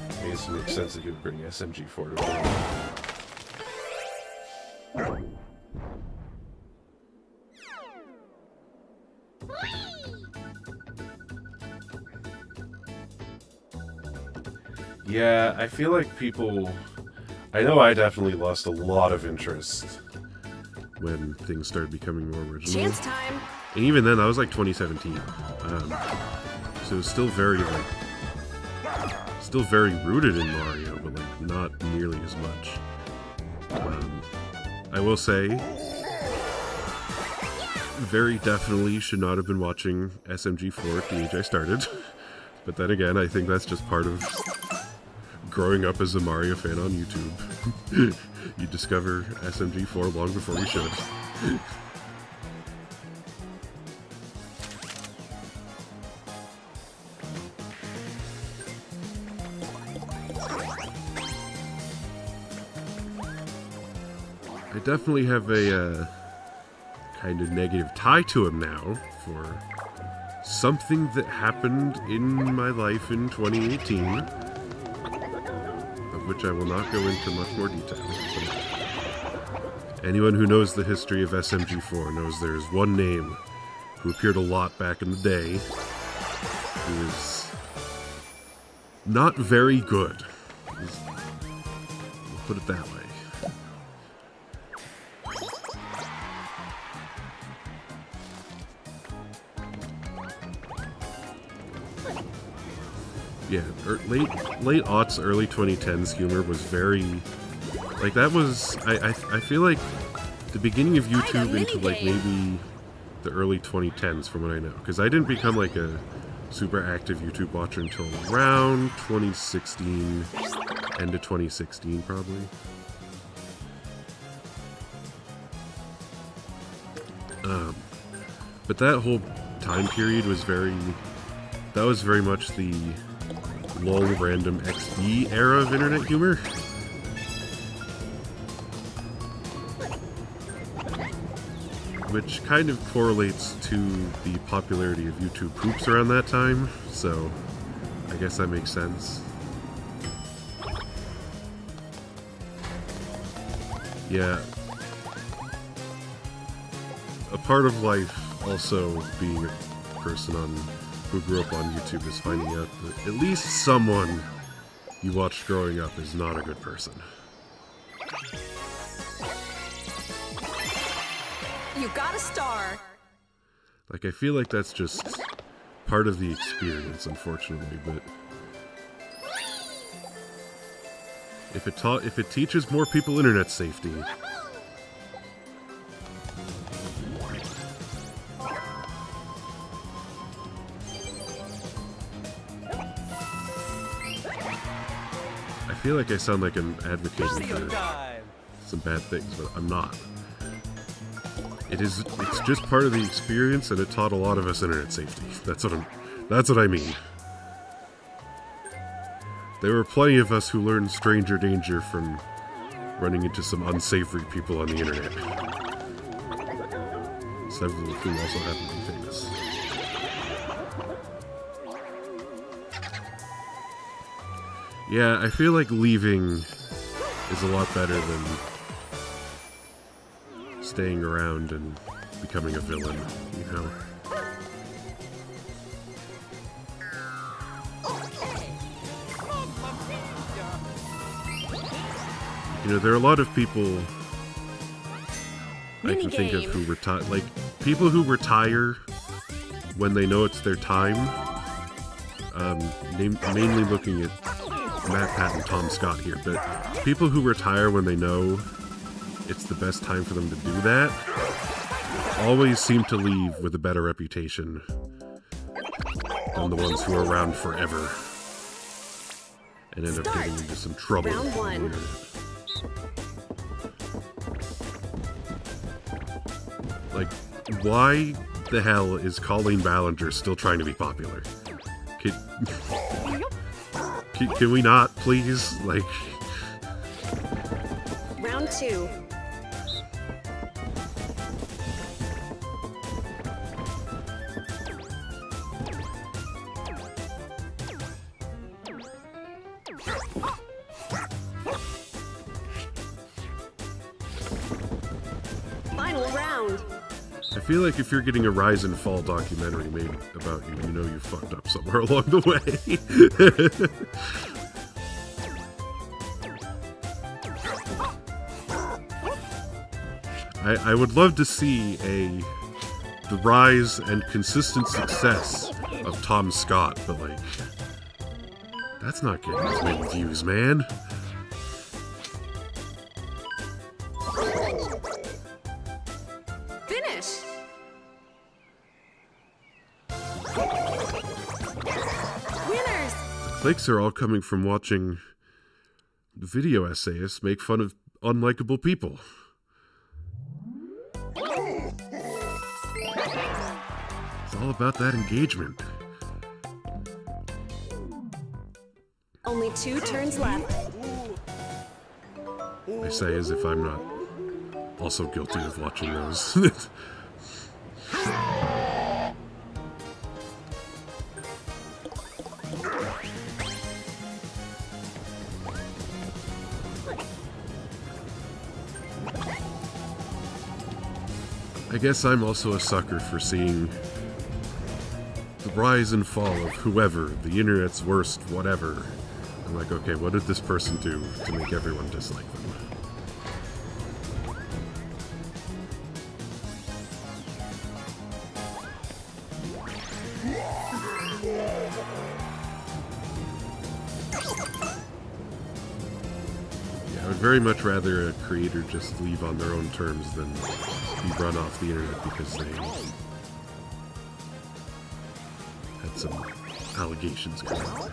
I guess it makes sense that you would bring SMG4 to play. Yeah, I feel like people... I know I definitely lost a lot of interest when things started becoming more original. Chance time. And even then, that was like 2017. So it was still very, still very rooted in Mario, but like not nearly as much. I will say, very definitely should not have been watching SMG4 at the age I started. But then again, I think that's just part of growing up as a Mario fan on YouTube. You discover SMG4 long before you should. I definitely have a kind of negative tie to him now for something that happened in my life in 2018, of which I will not go into much more detail. But anyone who knows the history of SMG4 knows there is one name who appeared a lot back in the day who is not very good. We'll put it that way. Yeah, late aughts, early 2010s humor was very, like that was, I feel like the beginning of YouTube into like maybe the early 2010s from what I know. Because I didn't become like a super active YouTube watcher until around 2016, end of 2016 probably. But that whole time period was very much the lol random XD era of internet humor. Which kind of correlates to the popularity of YouTube poops around that time, so I guess that makes sense. Yeah. A part of life also being a person who grew up on YouTube is finding out that at least someone you watched growing up is not a good person. You got a star. Like, I feel like that's just part of the experience, unfortunately, but if it teaches more people internet safety, I feel like I sound like I'm advocating for some bad things, but I'm not. It's just part of the experience, and it taught a lot of us internet safety. That's what I mean. There were plenty of us who learned stranger danger from running into some unsavory people on the internet. Several of whom also happen to be famous. Yeah, I feel like leaving is a lot better than staying around and becoming a villain, you know? You know, there are a lot of people I can think of who retire, like, people who retire when they know it's their time, mainly looking at Matt, Pat, and Tom Scott here, but people who retire when they know it's the best time for them to do that always seem to leave with a better reputation than the ones who are around forever and end up getting into some trouble. Round one. Like, why the hell is Colleen Ballinger still trying to be popular? Can we not, please? Like... Round two. Final round. I feel like if you're getting a rise and fall documentary made about you, you know you fucked up somewhere along the way. I would love to see the rise and consistent success of Tom Scott, but like, that's not getting as many views, man. Finish. Winners. The clicks are all coming from watching video essayists make fun of unlikable people. It's all about that engagement. Only 2 turns left. I say as if I'm not also guilty of watching those. I guess I'm also a sucker for seeing the rise and fall of whoever, the internet's worst, whatever. I'm like, okay, what did this person do to make everyone dislike them? Yeah, I would very much rather a creator just leave on their own terms than be run off the internet because they had some allegations come out.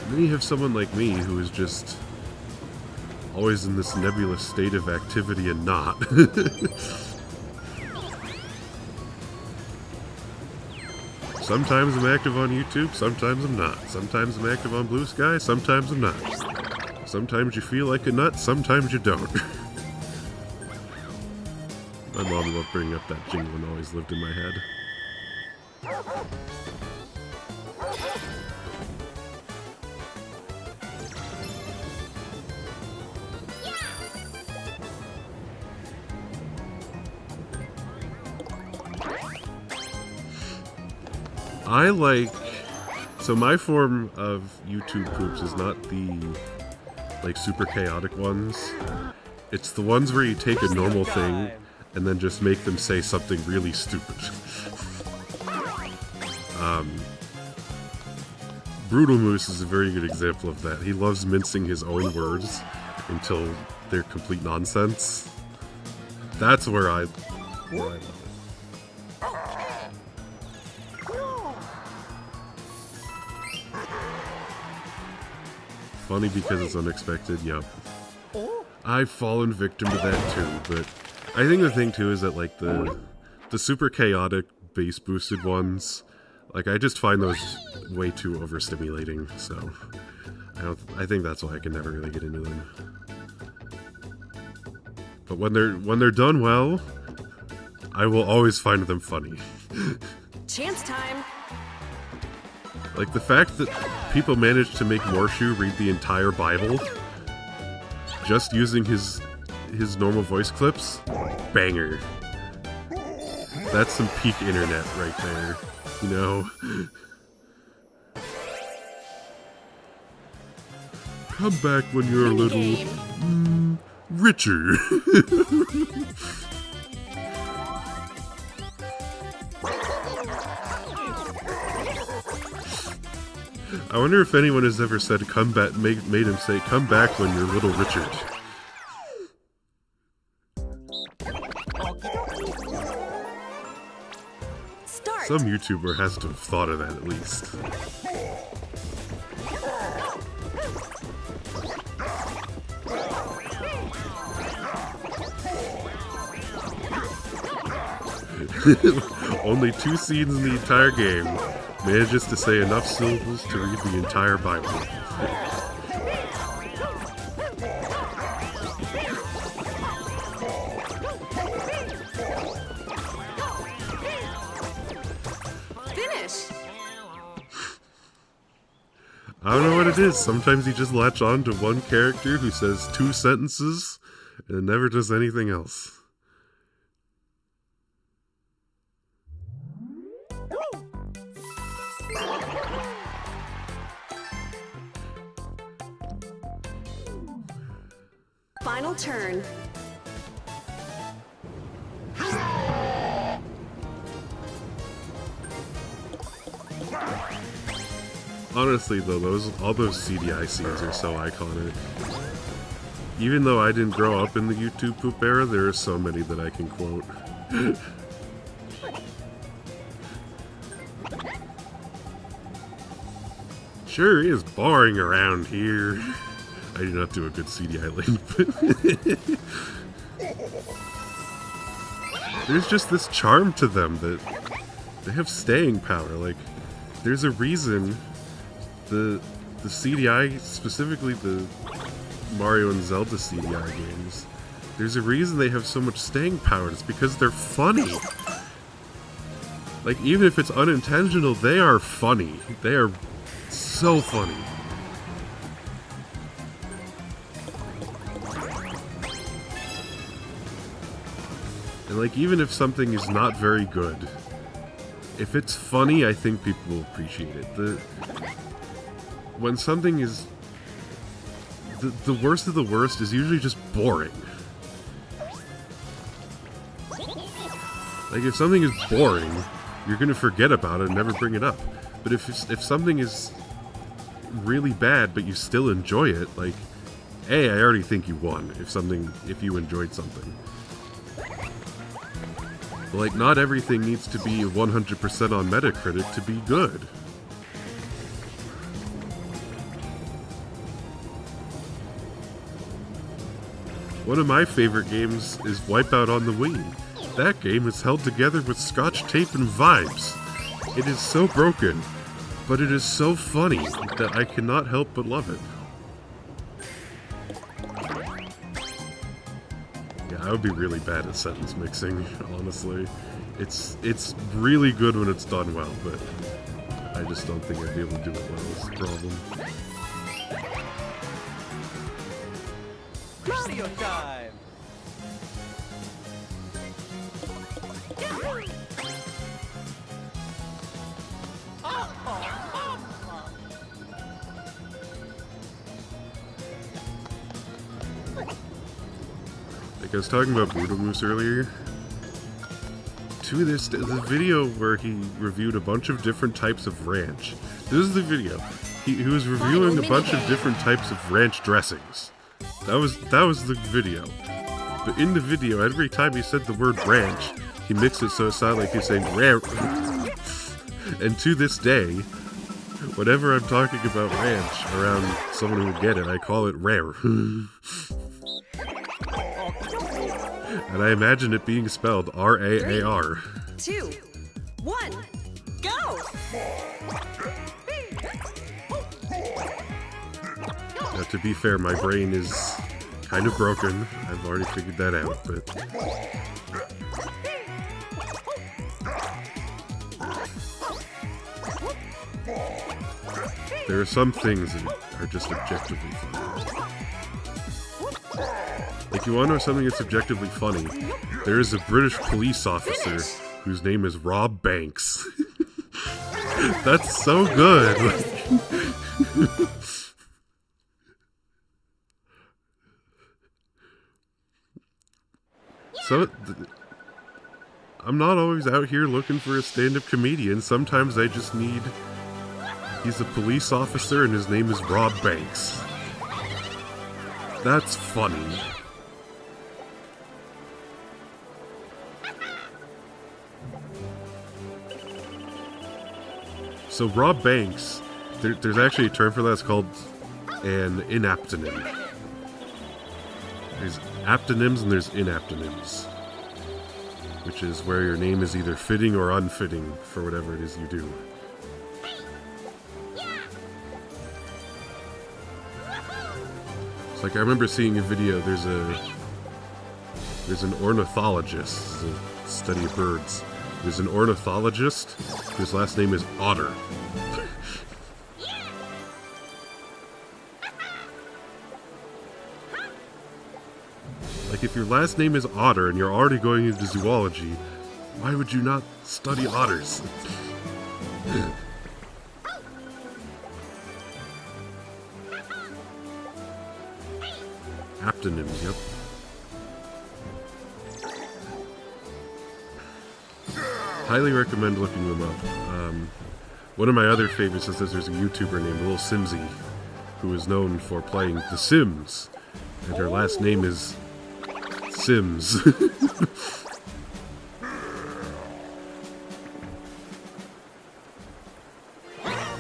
And then you have someone like me who is just always in this nebulous state of activity and not. Sometimes I'm active on YouTube, sometimes I'm not. Sometimes I'm active on Blue Sky, sometimes I'm not. Sometimes you feel like a nut, sometimes you don't. My mom loved bringing up that jingle and always lived in my head. I like... So my form of YouTube poops is not the, like, super chaotic ones. It's the ones where you take a normal thing and then just make them say something really stupid. Brutal Moose is a very good example of that. He loves mincing his own words until they're complete nonsense. That's where I love it. Funny because it's unexpected, yup. I've fallen victim to that too, but I think the thing too is that like the super chaotic bass boosted ones, like I just find those way too overstimulating, so I think that's why I can never really get into them. But when they're done well, I will always find them funny. Chance time. Like the fact that people managed to make Morshu read the entire Bible just using his normal voice clips, banger. That's some peak internet right there, you know? Come back when you're a little richer. I wonder if anyone has ever said come back, made him say come back when you're little Richard. Start. Some YouTuber has to have thought of that at least. Only 2 scenes in the entire game. Manages to say enough syllables to read the entire Bible. Finish. I don't know what it is. Sometimes you just latch on to one character who says 2 sentences and never does anything else. Final turn. Honestly, though, all those CDI scenes are so iconic. Even though I didn't grow up in the YouTube poop era, there are so many that I can quote. Sure is boring around here. I do not do a good CDI link, but there's just this charm to them that they have staying power. Like, there's a reason the CDI, specifically the Mario and Zelda CDI games, there's a reason they have so much staying power. It's because they're funny. Like, even if it's unintentional, they are funny. They are so funny. And like, even if something is not very good, if it's funny, I think people will appreciate it. When something is... The worst of the worst is usually just boring. Like, if something is boring, you're gonna forget about it and never bring it up. But if something is really bad, but you still enjoy it, like, I already think you won if you enjoyed something. But, like, not everything needs to be 100% on Metacritic to be good. One of my favorite games is Wipeout on the Wii. That game is held together with scotch tape and vibes. It is so broken, but it is so funny that I cannot help but love it. Yeah, I would be really bad at sentence mixing, honestly. It's really good when it's done well, but I just don't think I'd be able to do it well is the problem. Mario time! Like I was talking about Brutal Moose earlier. To this, the video where he reviewed a bunch of different types of ranch. This is the video. He was reviewing a bunch of different types of ranch dressings. That was the video. But in the video, every time he said the word ranch, he mixed it so it sounded like he's saying rare. And to this day, whenever I'm talking about ranch around someone who would get it, I call it rare. And I imagine it being spelled R-A-A-R. 2, 1, go! Now, to be fair, my brain is kind of broken. I've already figured that out, but... there are some things that are just objectively funny. Like, you want to know something that's objectively funny? There is a British police officer whose name is Rob Banks. That's so good! Like... So, I'm not always out here looking for a stand-up comedian. Sometimes I just need... He's a police officer and his name is Rob Banks. That's funny. So Rob Banks, there's actually a term for that. It's called an inaptonym. There's aptonyms and there's inaptonyms. which is where your name is either fitting or unfitting for whatever it is you do. It's like I remember seeing a video, there's an ornithologist, a study of birds. There's an ornithologist whose last name is Otter. Like, if your last name is Otter and you're already going into zoology, why would you not study otters? Aptonyms, yep. Highly recommend looking them up. One of my other favorites is that there's a YouTuber named Lil Simsy who is known for playing The Sims, and her last name is Sims.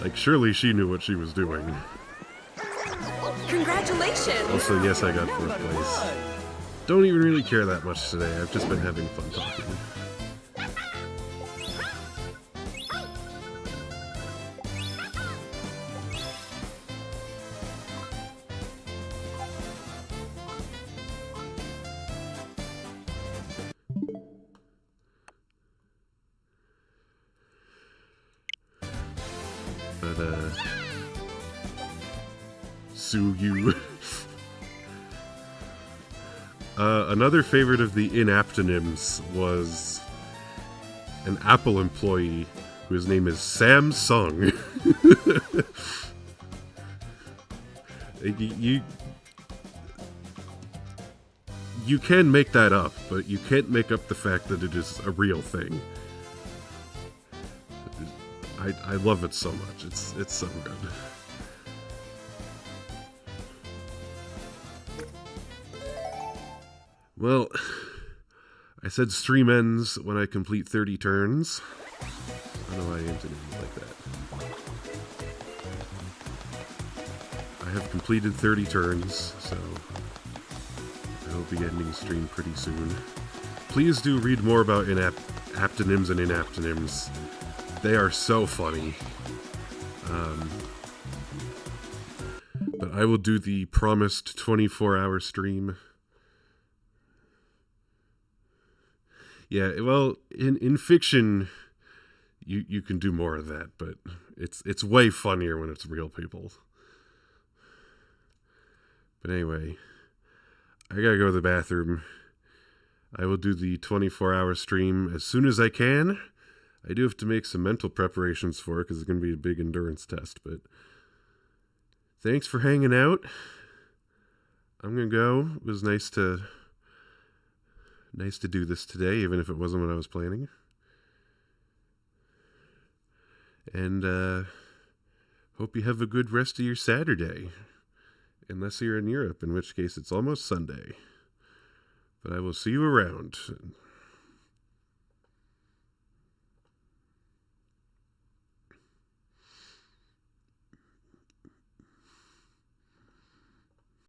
Like, surely she knew what she was doing. Congratulations! Also, yes, I got 4th place. Don't even really care that much today. I've just been having fun talking. But, sue you. Another favorite of the inaptonyms was an Apple employee whose name is Samsung. You can make that up, but you can't make up the fact that it is a real thing. I love it so much. It's so good. Well, I said stream ends when I complete 30 turns. I don't know why I aimed it like that. I have completed 30 turns, so I will be ending stream pretty soon. Please do read more about aptonyms and inaptonyms. They are so funny. But I will do the promised 24-hour stream. Yeah, well, in fiction, you can do more of that, but it's way funnier when it's real people. But anyway, I gotta go to the bathroom. I will do the 24-hour stream as soon as I can. I do have to make some mental preparations for it because it's going to be a big endurance test, but thanks for hanging out. I'm going to go. It was nice to do this today, even if it wasn't what I was planning. And hope you have a good rest of your Saturday. Unless you're in Europe, in which case it's almost Sunday. But I will see you around.